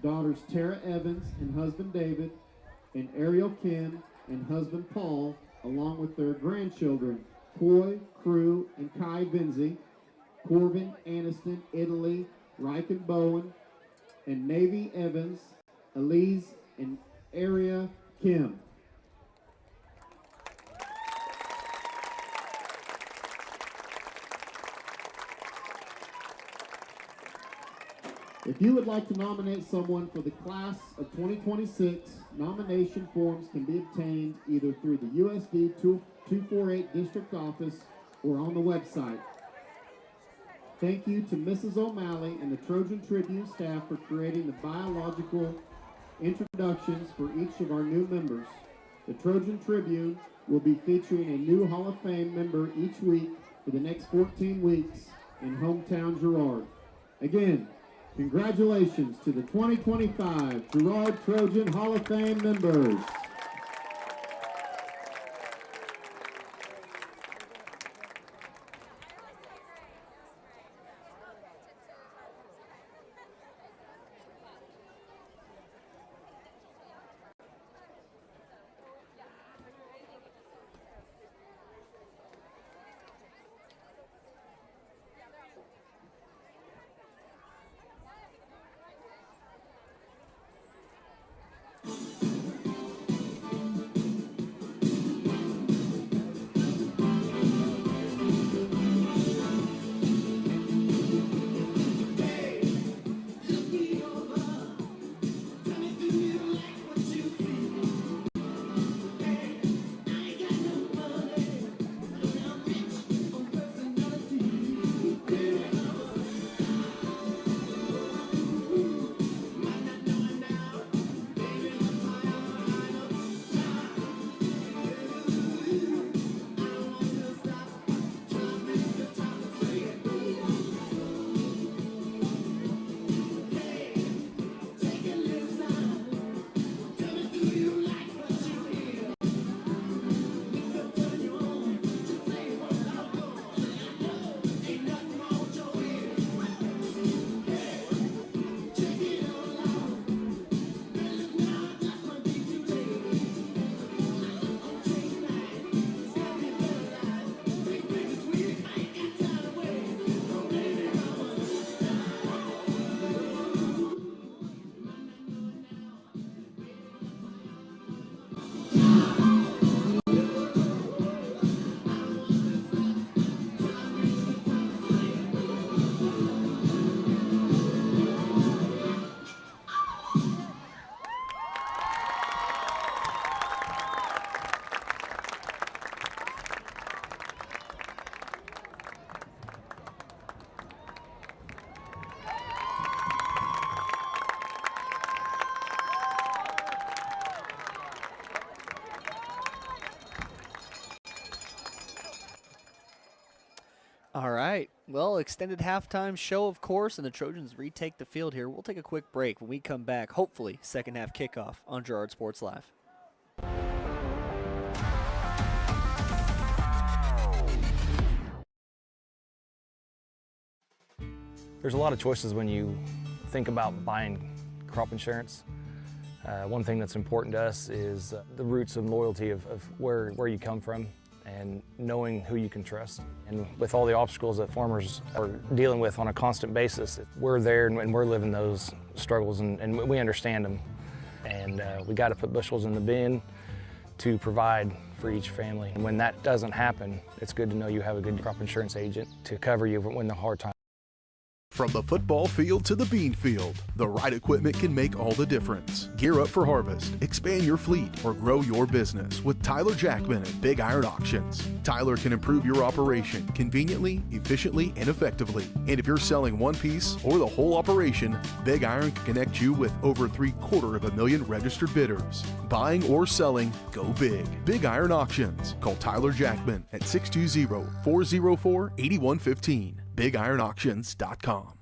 daughters Tara Evans and husband David, and Ariel Kim and husband Paul, along with their grandchildren Coy, Crew, and Kai Benzie, Corvin, Aniston, Italy, Riken Bowen, and Navy Evans, Elise, and Aria Kim. If you would like to nominate someone for the class of 2026, nomination forms can be obtained either through the USD 248 district office or on the website. Thank you to Mrs. O'Malley and the Trojan Tribune staff for creating the biological introductions for each of our new members. The Trojan Tribune will be featuring a new Hall of Fame member each week for the next 14 weeks in hometown Girard. Again, congratulations to the 2025 Girard Trojan Hall of Fame members. All right. Well, extended halftime show, of course, and the Trojans retake the field here. We'll take a quick break. When we come back, hopefully, second half kickoff on Girard Sports Live. There's a lot of choices when you think about buying crop insurance. One thing that's important to us is the roots and loyalty of where you come from and knowing who you can trust. And with all the obstacles that farmers are dealing with on a constant basis, we're there and we're living those struggles and we understand them. And we got to put bushels in the bin to provide for each family. And when that doesn't happen, it's good to know you have a good crop insurance agent to cover you when the hard times. From the football field to the bean field, the right equipment can make all the difference. Gear up for harvest, expand your fleet, or grow your business with Tyler Jackman at Big Iron Auctions. Tyler can improve your operation conveniently, efficiently, and effectively. And if you're selling one piece or the whole operation, Big Iron can connect you with over 750,000 registered bidders. Buying or selling, go big. Big Iron Auctions. Call Tyler Jackman at 620-404-8115. BigIronAuctions.com.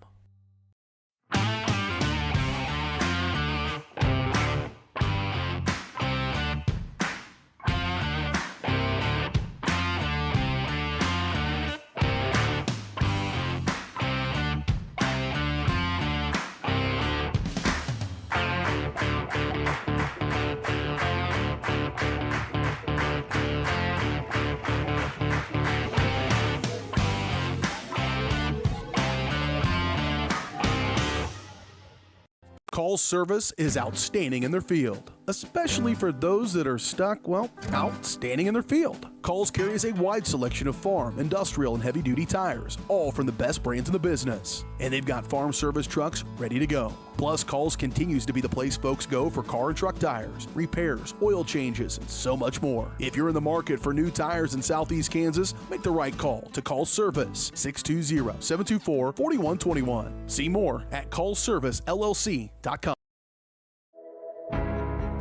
Call's service is outstanding in their field, especially for those that are stuck, well, outstanding in their field. Call's carries a wide selection of farm, industrial, and heavy-duty tires, all from the best brands in the business. And they've got farm service trucks ready to go. Plus, Call's continues to be the place folks go for car and truck tires, repairs, oil changes, and so much more. If you're in the market for new tires in Southeast Kansas, make the right call to Call's Service, 620-724-4121. See more at callservicellc.com.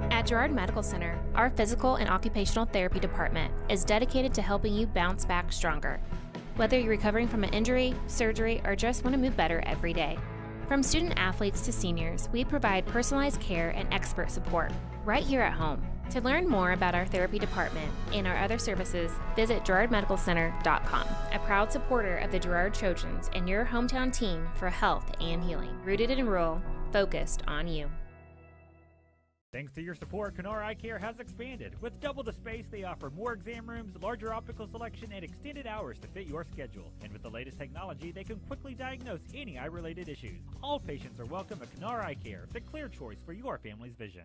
At Girard Medical Center, our physical and occupational therapy department is dedicated to helping you bounce back stronger. Whether you're recovering from an injury, surgery, or just want to move better every day. From student athletes to seniors, we provide personalized care and expert support right here at home. To learn more about our therapy department and our other services, visit GirardMedicalCenter.com, a proud supporter of the Girard Trojans and your hometown team for health and healing. Rooted in rural, focused on you. Thanks to your support, Kenara Eye Care has expanded. With double the space, they offer more exam rooms, larger optical selection, and extended hours to fit your schedule. And with the latest technology, they can quickly diagnose any eye-related issues. All patients are welcome at Kenara Eye Care, the clear choice for your family's vision.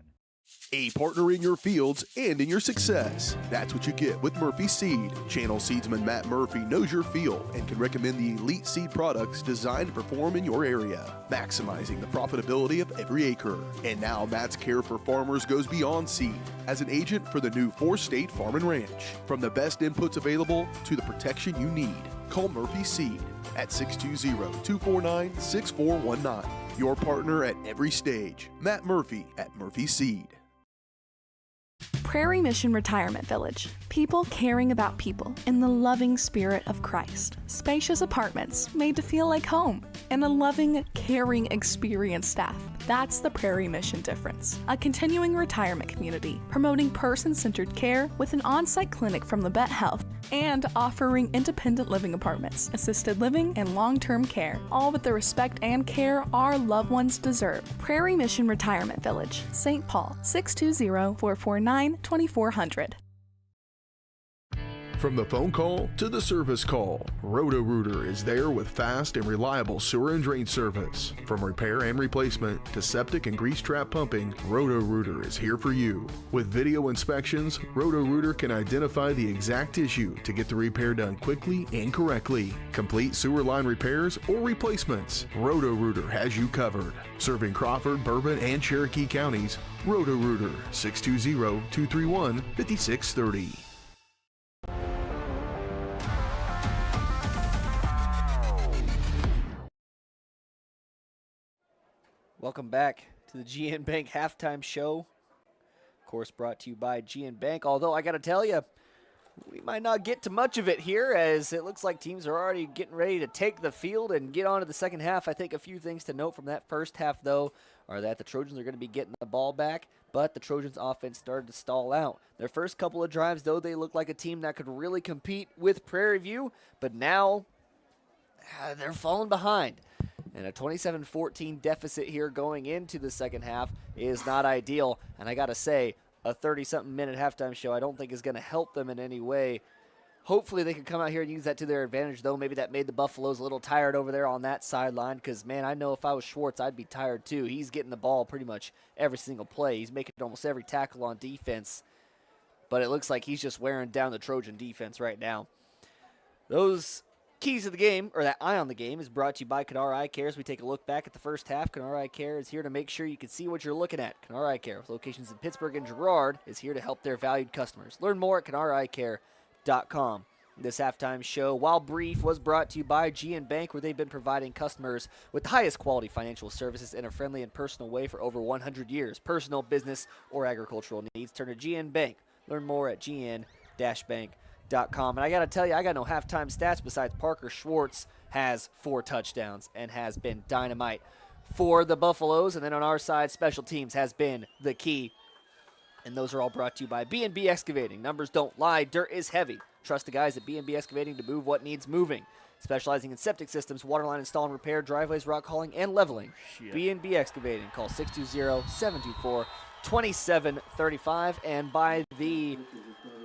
A partner in your fields and in your success. That's what you get with Murphy Seed. Channel seedsman Matt Murphy knows your field and can recommend the elite seed products designed to perform in your area, maximizing the profitability of every acre. And now Matt's care for farmers goes beyond seed as an agent for the new 4-state farm and ranch. From the best inputs available to the protection you need, call Murphy Seed at 620-249-6419. Your partner at every stage. Matt Murphy at Murphy Seed. Prairie Mission Retirement Village. People caring about people in the loving spirit of Christ. Spacious apartments made to feel like home. And a loving, caring, experienced staff. That's the Prairie Mission difference. A continuing retirement community promoting person-centered care with an on-site clinic from the Vet Health and offering independent living apartments, assisted living, and long-term care, all with the respect and care our loved ones deserve. Prairie Mission Retirement Village, St. Paul, 620-449-2400. From the phone call to the service call, Roto-Rooter is there with fast and reliable sewer and drain service. From repair and replacement to septic and grease trap pumping, Roto-Rooter is here for you. With video inspections, Roto-Rooter can identify the exact issue to get the repair done quickly and correctly. Complete sewer line repairs or replacements, Roto-Rooter has you covered. Serving Crawford, Bourbon, and Cherokee counties, Roto-Rooter, 620-231-5630. Welcome back to the GN Bank Halftime Show. Of course, brought to you by GN Bank. Although, I got to tell you, we might not get to much of it here, as it looks like teams are already getting ready to take the field and get on to the second half. I think a few things to note from that first half, though, are that the Trojans are going to be getting the ball back, but the Trojans' offense started to stall out. Their first couple of drives, though, they looked like a team that could really compete with Prairie View, but now they're falling behind. And a 27-14 deficit here going into the second half is not ideal. And I got to say, a 30-something minute halftime show I don't think is going to help them in any way. Hopefully they can come out here and use that to their advantage, though. Maybe that made the Buffaloes a little tired over there on that sideline because, man, I know if I was Schwarz, I'd be tired too. He's getting the ball pretty much every single play. He's making almost every tackle on defense. But it looks like he's just wearing down the Trojan defense right now. Those keys to the game, or that eye on the game, is brought to you by Kenara Eye Care. As we take a look back at the first half, Kenara Eye Care is here to make sure you can see what you're looking at. Kenara Eye Care, with locations in Pittsburgh and Girard, is here to help their valued customers. Learn more at KenaraEyeCare.com. This halftime show, while brief, was brought to you by GN Bank, where they've been providing customers with the highest quality financial services in a friendly and personal way for over 100 years. Personal, business, or agricultural needs, turn to GN Bank. Learn more at gn-bank.com. And I got to tell you, I got no halftime stats besides Parker Schwarz has 4 touchdowns and has been dynamite for the Buffaloes. And then on our side, special teams has been the key. And those are all brought to you by B&B Excavating. Numbers don't lie. Dirt is heavy. Trust the guys at B&B Excavating to move what needs moving. Specializing in septic systems, waterline install and repair, driveways, rock hauling, and leveling. B&B Excavating. Call 620-724-2735. And by the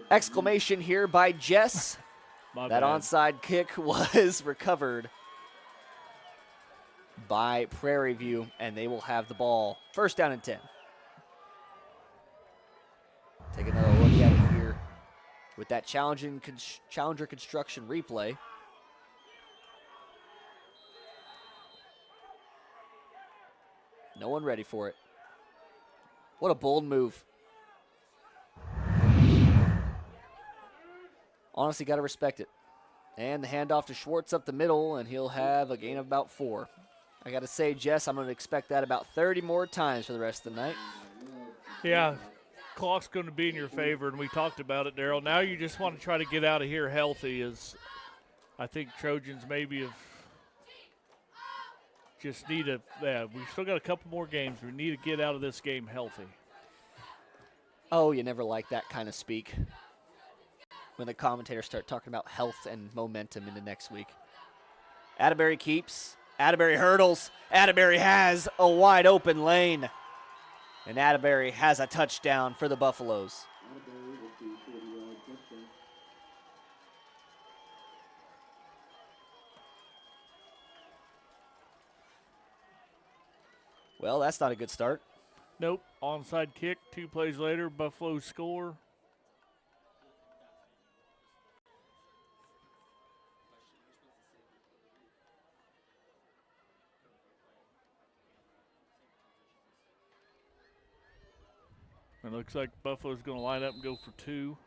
exclamation here by Jess, that onside kick was recovered by Prairie View, and they will have the ball. First down and 10. Take another look at it here with that challenger construction replay. No one ready for it. What a bold move. Honestly, got to respect it. And the handoff to Schwarz up the middle, and he'll have a gain of about 4. I got to say, Jess, I'm going to expect that about 30 more times for the rest of the night. Yeah, clock's going to be in your favor, and we talked about it, Daryl. Now you just want to try to get out of here healthy, as I think Trojans maybe have just need to, we've still got a couple more games. We need to get out of this game healthy. Oh, you never like that kind of speak when the commentators start talking about health and momentum into next week. Atterbury keeps. Atterbury hurdles. Atterbury has a wide open lane. And Atterbury has a touchdown for the Buffaloes. Well, that's not a good start. Nope. Onside kick. 2 plays later, Buffalo score. It looks like Buffalo's going to line up and go for 2.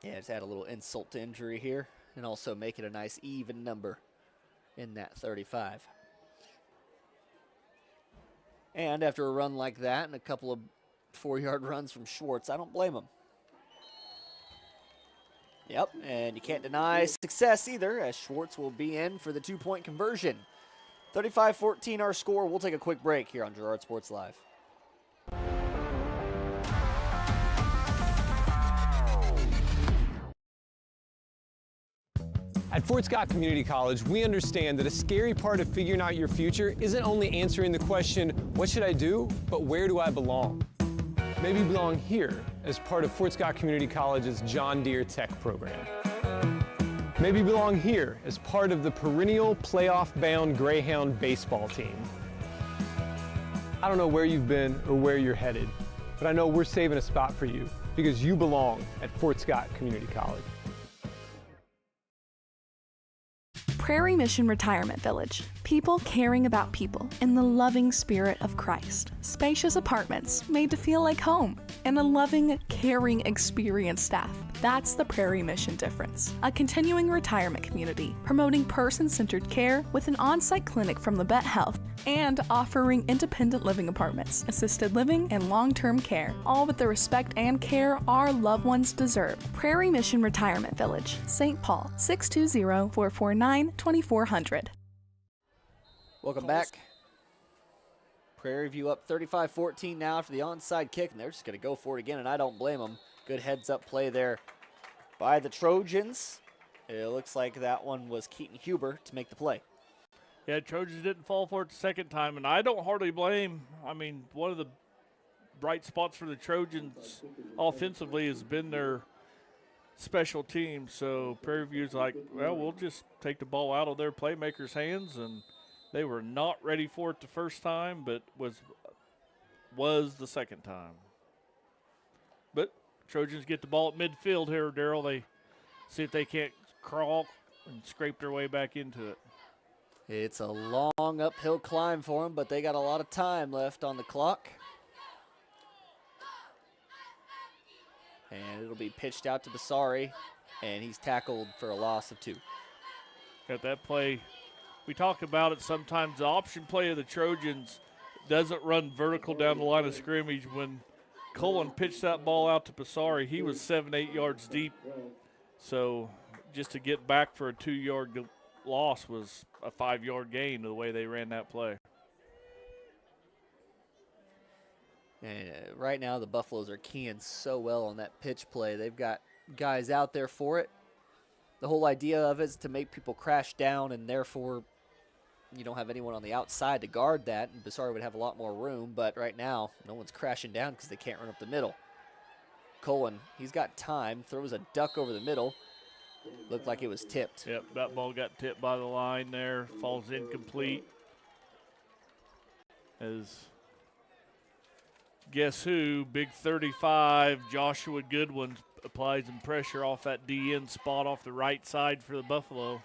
Yeah, it's had a little insult to injury here, and also make it a nice even number in that 35. And after a run like that and a couple of 4-yard runs from Schwarz, I don't blame him. Yep, and you can't deny success either, as Schwarz will be in for the 2-point conversion. 35-14 our score. We'll take a quick break here on Girard Sports Live. At Fort Scott Community College, we understand that a scary part of figuring out your future isn't only answering the question, what should I do, but where do I belong? Maybe you belong here as part of Fort Scott Community College's John Deere Tech program. Maybe you belong here as part of the perennial playoff-bound Greyhound baseball team. I don't know where you've been or where you're headed, but I know we're saving a spot for you because you belong at Fort Scott Community College. Prairie Mission Retirement Village. People caring about people in the loving spirit of Christ. Spacious apartments made to feel like home. And a loving, caring, experienced staff. That's the Prairie Mission difference. A continuing retirement community promoting person-centered care with an on-site clinic from Labette Health and offering independent living apartments, assisted living, and long-term care, all with the respect and care our loved ones deserve. Prairie Mission Retirement Village, St. Paul, 620-449-2400. Welcome back. Prairie View up 35-14 now after the onside kick, and they're just going to go for it again, and I don't blame them. Good heads-up play there by the Trojans. It looks like that one was Keaton Huber to make the play. Yeah, Trojans didn't fall for it the second time, and I don't hardly blame. I mean, one of the bright spots for the Trojans offensively has been their special team. So Prairie View's like, well, we'll just take the ball out of their playmakers' hands, and they were not ready for it the first time, but was the second time. But Trojans get the ball at midfield here, Darryl. They see if they can't crawl and scrape their way back into it. It's a long uphill climb for them, but they got a lot of time left on the clock. And it'll be pitched out to Basari, and he's tackled for a loss of 2. Got that play. We talk about it sometimes. The option play of the Trojans doesn't run vertical down the line of scrimmage. When Cullen pitched that ball out to Basari, he was 7-8 yards deep. So just to get back for a 2-yard loss was a 5-yard gain the way they ran that play. And right now the Buffaloes are keying so well on that pitch play. They've got guys out there for it. The whole idea of it is to make people crash down, and therefore you don't have anyone on the outside to guard that, and Basari would have a lot more room, but right now no one's crashing down because they can't run up the middle. Cullen, he's got time, throws a duck over the middle. Looked like it was tipped. Yep, that ball got tipped by the line there, falls incomplete. As guess who, big 35, Joshua Goodwin applies some pressure off that DN spot off the right side for the Buffalo.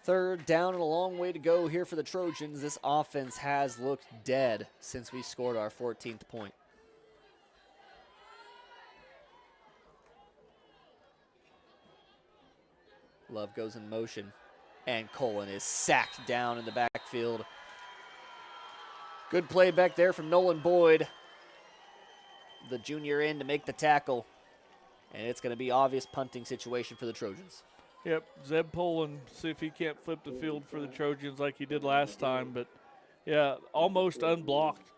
Third down and a long way to go here for the Trojans. This offense has looked dead since we scored our 14th point. Love goes in motion, and Cullen is sacked down in the backfield. Good play back there from Nolan Boyd, the junior in to make the tackle, and it's going to be obvious punting situation for the Trojans. Yep, Zeb Poland, see if he can't flip the field for the Trojans like he did last time. But, yeah, almost unblocked.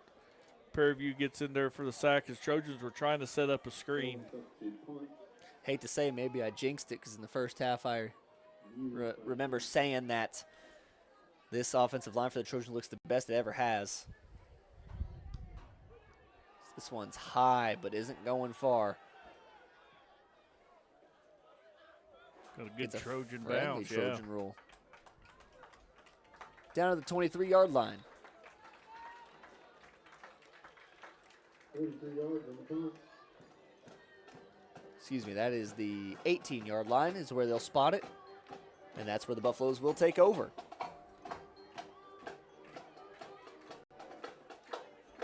Prairie View gets in there for the sack as Trojans were trying to set up a screen. Hate to say maybe I jinxed it because in the first half I remember saying that this offensive line for the Trojans looks the best it ever has. This one's high but isn't going far. Got a good it's Trojan a bounce, Trojan yeah. roll. Down to the 23-yard line. 33 yards on the punt. Excuse me, that is the 18-yard line is where they'll spot it. And that's where the Buffaloes will take over.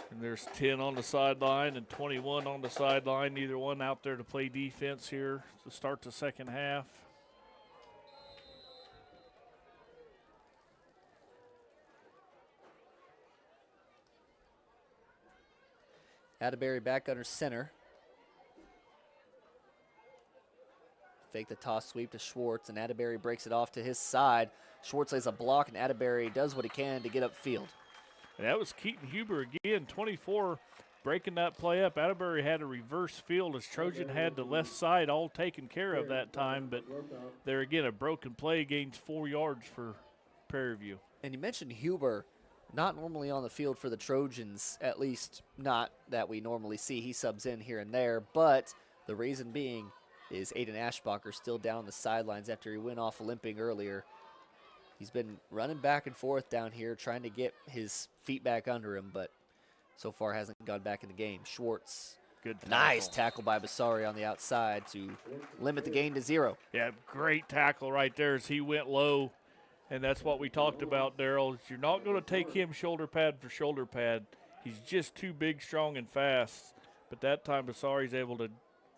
And there's 10 on the sideline and 21 on the sideline. Neither one out there to play defense here to start the second half. Atterbury back under center. Fake the toss sweep to Schwarz, and Atterbury breaks it off to his side. Schwarz lays a block, and Atterbury does what he can to get upfield. And that was Keaton Huber again, 24, breaking that play up. Atterbury had a reverse field as Trojan had the left side all taken care of that time, but there again, a broken play gains 4 yards for Prairie View. And you mentioned Huber, not normally on the field for the Trojans, at least not that we normally see. He subs in here and there, but the reason being is Aiden Ashbacher still down on the sidelines after he went off limping earlier. He's been running back and forth down here trying to get his feet back under him, but so far hasn't gone back in the game. Schwarz, good tackle. Nice tackle by Basari on the outside to limit the gain to 0. Yeah, great tackle right there as he went low, and that's what we talked about, Darryl. You're not going to take him shoulder pad for shoulder pad. He's just too big, strong, and fast. But that time Basari's able to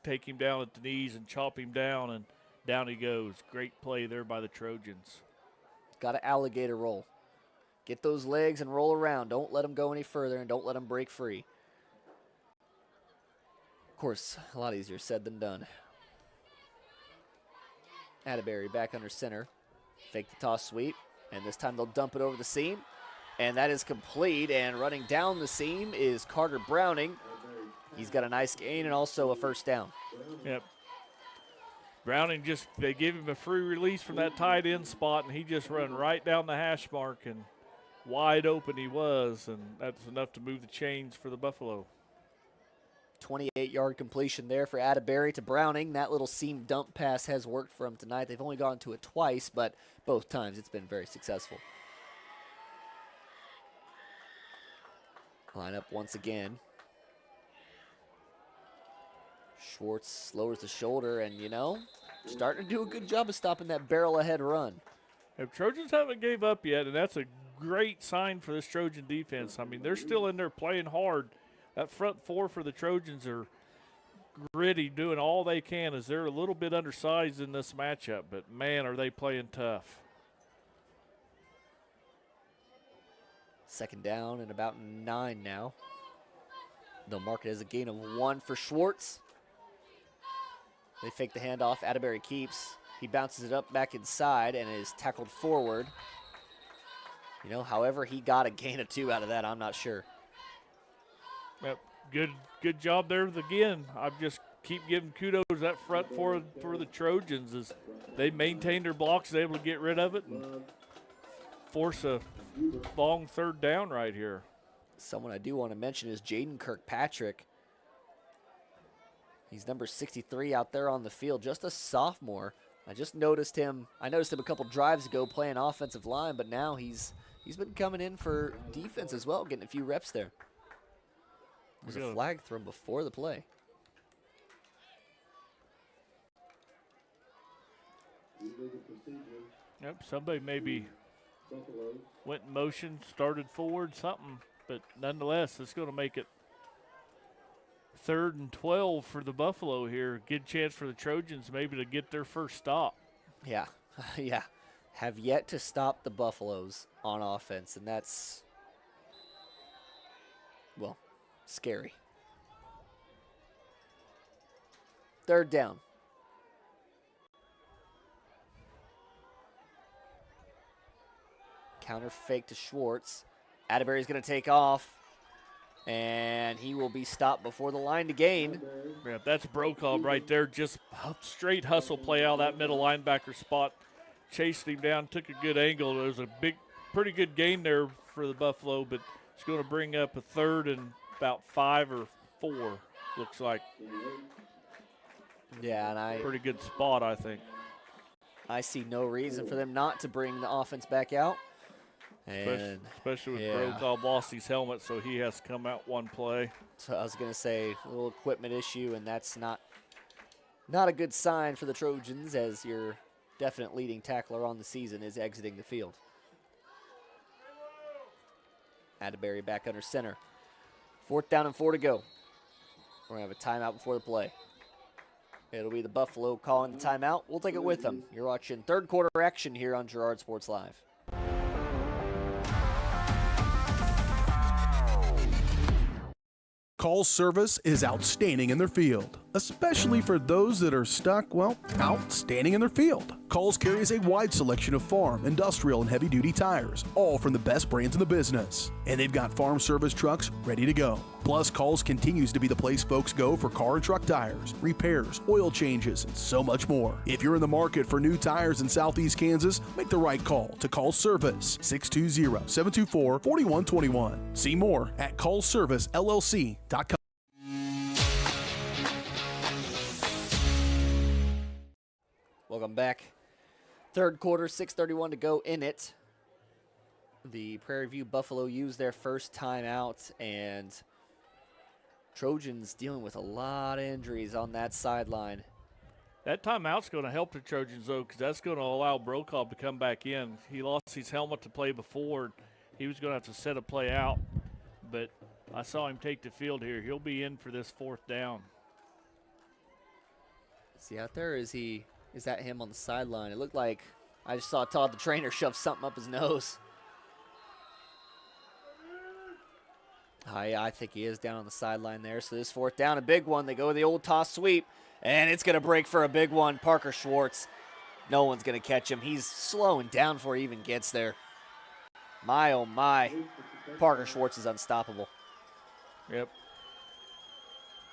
take him down at the knees and chop him down, and down he goes. Great play there by the Trojans. Got to alligator roll. Get those legs and roll around. Don't let them go any further, and don't let them break free. Of course, a lot easier said than done. Atterbury back under center. Fake the toss sweep, and this time they'll dump it over the seam. And that is complete, and running down the seam is Carter Browning. He's got a nice gain and also a first down. Yep. Browning they give him a free release from that tight end spot, and he just run right down the hash mark, and wide open he was, and that's enough to move the chains for the Buffalo. 28-yard completion there for Atterbury to Browning. That little seam dump pass has worked for him tonight. They've only gone to it twice, but both times it's been very successful. Line up once again. Schwarz lowers the shoulder, and, starting to do a good job of stopping that barrel-ahead run. If Trojans haven't gave up yet, and that's a great sign for this Trojan defense. I mean, they're still in there playing hard. That front four for the Trojans are gritty, doing all they can, as they're a little bit undersized in this matchup, but, man, are they playing tough. Second down and about 9 now. They'll mark it as a gain of 1 for Schwarz. They fake the handoff. Atterbury keeps. He bounces it up back inside and is tackled forward. However he got a gain of 2 out of that, I'm not sure. Yep, good job there again. I just keep giving kudos to that front for the Trojans as they maintained their blocks, able to get rid of it and force a long third down right here. Someone I do want to mention is Jaden Kirkpatrick. He's number 63 out there on the field, just a sophomore. I noticed him a couple drives ago playing offensive line, but now he's been coming in for defense as well, getting a few reps there. There's a flag thrown before the play. Yep, somebody maybe went in motion, started forward, something. But nonetheless, it's going to make it 3rd and 12 for the Buffalo here. Good chance for the Trojans maybe to get their first stop. Yeah, yeah. Have yet to stop the Buffaloes on offense, and that's, well, scary. 3rd down. Counter fake to Schwarz. Atterbury's going to take off, and he will be stopped before the line to gain. Yeah, that's Brokaw right there. Just straight hustle play out of that middle linebacker spot. Chased him down, took a good angle. There was a pretty good gain there for the Buffalo, but it's going to bring up a 3rd and about 5 or 4, looks like. Yeah, and pretty good spot, I think. I see no reason for them not to bring the offense back out. And especially with Brokaw lost his helmet, so he has to come out one play. So I was going to say a little equipment issue, and that's not a good sign for the Trojans, as your definite leading tackler on the season is exiting the field. Atterbury back under center. 4th down and 4 to go. We're going to have a timeout before the play. It'll be the Buffalo calling the timeout. We'll take it with them. You're watching 3rd quarter action here on Girard Sports Live. Call's service is outstanding in their field, especially for those that are stuck, outstanding in their field. Call's carries a wide selection of farm, industrial, and heavy-duty tires, all from the best brands in the business. And they've got farm service trucks ready to go. Plus, Call's continues to be the place folks go for car and truck tires, repairs, oil changes, and so much more. If you're in the market for new tires in Southeast Kansas, make the right call to Call's Service, 620-724-4121. See more at callservicellc.com. Welcome back. 3rd quarter, 6:31 to go in it. The Prairie View Buffalo used their first timeout, and Trojans dealing with a lot of injuries on that sideline. That timeout's going to help the Trojans, though, because that's going to allow Brokaw to come back in. He lost his helmet to play before. He was going to have to set a play out, but I saw him take the field here. He'll be in for this 4th down. Is he out there, or is that him on the sideline? It looked like I just saw Todd the trainer shove something up his nose. I think he is down on the sideline there. So this 4th down, a big one. They go with the old toss sweep, and it's going to break for a big one. Parker Schwarz, no one's going to catch him. He's slowing down before he even gets there. My, oh my. Parker Schwarz is unstoppable. Yep.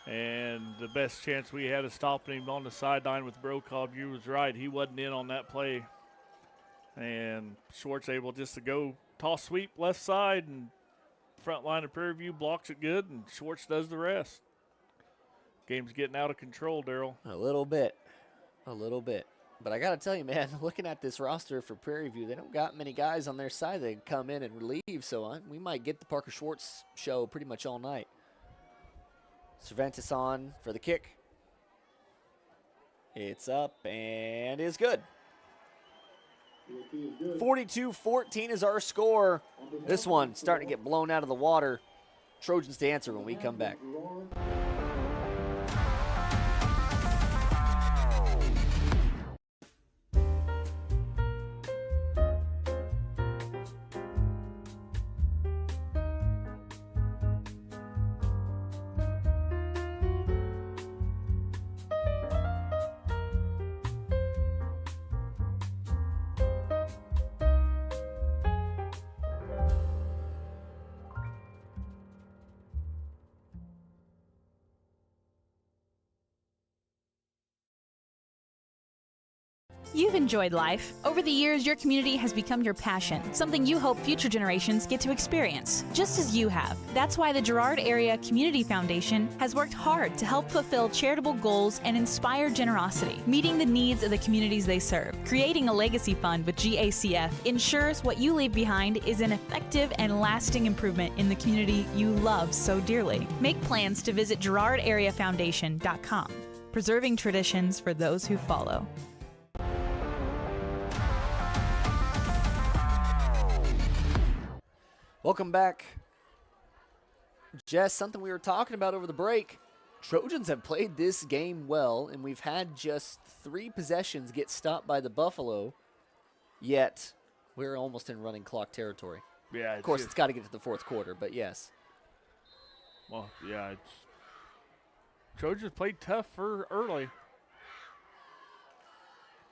And the best chance we had of stopping him on the sideline with Brokaw, you was right. He wasn't in on that play. And Schwartz able just to go toss sweep left side, and front line of Prairie View blocks it good, and Schwartz does the rest. Game's getting out of control, Daryl. A little bit. But I got to tell you, man, looking at this roster for Prairie View, they don't got many guys on their side that can come in and relieve, so we might get the Parker Schwartz show pretty much all night. Cervantes on for the kick. It's up and is good. 42-14 is our score. This one starting to get blown out of the water. Trojans to answer when we come back. You've enjoyed life. Over the years, your community has become your passion, something you hope future generations get to experience, just as you have. That's why the Girard Area Community Foundation has worked hard to help fulfill charitable goals and inspire generosity, meeting the needs of the communities they serve. Creating a legacy fund with GACF ensures what you leave behind is an effective and lasting improvement in the community you love so dearly. Make plans to visit GirardAreaFoundation.com, preserving traditions for those who follow. Welcome back. Jess, something we were talking about over the break. Trojans have played this game well, and we've had just 3 possessions get stopped by the Buffalo, yet we're almost in running clock territory. Yeah, of course, it's got to get to the 4th quarter, but yes. Well, yeah, Trojans played tough for early.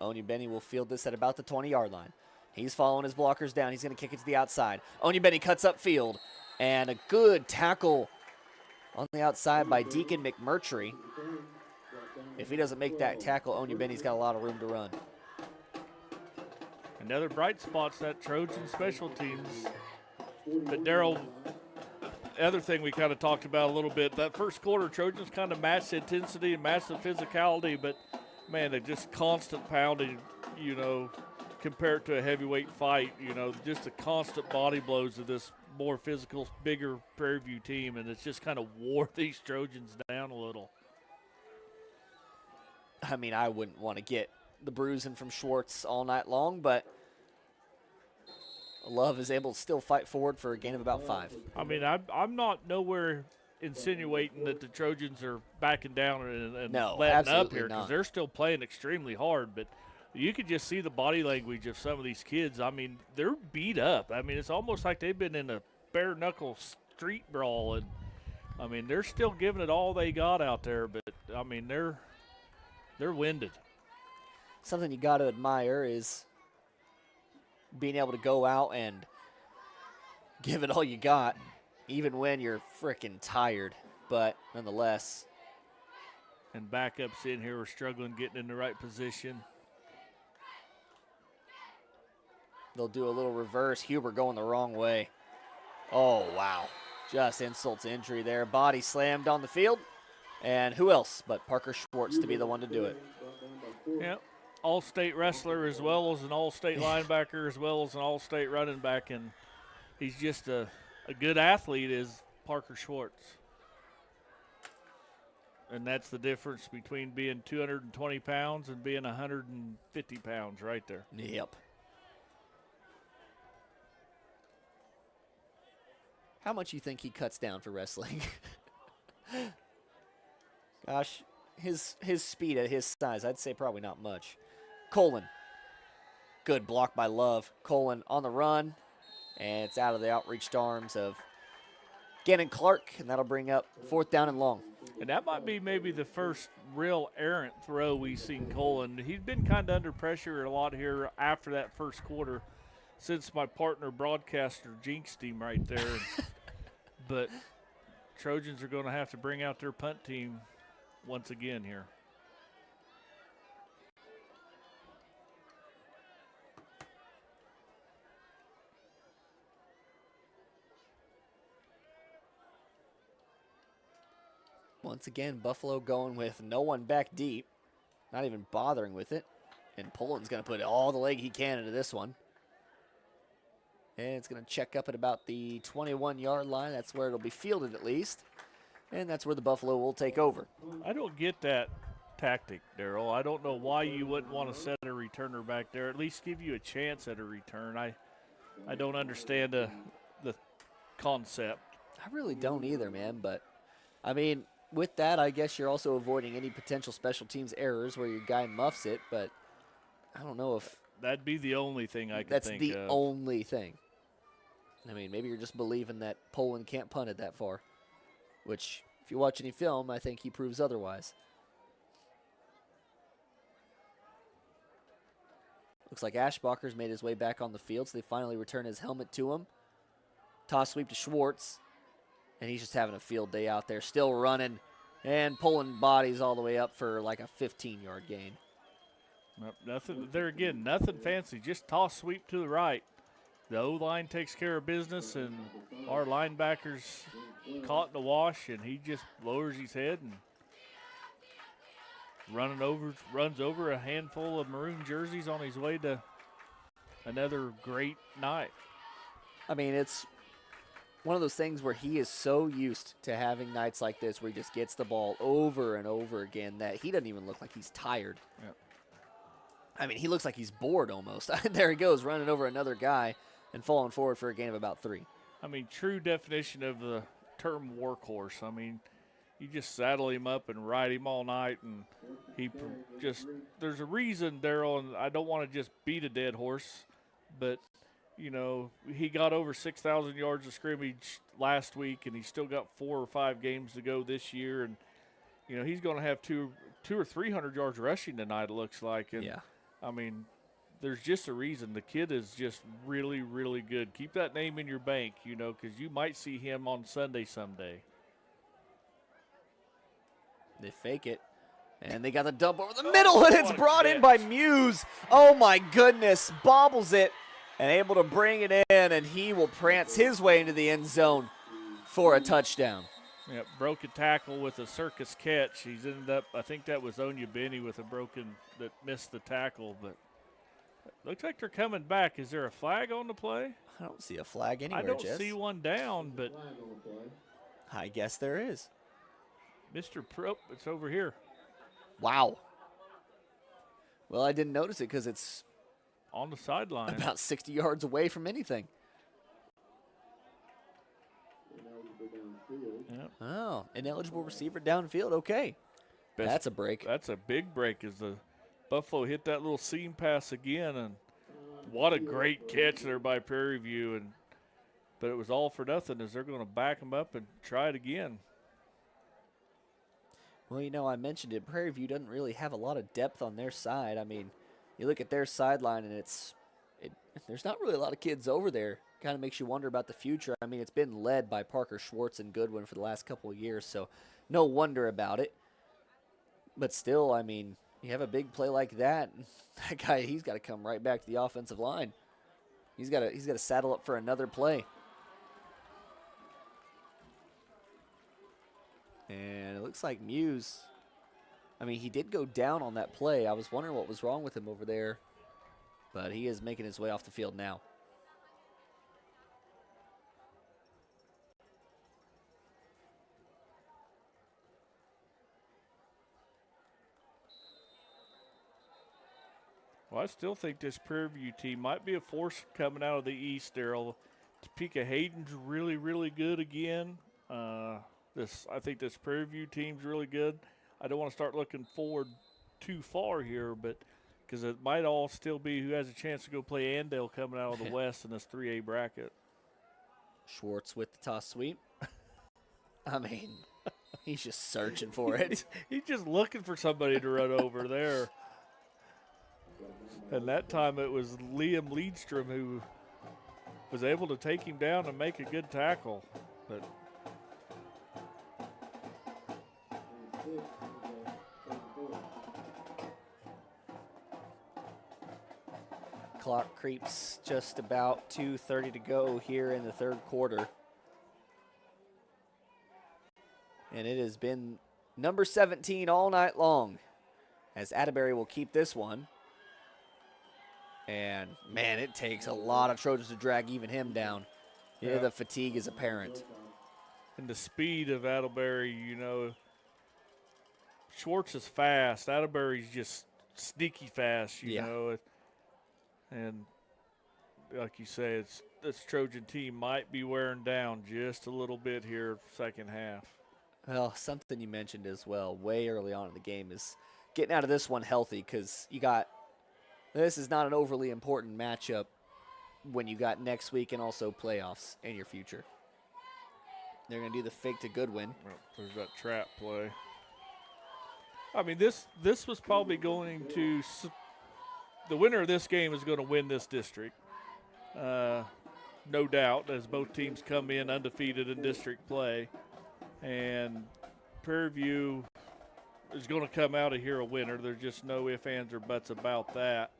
Onyebenny will field this at about the 20-yard line. He's following his blockers down. He's going to kick it to the outside. Onyebenny cuts upfield, and a good tackle on the outside by Deacon McMurtry. If he doesn't make that tackle, Onyebenny's got a lot of room to run. Another bright spot's that Trojan special teams. But Daryl, the other thing we kind of talked about a little bit, that first quarter, Trojans kind of matched the intensity and matched the physicality, but, man, they just constant pounding, compared to a heavyweight fight, just the constant body blows of this more physical, bigger Prairie View team, and it's just kind of wore these Trojans down a little. I mean, I wouldn't want to get the bruising from Schwartz all night long, but Love is able to still fight forward for a gain of about 5. I mean, I'm not nowhere insinuating that the Trojans are backing down and letting up here, because they're still playing extremely hard, but you could just see the body language of some of these kids. I mean, they're beat up. I mean, it's almost like they've been in a bare-knuckle street brawl, and, I mean, they're still giving it all they got out there, but, I mean, they're winded. Something you got to admire is being able to go out and give it all you got, even when you're freaking tired, but nonetheless. And backups in here are struggling getting in the right position. They'll do a little reverse. Huber going the wrong way. Oh, wow. Just insult to injury there. Body slammed on the field. And who else but Parker Schwartz to be the one to do it? Yep. All-state wrestler as well as an all-state linebacker as well as an all-state running back. And he's just a good athlete is Parker Schwartz. And that's the difference between being 220 pounds and being 150 pounds right there. Yep. How much you think he cuts down for wrestling? Gosh, his speed at his size, I'd say probably not much. Colin Good block by Love. Colin on the run, and it's out of the outreached arms of Gannon Clark, and that'll bring up 4th down and long. And that might be maybe the first real errant throw we've seen Colin. He's been kind of under pressure a lot here after that first quarter since my partner broadcaster jinxed him right there. But Trojans are going to have to bring out their punt team once again here. Once again, Buffalo going with no one back deep, not even bothering with it. And Poland's going to put all the leg he can into this one. And it's going to check up at about the 21-yard line. That's where it'll be fielded at least. And that's where the Buffalo will take over. I don't get that tactic, Daryl. I don't know why you wouldn't want to set a returner back there, at least give you a chance at a return. I don't understand the concept. I really don't either, man. But, I mean, with that, I guess you're also avoiding any potential special teams errors where your guy muffs it. But I don't know if that'd be the only thing I could that's think the of. only thing. I mean, maybe you're just believing that Poland can't punt it that far, which, if you watch any film, I think he proves otherwise. Looks like Ashbacher's made his way back on the field, so they finally return his helmet to him. Toss sweep to Schwarz, and he's just having a field day out there, still running, and pulling bodies all the way up for like a 15-yard gain. Nothing there again, nothing fancy, just toss sweep to the right. The O-line takes care of business, and our linebacker's caught in the wash, and he just lowers his head and runs over a handful of maroon jerseys on his way to another great night. I mean, it's one of those things where he is so used to having nights like this where he just gets the ball over and over again that he doesn't even look like he's tired. Yep. I mean, he looks like he's bored almost. There he goes, running over another guy and falling forward for a gain of about 3. I mean, true definition of the term workhorse. I mean, you just saddle him up and ride him all night, and he just – there's a reason, Daryl, and I don't want to just beat a dead horse, but, you know, he got over 6,000 yards of scrimmage last week, and he's still got 4 or 5 games to go this year, and, you know, he's going to have 200 or 300 yards rushing tonight, it looks like. And, yeah. I mean, there's just a reason. The kid is just really, really good. Keep that name in your bank, you know, because you might see him on Sunday someday. They fake it, and they got the dump over the middle, and it's brought in by Muse. Oh, my goodness. Bobbles it and able to bring it in, and he will prance his way into the end zone for a touchdown. Yeah, broke a tackle with a circus catch. He's ended up, I think that was Onya Benny with a broken that missed the tackle, but looks like they're coming back. Is there a flag on the play? I don't see a flag anywhere, I don't Jess. see one down, but I guess there is. Mr. Prop, it's over here. Wow. Well, I didn't notice it because it's on the sideline, about 60 yards away from anything. Yep. Oh, ineligible receiver downfield. Okay. That's a break. That's a big break as the Buffalo hit that little seam pass again, and what a great catch there by Prairie View. But it was all for nothing as they're going to back them up and try it again. Well, you know, I mentioned it. Prairie View doesn't really have a lot of depth on their side. I mean, you look at their sideline, and there's not really a lot of kids over there. Kind of makes you wonder about the future. I mean, it's been led by Parker Schwarz and Goodwin for the last couple of years, so no wonder about it. But still, I mean, you have a big play like that, that guy, he's got to come right back to the offensive line. He's got to saddle up for another play. And it looks like Muse, I mean, he did go down on that play. I was wondering what was wrong with him over there, but he is making his way off the field now. Well, I still think this Prairie View team might be a force coming out of the East, Daryl. Topeka Hayden's really, really good again. I think this Prairie View team's really good. I don't want to start looking forward too far here, but because it might all still be who has a chance to go play Andale coming out of the West in this 3A bracket. Schwarz with the toss sweep. I mean, he's just searching for it. He's just looking for somebody to run over there. And that time it was Liam Liedstrom who was able to take him down and make a good tackle. But clock creeps just about 2:30 to go here in the third quarter. And it has been number 17 all night long, as Atterbury will keep this one. And, man, it takes a lot of Trojans to drag even him down. Yeah, the fatigue is apparent. And the speed of Atterbury, you know, Schwarz is fast. Atterbury's just sneaky fast, you know. And like you say, this Trojan team might be wearing down just a little bit here second half. Well, something you mentioned as well way early on in the game is getting out of this one healthy, because this is not an overly important matchup when you got next week and also playoffs in your future. They're going to do the fake to Goodwin. Well, there's that trap play. I mean, this was probably going to the winner of this game is going to win this district. No doubt, as both teams come in undefeated in district play. And Prairie View is going to come out of here a winner. There's just no ifs, ands, or buts about that.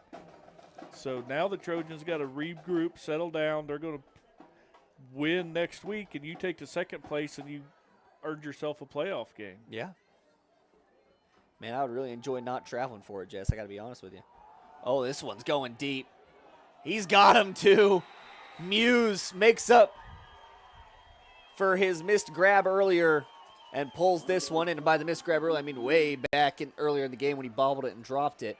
So now the Trojans got to regroup, settle down. They're going to win next week, and you take the second place, and you earned yourself a playoff game. Yeah. Man, I would really enjoy not traveling for it, Jess. I got to be honest with you. Oh, this one's going deep. He's got him, too. Muse makes up for his missed grab earlier and pulls this one in. And by the missed grab earlier, I mean way back earlier in the game when he bobbled it and dropped it.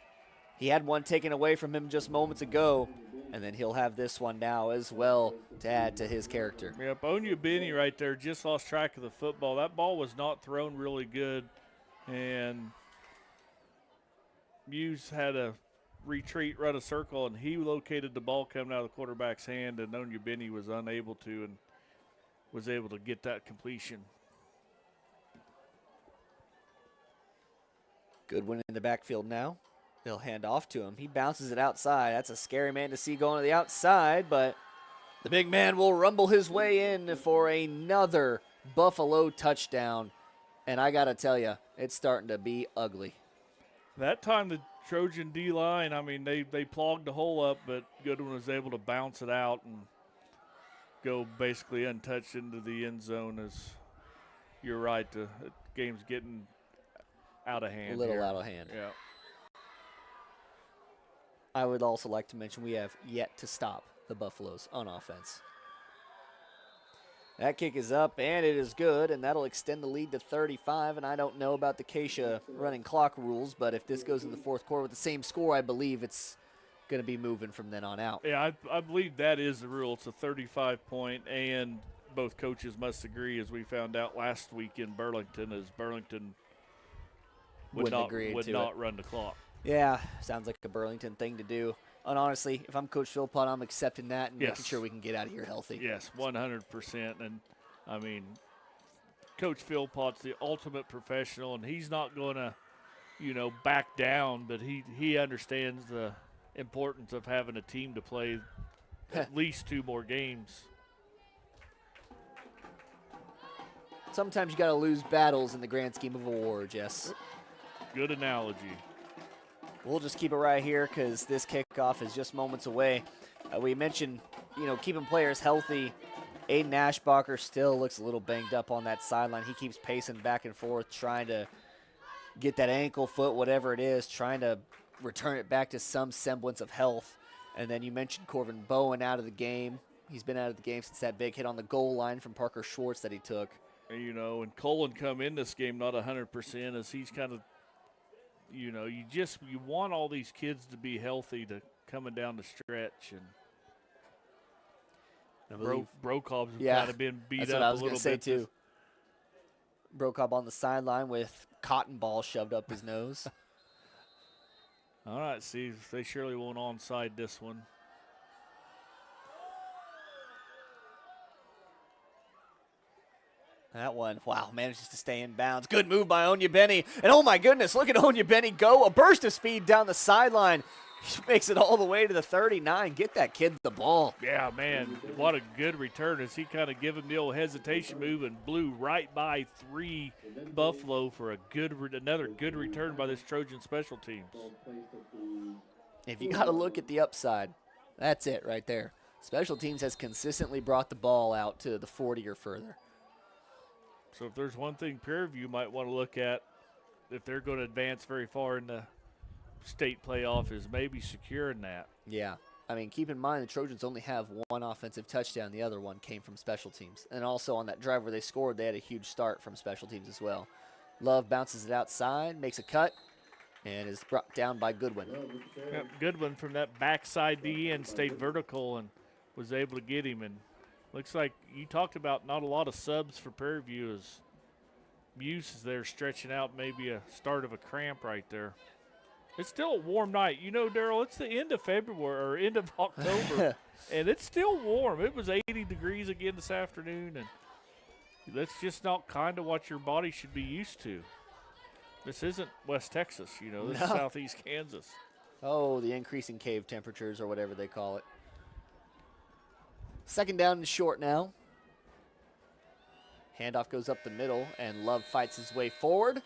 He had one taken away from him just moments ago, and then he'll have this one now as well to add to his character. Yep, Onyebini right there just lost track of the football. That ball was not thrown really good, and Muse had a retreat, run a circle, and he located the ball coming out of the quarterback's hand, and Onyebini was unable to and was able to get that completion. Goodwin in the backfield now. They'll hand off to him. He bounces it outside. That's a scary man to see going to the outside, but the big man will rumble his way in for another Buffalo touchdown. And I got to tell you, it's starting to be ugly. That time the Trojan D-line, I mean, they plugged the hole up, but Goodwin was able to bounce it out and go basically untouched into the end zone. As you're right, the game's getting out of hand. A little out of hand. Yeah. I would also like to mention we have yet to stop the Buffaloes on offense. That kick is up, and it is good, and that'll extend the lead to 35. And I don't know about the Keisha running clock rules, but if this goes in the fourth quarter with the same score, I believe it's going to be moving from then on out. Yeah, I believe that is the rule. It's a 35-point, and both coaches must agree, as we found out last week in Burlington, as Burlington would not run the clock. Yeah, sounds like a Burlington thing to do. And honestly, if I'm Coach Philpott, I'm accepting that and making sure we can get out of here healthy. Yes, 100%. And, I mean, Coach Philpott's the ultimate professional, and he's not going to, back down, but he understands the importance of having a team to play at least 2 more games. Sometimes you got to lose battles in the grand scheme of a war, Jess. Good analogy. We'll just keep it right here because this kickoff is just moments away. We mentioned, keeping players healthy. Aiden Ashbacher still looks a little banged up on that sideline. He keeps pacing back and forth, trying to get that ankle, foot, whatever it is, trying to return it back to some semblance of health. And then you mentioned Corbin Bowen out of the game. He's been out of the game since that big hit on the goal line from Parker Schwarz that he took. And Colin come in this game not 100% as he's kind of, you want all these kids to be healthy to coming down the stretch. And Brokov's kind of been beat up a little bit. That's what I was going to say, too. Brokov on the sideline with cotton ball shoved up his nose. All right, see, they surely won't onside this one. That one, wow, manages to stay in bounds. Good move by Onyebenny. And oh my goodness, look at Onyebenny go. A burst of speed down the sideline. He makes it all the way to the 39. Get that kid the ball. Yeah, man, what a good return as he kind of gave him the old hesitation move and blew right by 3 Buffalo for another good return by this Trojan special teams. If you got to look at the upside, that's it right there. Special teams has consistently brought the ball out to the 40 or further. So if there's one thing Prairie might want to look at if they're going to advance very far in the state playoff is maybe securing that. Yeah. I mean, keep in mind the Trojans only have 1 offensive touchdown. The other one came from special teams. And also on that drive where they scored, they had a huge start from special teams as well. Love bounces it outside, makes a cut, and is brought down by Goodwin. Yep, Goodwin from that backside DN stayed vertical and was able to get him. And looks like you talked about not a lot of subs for Prairie View as Muse is there stretching out maybe a start of a cramp right there. It's still a warm night. You know, Daryl, it's the end of February or end of October, and it's still warm. It was 80 degrees again this afternoon, and that's just not kind of what your body should be used to. This isn't West Texas, you know. This is Southeast Kansas. Oh, the increasing cave temperatures or whatever they call it. Second down and short now. Handoff goes up the middle, and Love fights his way forward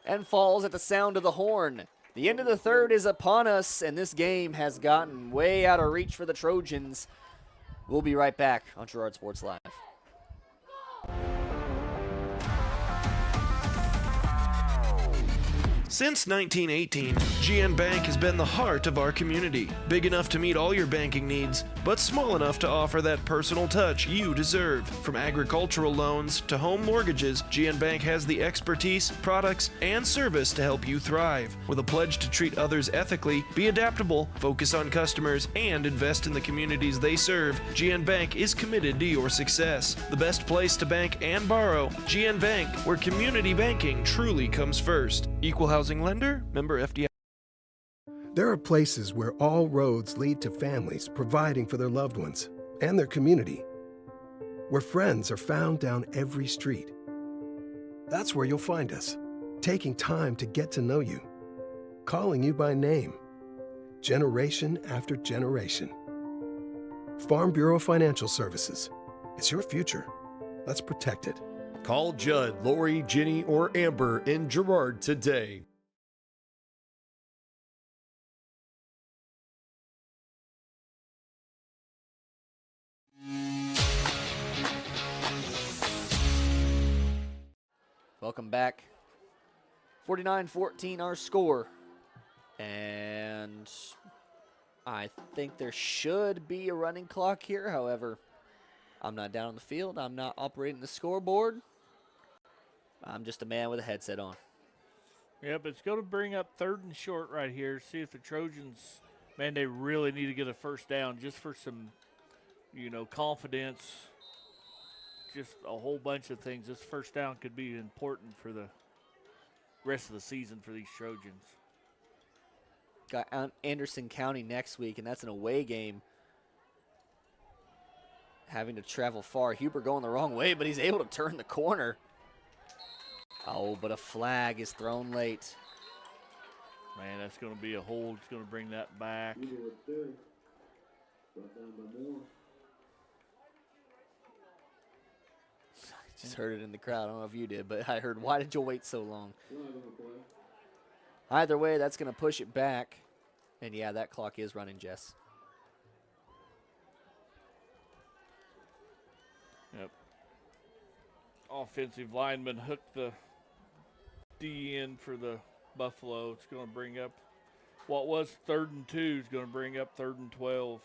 and falls at the sound of the horn. The end of the third is upon us, and this game has gotten way out of reach for the Trojans. We'll be right back on Girard Sports Live. Since 1918, GN Bank has been the heart of our community. Big enough to meet all your banking needs, but small enough to offer that personal touch you deserve. From agricultural loans to home mortgages, GN Bank has the expertise, products, and service to help you thrive. With a pledge to treat others ethically, be adaptable, focus on customers, and invest in the communities they serve, GN Bank is committed to your success. The best place to bank and borrow, GN Bank, where community banking truly comes first. Equal housing lender, member FDIC. There are places where all roads lead to families providing for their loved ones and their community, where friends are found down every street. That's where you'll find us, taking time to get to know you, calling you by name, generation after generation. Farm Bureau Financial Services. It's your future. Let's protect it. Call Judd, Lori, Jenny, or Amber in Girard today. Welcome back. 49-14 our score. And I think there should be a running clock here. However, I'm not down on the field. I'm not operating the scoreboard. I'm just a man with a headset on. Yep, it's going to bring up 3rd and short right here. See if the Trojans, man, they really need to get a first down just for some, you know, confidence. Just a whole bunch of things. This first down could be important for the rest of the season for these Trojans. Got Anderson County next week, and that's an away game. Having to travel far. Huber going the wrong way, but he's able to turn the corner. Oh, but a flag is thrown late. Man, that's going to be a hold. It's going to bring that back. Just heard it in the crowd. I don't know if you did, but I heard, why did you wait so long? Either way, that's going to push it back. And, yeah, that clock is running, Jess. Yep. Offensive lineman hooked the D in for the Buffalo. It's going to bring up what was 3rd and 2 is going to bring up 3rd and 12.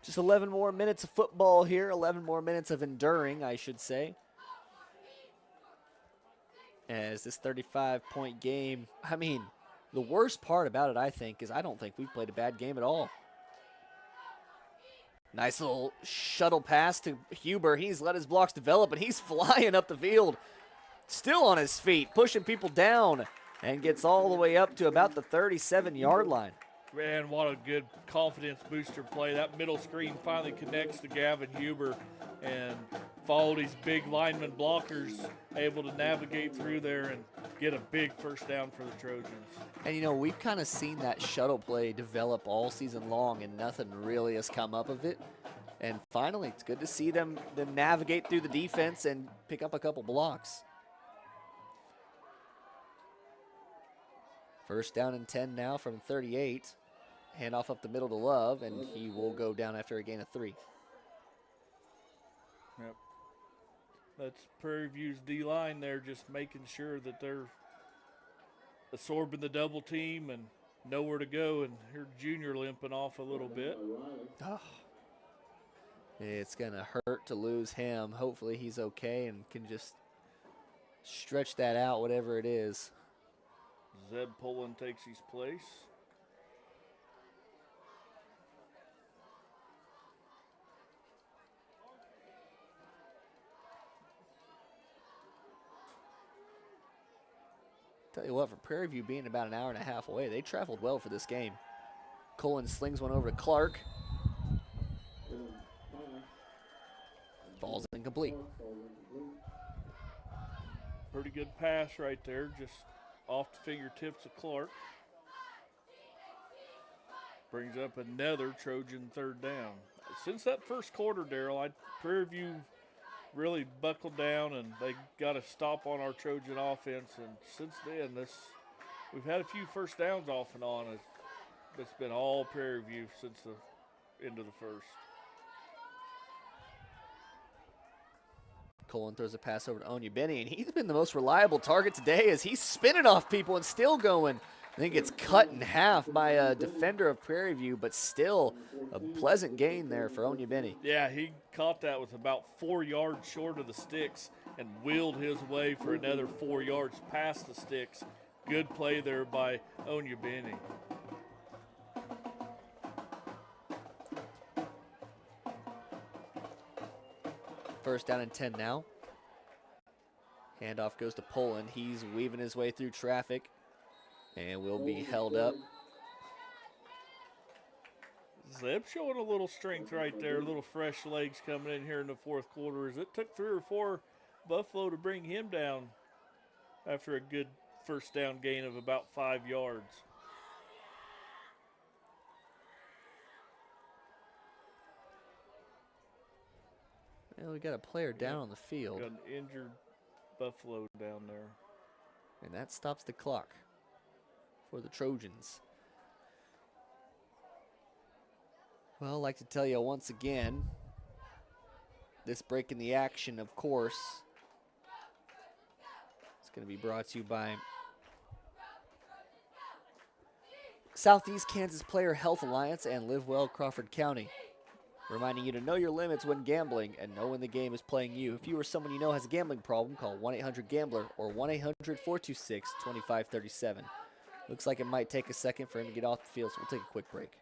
Just 11 more minutes of football here, 11 more minutes of enduring, I should say. As this 35-point game, I mean, the worst part about it, I think, is I don't think we've played a bad game at all. Nice little shuttle pass to Huber. He's let his blocks develop, and he's flying up the field. Still on his feet, pushing people down, and gets all the way up to about the 37-yard line. Man, what a good confidence booster play. That middle screen finally connects to Gavin Huber, and followed these big lineman blockers, able to navigate through there and get a big first down for the Trojans. And, you know, we've kind of seen that shuttle play develop all season long, and nothing really has come up of it. And finally, it's good to see them navigate through the defense and pick up a couple blocks. First down and 10 now from 38. Handoff up the middle to Love, and he will go down after a gain of 3. Yep. That's Prairie View's D-line there, just making sure that they're absorbing the double team and nowhere to go, and here Junior limping off a little bit. Oh. It's going to hurt to lose him. Hopefully he's okay and can just stretch that out, whatever it is. Zeb Poland takes his place. Tell you what, for Prairie View being about an hour and a half away, they traveled well for this game. Colin slings one over to Clark. Falls incomplete. Pretty good pass right there, just off the fingertips of Clark. Brings up another Trojan third down. Since that first quarter, Daryl, Prairie View really buckled down and they got a stop on our Trojan offense. And since then, we've had a few first downs off and on. It's been all Prairie View since the end of the first. Colin throws a pass over to Onyebenny, and he's been the most reliable target today as he's spinning off people and still going. I think it's cut in half by a defender of Prairie View, but still a pleasant gain there for Onyebenny. Yeah, he caught that with about 4 yards short of the sticks and wheeled his way for another 4 yards past the sticks. Good play there by Onyebenny. First down and 10 now. Handoff goes to Poland. He's weaving his way through traffic and will be held up. Zeb showing a little strength right there, little fresh legs coming in here in the fourth quarter as it took 3 or 4 Buffalo to bring him down after a good first down gain of about 5 yards. Well, we got a player down on the field. Got an injured Buffalo down there. And that stops the clock for the Trojans. Well, I'd like to tell you once again, this break in the action, of course, it's going to be brought to you by Southeast Kansas Player Health Alliance and Live Well Crawford County. Reminding you to know your limits when gambling and know when the game is playing you. If you or someone you know has a gambling problem, call 1-800-GAMBLER or 1-800-426-2537. Looks like it might take a second for him to get off the field, so we'll take a quick break.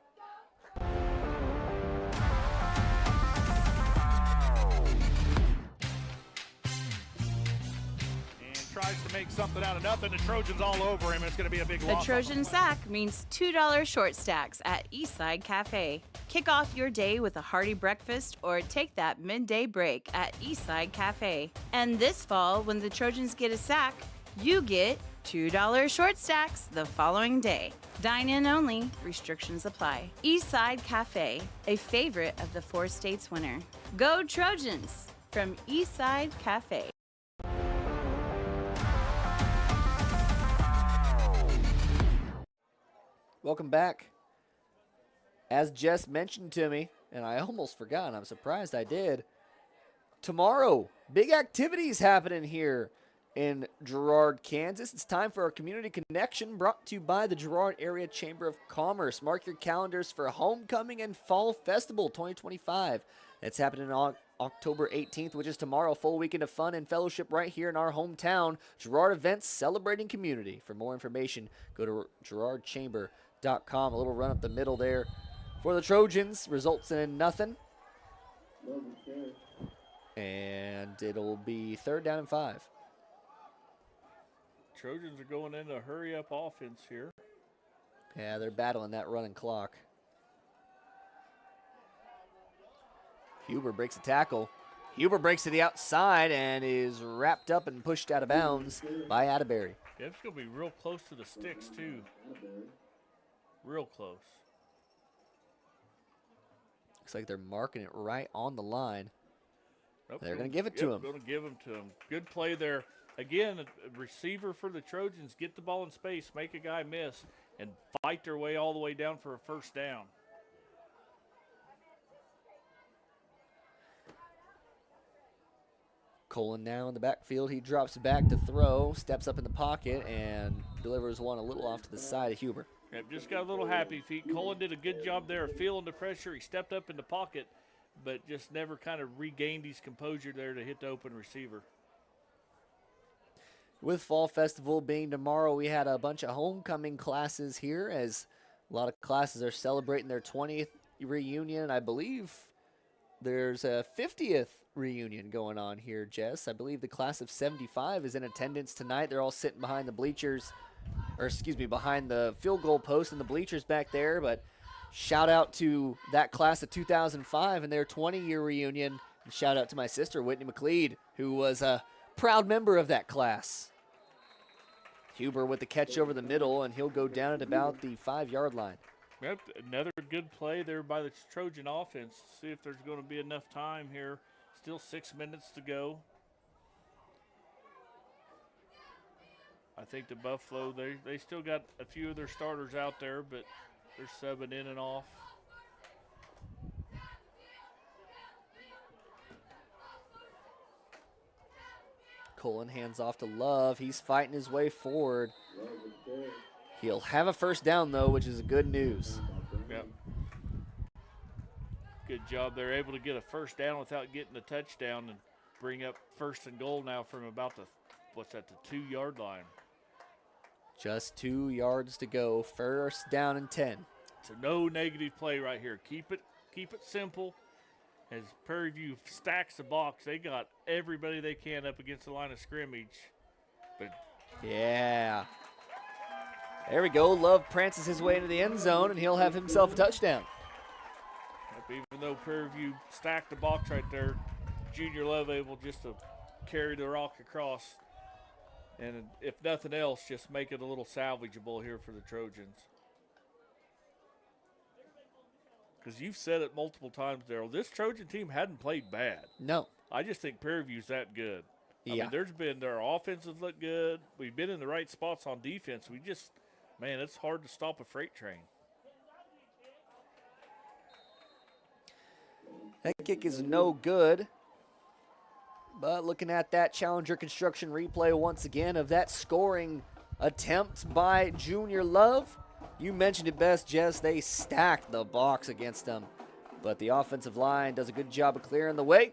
Tries to make something out of nothing. The Trojans all over him. It's going to be a big The loss. Trojan sack means $2 short stacks at Eastside Cafe. Kick off your day with a hearty breakfast or take that midday break at Eastside Cafe. And this fall, when the Trojans get a sack, you get $2 short stacks the following day. Dine in only. Restrictions apply. Eastside Cafe, a favorite of the 4 states winner. Go Trojans from Eastside Cafe. Welcome back. As Jess mentioned to me, and I almost forgot, and I'm surprised I did, tomorrow, big activities happening here in Girard, Kansas. It's time for our Community Connection, brought to you by the Girard Area Chamber of Commerce. Mark your calendars for Homecoming and Fall Festival 2025. It's happening on October 18th, which is tomorrow. Full weekend of fun and fellowship right here in our hometown. Girard Events, celebrating community. For more information, go to girardchamber.com. A little run up the middle there for the Trojans, results in nothing. And it'll be 3rd down and 5. Trojans are going into a hurry-up offense here. Yeah, they're battling that running clock. Huber breaks a tackle. Huber breaks to the outside and is wrapped up and pushed out of bounds by Atterbury. Yeah, it's going to be real close to the sticks, too. Real close. Looks like they're marking it right on the line. Nope, they're going to give it to him. Going to give him to him. Good play there. Again, a receiver for the Trojans. Get the ball in space, make a guy miss, and fight their way all the way down for a first down. Colin now in the backfield. He drops back to throw, steps up in the pocket, and delivers one a little off to the side of Huber. Yep, just got a little happy feet. Colin did a good job there of feeling the pressure. He stepped up in the pocket, but just never kind of regained his composure there to hit the open receiver. With Fall Festival being tomorrow, we had a bunch of homecoming classes here as a lot of classes are celebrating their 20th reunion. I believe there's a 50th reunion going on here, Jess. I believe the class of 75 is in attendance tonight. They're all sitting behind the bleachers, or excuse me, behind the field goal post and the bleachers back there. But shout out to that class of 2005 and their 20-year reunion. And shout out to my sister, Whitney McLeod, who was a proud member of that class. Huber with the catch over the middle, and he'll go down at about the 5-yard line. Yep, another good play there by the Trojan offense. See if there's going to be enough time here. Still 6 minutes to go. I think the Buffalo, they still got a few of their starters out there, but they're subbing in and off. Colin hands off to Love. He's fighting his way forward. He'll have a first down, though, which is good news. Yep. Good job. They're able to get a first down without getting a touchdown and bring up 1st and goal now from about the, what's that, the 2-yard line. Just 2 yards to go. First down and 10. So no negative play right here. Keep it simple. As Prairie View stacks the box, they got everybody they can up against the line of scrimmage. But yeah. There we go. Love prances his way into the end zone, and he'll have himself a touchdown. Even though Prairie View stacked the box right there, Junior Love able just to carry the rock across. And if nothing else, just make it a little salvageable here for the Trojans. Because you've said it multiple times, Daryl, this Trojan team hadn't played bad. No. I just think Prairie View's that good. Yeah. I mean, their offenses look good. We've been in the right spots on defense. Man, it's hard to stop a freight train. That kick is no good. But looking at that Challenger Construction replay once again of that scoring attempt by Junior Love, you mentioned it best, Jess. They stacked the box against them. But the offensive line does a good job of clearing the way.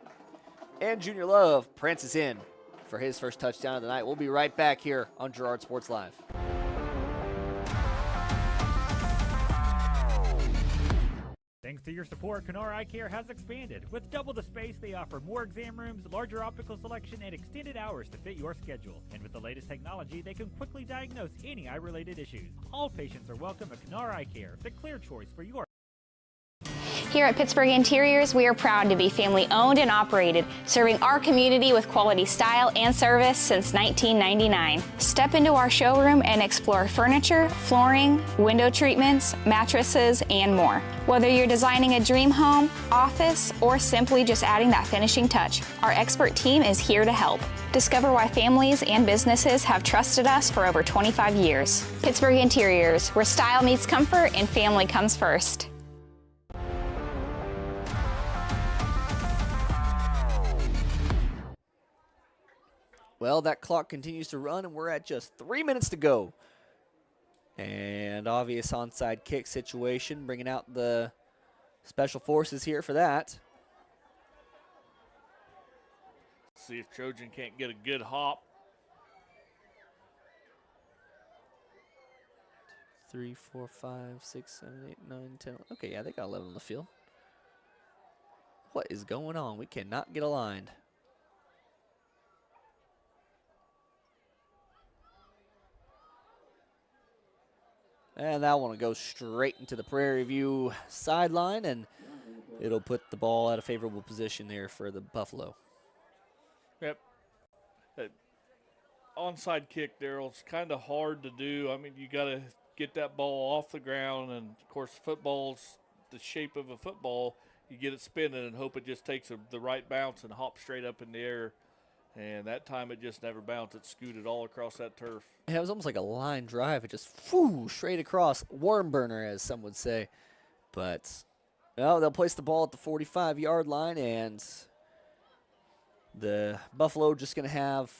And Junior Love prances in for his first touchdown of the night. We'll be right back here on Girard Sports Live. Thanks to your support, Kenora Eye Care has expanded. With double the space, they offer more exam rooms, larger optical selection, and extended hours to fit your schedule. And with the latest technology, they can quickly diagnose any eye-related issues. All patients are welcome at Kenora Eye Care, the clear choice for your. Here at Pittsburgh Interiors, we are proud to be family-owned and operated, serving our community with quality style and service since 1999. Step into our showroom and explore furniture, flooring, window treatments, mattresses, and more. Whether you're designing a dream home, office, or simply just adding that finishing touch, our expert team is here to help. Discover why families and businesses have trusted us for over 25 years. Pittsburgh Interiors, where style meets comfort and family comes first. Well, that clock continues to run, and we're at just 3 minutes to go. And obvious onside kick situation, bringing out the special forces here for that. See if Trojan can't get a good hop. 3, 4, 5, 6, 7, 8, 9, 10. Okay, yeah, they got 11 on the field. What is going on? We cannot get aligned. And that one will go straight into the Prairie View sideline, and it'll put the ball at a favorable position there for the Buffalo. Yep. That onside kick, Daryl, it's kind of hard to do. I mean, you got to get that ball off the ground, and, of course, football's the shape of a football. You get it spinning and hope it just takes the right bounce and hops straight up in the air. And that time it just never bounced. It scooted all across that turf. Yeah, it was almost like a line drive. It just flew straight across. Worm burner, as some would say. But, well, they'll place the ball at the 45-yard line, and the Buffalo just going to have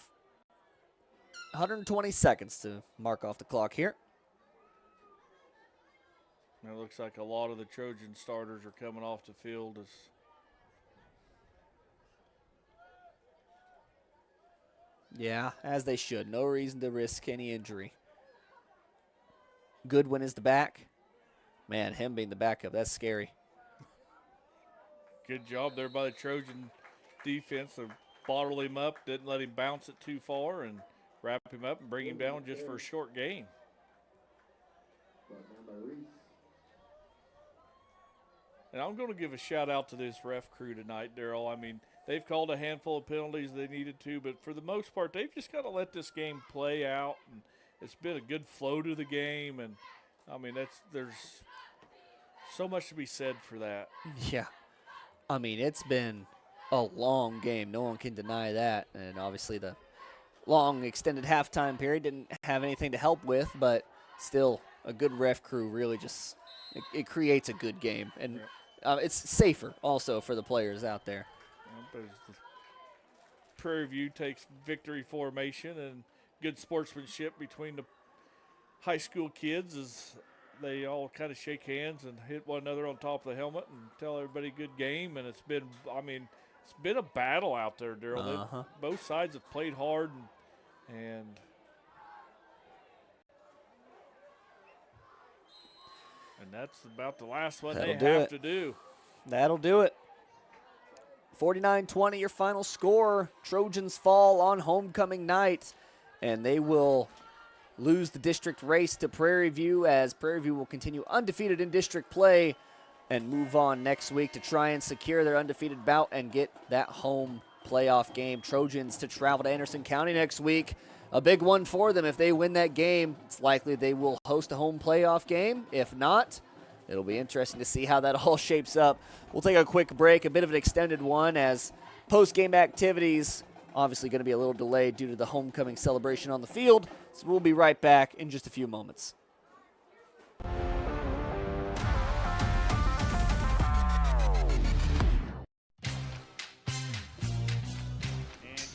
120 seconds to mark off the clock here. And it looks like a lot of the Trojan starters are coming off the field as yeah, as they should. No reason to risk any injury. Goodwin is the back. Man, him being the backup, that's scary. Good job there by the Trojan defense to bottle him up, didn't let him bounce it too far, and wrap him up and bring him down just for a short gain. And I'm going to give a shout-out to this ref crew tonight, Daryl. I mean, they've called a handful of penalties they needed to, but for the most part, they've just got to let this game play out. And it's been a good flow to the game, and, I mean, there's so much to be said for that. Yeah. I mean, it's been a long game. No one can deny that. And obviously the long extended halftime period didn't have anything to help with, but still a good ref crew really just it creates a good game. And it's safer also for the players out there. As the Prairie View takes victory formation and good sportsmanship between the high school kids as they all kind of shake hands and hit one another on top of the helmet and tell everybody good game. And it's been, I mean, it's been a battle out there, Daryl. Both sides have played hard and that's about the last one they have to do. That'll do it. 49-20 your final score. Trojans fall on homecoming night, and they will lose the district race to Prairie View as Prairie View will continue undefeated in district play and move on next week to try and secure their undefeated bout and get that home playoff game. Trojans to travel to Anderson County next week. A big one for them. If they win that game, it's likely they will host a home playoff game. If not, it'll be interesting to see how that all shapes up. We'll take a quick break, a bit of an extended one, as post-game activities obviously going to be a little delayed due to the homecoming celebration on the field. So we'll be right back in just a few moments.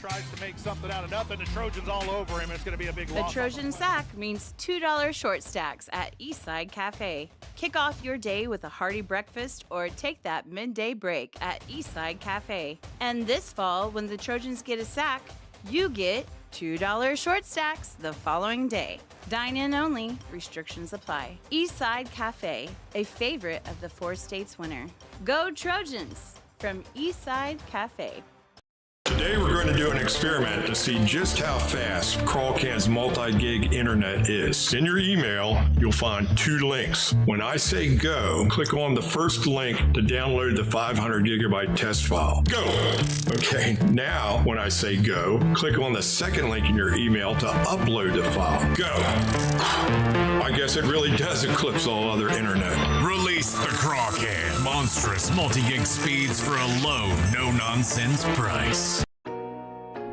Tries to make something out of nothing. The Trojans all over him. It's going to be a big The loss. Trojan sack means $2 short stacks at Eastside Cafe. Kick off your day with a hearty breakfast or take that midday break at Eastside Cafe. And this fall, when the Trojans get a sack, you get $2 short stacks the following day. Dine in only. Restrictions apply. Eastside Cafe, a favorite of the 4 states winner. Go Trojans from Eastside Cafe. Today we're going to do an experiment to see just how fast Crawlcan's multi-gig internet is. In your email, you'll find 2 links. When I say go, click on the first link to download the 500 gigabyte test file. Go! Okay, now when I say go, click on the second link in your email to upload the file. Go! I guess it really does eclipse all other internet. Release the Crawcan. Monstrous multi-gig speeds for a low, no-nonsense price.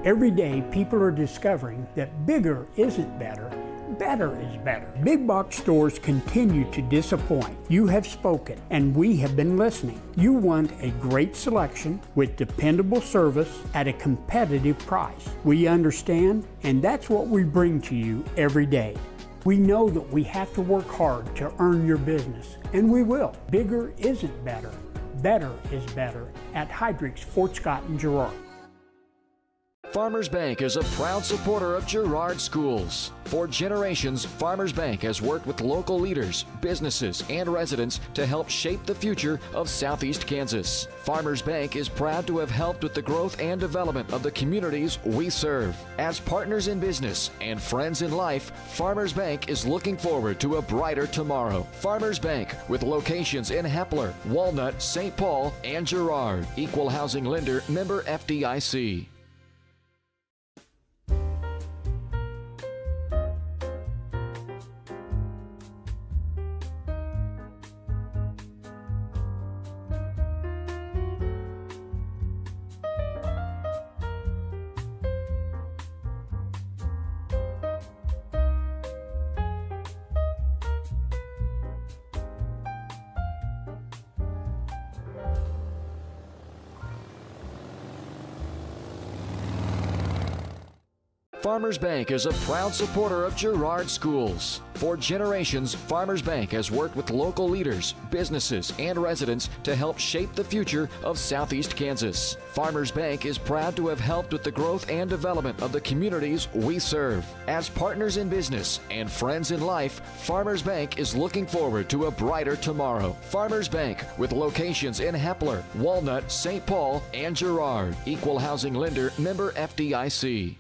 Every day, people are discovering that bigger isn't better, better is better. Big box stores continue to disappoint. You have spoken, and we have been listening. You want a great selection with dependable service at a competitive price. We understand, and that's what we bring to you every day. We know that we have to work hard to earn your business, and we will. Bigger isn't better, better is better at Heidrick's, Fort Scott, and Girard. Farmers Bank is a proud supporter of Girard schools. For generations, Farmers Bank has worked with local leaders, businesses, and residents to help shape the future of Southeast Kansas. Farmers Bank is proud to have helped with the growth and development of the communities we serve. As partners in business and friends in life, Farmers Bank is looking forward to a brighter tomorrow. Farmers Bank, with locations in Hepler, Walnut, St. Paul, and Girard. Equal housing lender, member FDIC. Farmers Bank is a proud supporter of Girard schools. For generations, Farmers Bank has worked with local leaders, businesses, and residents to help shape the future of Southeast Kansas. Farmers Bank is proud to have helped with the growth and development of the communities we serve. As partners in business and friends in life, Farmers Bank is looking forward to a brighter tomorrow. Farmers Bank, with locations in Hepler, Walnut, St. Paul, and Girard. Equal housing lender, member FDIC.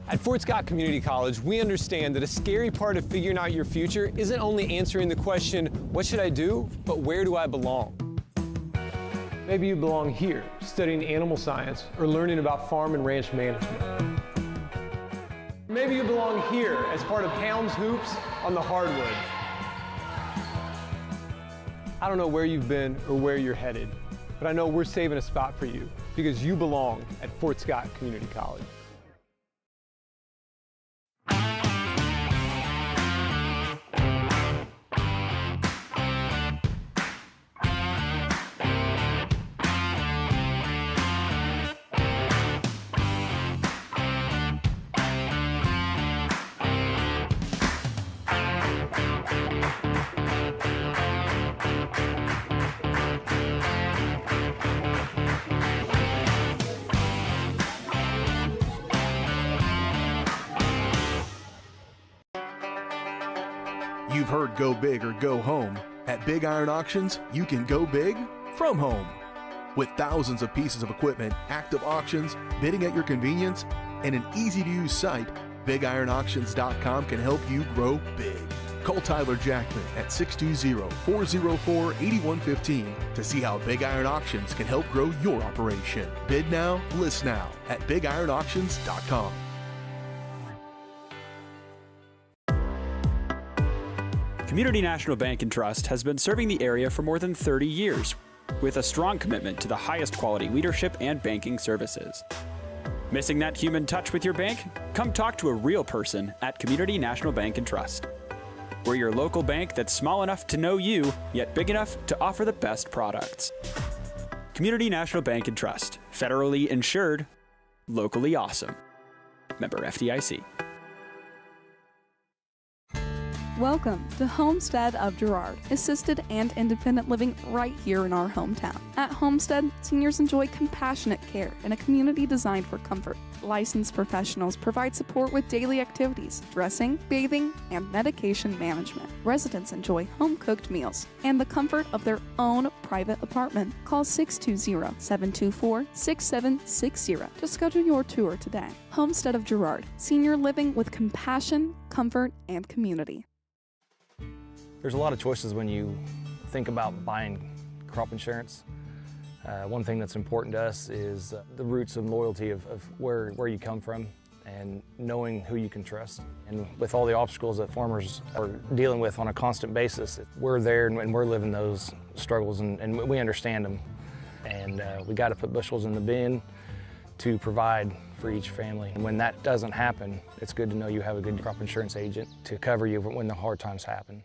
At Fort Scott Community College, we understand that a scary part of figuring out your future isn't only answering the question, what should I do, but where do I belong? Maybe you belong here, studying animal science or learning about farm and ranch management. Maybe you belong here as part of Hounds Hoops on the hardwood. I don't know where you've been or where you're headed, but I know we're saving a spot for you because you belong at Fort Scott Community College. You've heard go big or go home. At Big Iron Auctions, you can go big from home. With thousands of pieces of equipment, active auctions, bidding at your convenience, and an easy-to-use site, BigIronAuctions.com can help you grow big. Call Tyler Jackman at 620-404-8115 to see how Big Iron Auctions can help grow your operation. Bid now, list now at BigIronAuctions.com. Community National Bank and Trust has been serving the area for more than 30 years with a strong commitment to the highest quality leadership and banking services. Missing that human touch with your bank? Come talk to a real person at Community National Bank and Trust. We're your local bank that's small enough to know you, yet big enough to offer the best products. Community National Bank and Trust. Federally insured, locally awesome. Member FDIC. Welcome to Homestead of Girard, assisted and independent living right here in our hometown. At Homestead, seniors enjoy compassionate care in a community designed for comfort. Licensed professionals provide support with daily activities, dressing, bathing, and medication management. Residents enjoy home-cooked meals and the comfort of their own private apartment. Call 620-724-6760 to schedule your tour today. Homestead of Girard, senior living with compassion, comfort, and community. There's a lot of choices when you think about buying crop insurance. One thing that's important to us is the roots and loyalty of where you come from and knowing who you can trust. And with all the obstacles that farmers are dealing with on a constant basis, we're there and we're living those struggles and we understand them. And we got to put bushels in the bin to provide for each family. And when that doesn't happen, it's good to know you have a good crop insurance agent to cover you when the hard times happen.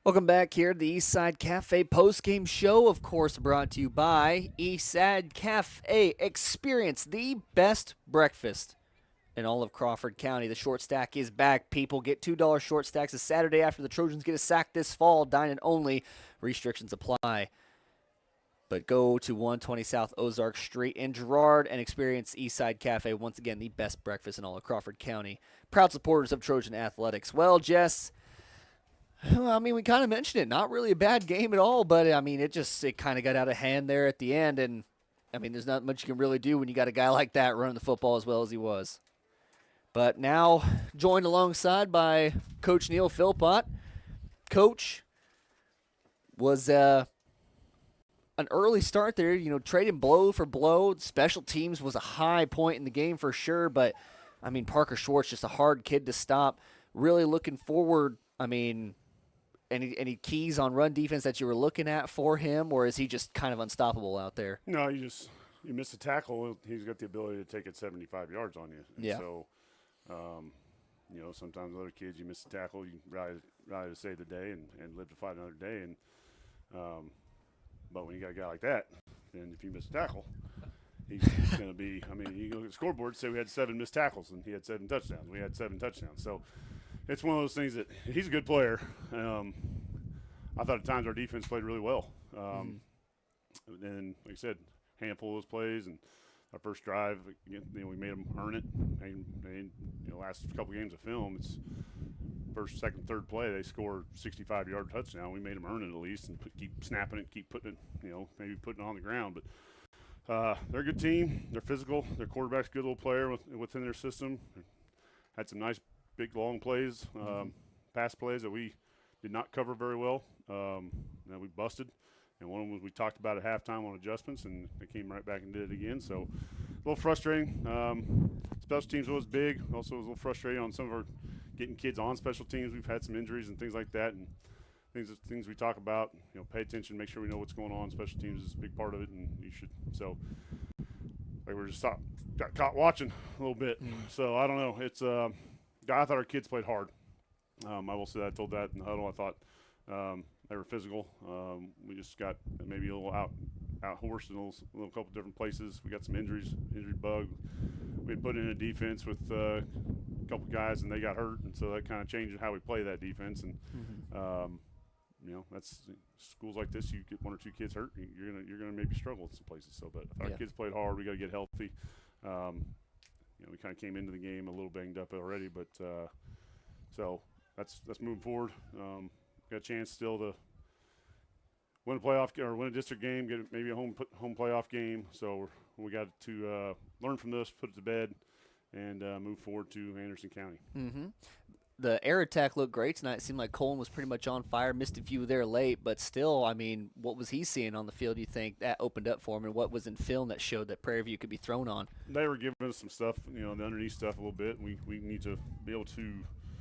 Welcome back here to the Eastside Cafe postgame show, of course brought to you by Eastside Cafe. Experience the best breakfast in all of Crawford County. The short stack is back. People get $2 short stacks this Saturday after the Trojans get a sack this fall. Dine-in only. Restrictions apply. But go to 120 South Ozark Street in Girard and experience Eastside Cafe. Once again, the best breakfast in all of Crawford County. Proud supporters of Trojan Athletics. Well, Jess, I mean, we kind of mentioned it. Not really a bad game at all, but, I mean, it kind of got out of hand there at the end. And, I mean, there's not much you can really do when you got a guy like that running the football as well as he was. But now joined alongside by Coach Neil Philpott. Coach was an early start there, trading blow for blow. Special teams was a high point in the game for sure. But, I mean, Parker Schwarz, just a hard kid to stop. Really looking forward, I mean, any keys on run defense that you were looking at for him, or is he just kind of unstoppable out there? No, you miss a tackle, he's got the ability to take it 75 yards on you. And yeah. So, sometimes other kids, you miss a tackle, you rally to save the day and live to fight another day. And but when you got a guy like that, then if you miss a tackle, he's going to be. I mean, you go to the scoreboard, say we had 7 missed tackles, and he had 7 touchdowns. We had 7 touchdowns. So. It's one of those things that he's a good player. I thought at times our defense played really well. And like I said, handful of those plays and our first drive, we made them earn it. And last couple games of film, it's first, second, third play, they scored 65-yard touchdown. We made them earn it at least and keep snapping it, keep putting it, maybe putting it on the ground. But they're a good team. They're physical. Their quarterback's a good little player within their system. Had some nice big, long plays, pass plays that we did not cover very well, that we busted. And one of them we talked about at halftime on adjustments, and they came right back and did it again. So a little frustrating. Special teams was big. Also, it was a little frustrating on some of our getting kids on special teams. We've had some injuries and things like that, and things we talk about. Pay attention, make sure we know what's going on. Special teams is a big part of it, and you should. So we're just got caught watching a little bit. So I don't know. It's I thought our kids played hard. I will say that. I told that in the huddle. I thought they were physical. We just got maybe a little out horsed in a little couple different places. We got some injury bug. We had put in a defense with a couple guys, and they got hurt, and so that kind of changed how we play that defense. And that's schools like this. You get 1 or 2 kids hurt, you're gonna maybe struggle in some places. So, but if our kids played hard, we got to get healthy. We kind of came into the game a little banged up already, but so that's moving forward. Got a chance still to win a playoff or win a district game, get maybe a home playoff game. So we got to learn from this, put it to bed, and move forward to Anderson County. Mm-hmm. The air attack looked great tonight. It seemed like Colin was pretty much on fire. Missed a few there late, but still, I mean, what was he seeing on the field, do you think, that opened up for him, and what was in film that showed that Prairie View could be thrown on? They were giving us some stuff, the underneath stuff a little bit. We need to be able to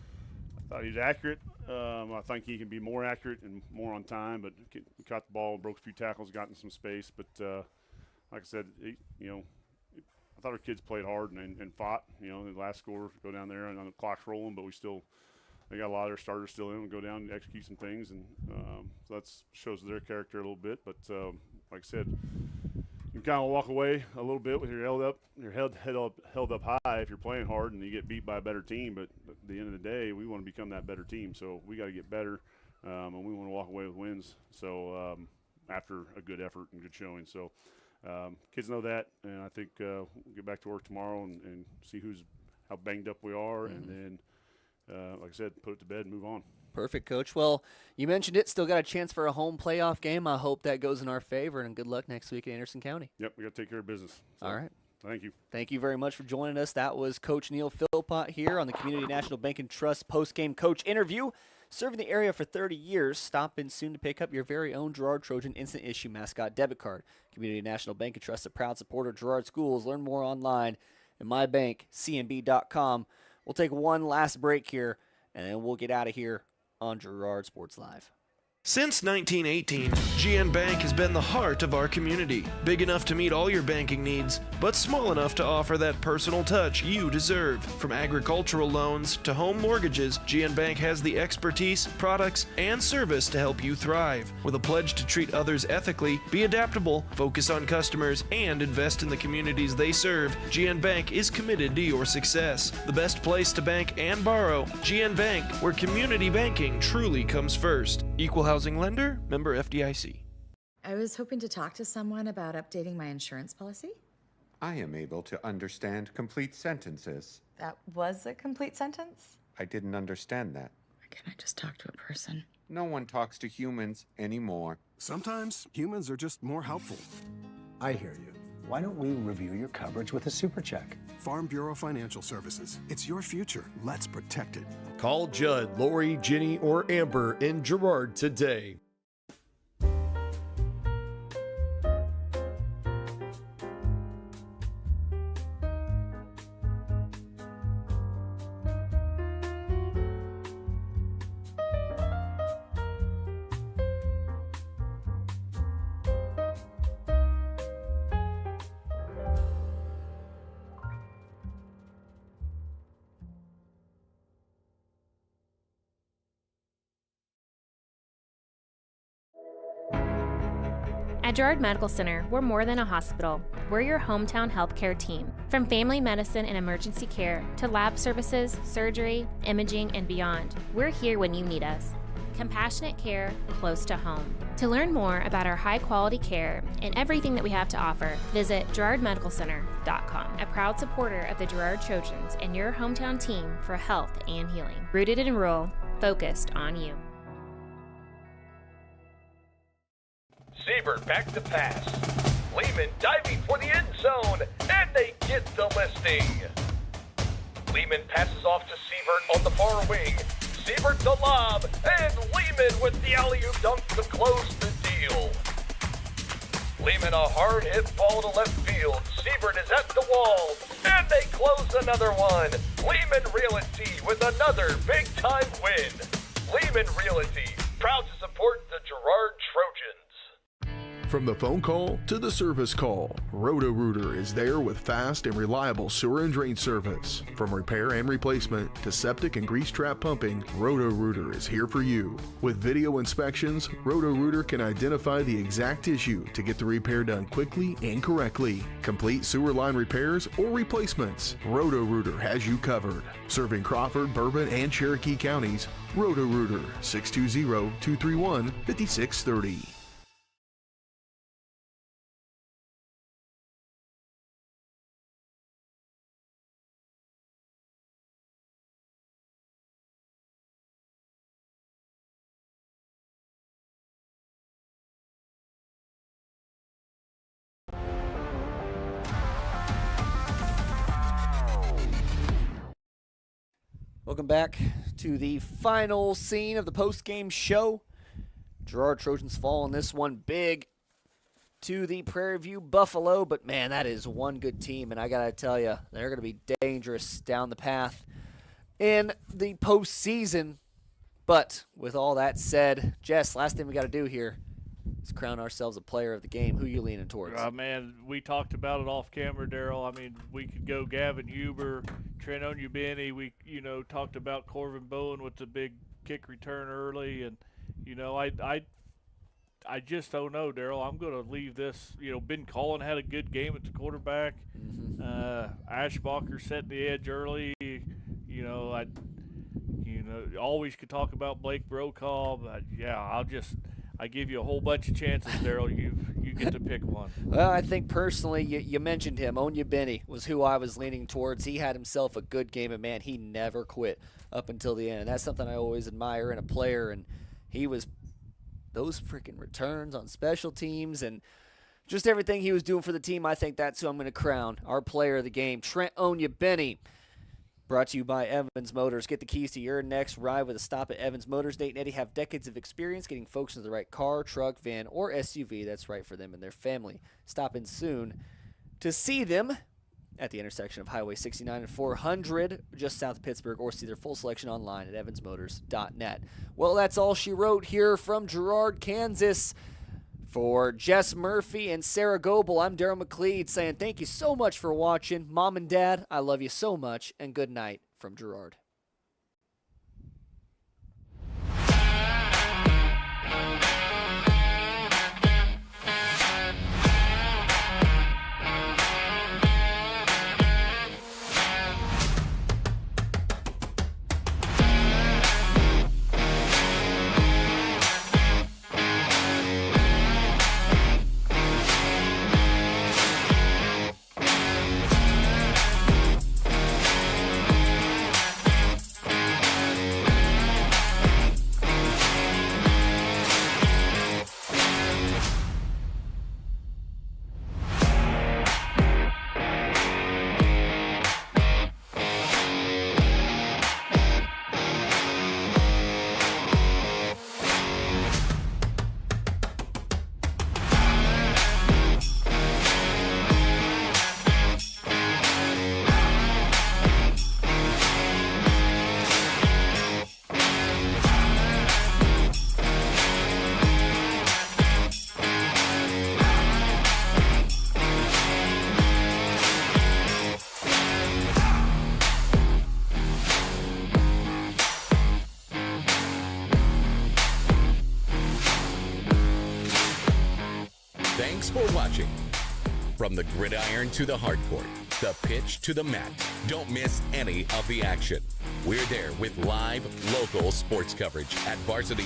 – I thought he was accurate. I think he can be more accurate and more on time, but we caught the ball, broke a few tackles, got in some space. But like I said, I thought our kids played hard and fought. The last score, go down there, and the clock's rolling, but they got a lot of their starters still in and go down and execute some things. And so that shows their character a little bit. But like I said, you kind of walk away a little bit with your head held up high if you're playing hard and you get beat by a better team. But at the end of the day, we want to become that better team. So we got to get better, and we want to walk away with wins. So after a good effort and good showing. So kids know that, and I think we'll get back to work tomorrow and see how banged up we are, and then, like I said, put it to bed and move on. Perfect, Coach. Well, you mentioned it. Still got a chance for a home playoff game. I hope that goes in our favor, and good luck next week at Anderson County. Yep, we got to take care of business. So, all right. Thank you. Thank you very much for joining us. That was Coach Neil Philpott here on the Community National Bank and Trust post-game coach interview. Serving the area for 30 years, stop in soon to pick up your very own Girard Trojan Instant Issue Mascot Debit Card. Community National Bank and Trust, a proud supporter of Girard Schools. Learn more online at mybankcnb.com. We'll take one last break here, and then we'll get out of here on Girard Sports Live. Since 1918, GN Bank has been the heart of our community. Big enough to meet all your banking needs, but small enough to offer that personal touch you deserve. From agricultural loans to home mortgages, GN Bank has the expertise, products, and service to help you thrive. With a pledge to treat others ethically, be adaptable, focus on customers, and invest in the communities they serve, GN Bank is committed to your success. The best place to bank and borrow, GN Bank, where community banking truly comes first. Equal housing lender, member FDIC. I was hoping to talk to someone about updating my insurance policy. I am able to understand complete sentences. That was a complete sentence? I didn't understand that. Or can I just talk to a person? No one talks to humans anymore. Sometimes humans are just more helpful. I hear you. Why don't we review your coverage with a super check? Farm Bureau Financial Services. It's your future. Let's protect it. Call Judd, Lori, Ginny, or Amber in Girard today. At Girard Medical Center, we're more than a hospital. We're your hometown healthcare team. From family medicine and emergency care to lab services, surgery, imaging, and beyond, we're here when you need us. Compassionate care close to home. To learn more about our high-quality care and everything that we have to offer, visit GirardMedicalCenter.com. A proud supporter of the Girard Trojans and your hometown team for health and healing. Rooted in rural, focused on you. Siebert back to pass. Lehman diving for the end zone, and they get the listing. Lehman passes off to Siebert on the far wing. Siebert the lob, and Lehman with the alley-oop dunk to close the deal. Lehman a hard hit ball to left field. Siebert is at the wall, and they close another one. Lehman Realty with another big-time win. Lehman Realty, proud to support the Girard Trojans. From the phone call to the service call, Roto-Rooter is there with fast and reliable sewer and drain service. From repair and replacement to septic and grease trap pumping, Roto-Rooter is here for you. With video inspections, Roto-Rooter can identify the exact issue to get the repair done quickly and correctly. Complete sewer line repairs or replacements, Roto-Rooter has you covered. Serving Crawford, Bourbon, and Cherokee counties, Roto-Rooter, 620-231-5630. Welcome back to the final scene of the post-game show. Girard Trojans fall in this one big to the Prairie View Buffalo, but man, that is one good team, and I gotta tell you, they're gonna be dangerous down the path in the postseason. But with all that said, Jess, last thing we gotta do here is crown ourselves a player of the game. Who you leaning towards? Man, we talked about it off camera, Daryl. I mean, we could go Gavin Huber, Trent Onyebeni. We, talked about Corvin Bowen with the big kick return early, and I just don't know, Daryl. I'm going to leave this. Ben Collin had a good game at the quarterback. Ashbacher set the edge early. Always could talk about Blake Brokaw. But I give you a whole bunch of chances, Daryl. You get to pick one. Well, I think personally, you mentioned him. Onyebeni was who I was leaning towards. He had himself a good game, and man, he never quit up until the end. And that's something I always admire in a player. And he was those freaking returns on special teams and just everything he was doing for the team. I think that's who I'm going to crown our player of the game, Trent Onyebeni. Brought to you by Evans Motors. Get the keys to your next ride with a stop at Evans Motors. Nate and Eddie have decades of experience getting folks into the right car, truck, van, or SUV that's right for them and their family. Stop in soon to see them. at the intersection of Highway 69 and 400, just south of Pittsburgh, or see their full selection online at evansmotors.net. Well, that's all she wrote here from Girard, Kansas. For Jess Murphy and Sarah Goebel, I'm Daryl McLeod saying thank you so much for watching. Mom and Dad, I love you so much, and good night from Girard. Thanks for watching. From the gridiron to the hardcourt, the pitch to the mat, don't miss any of the action. We're there with live, local sports coverage at Varsity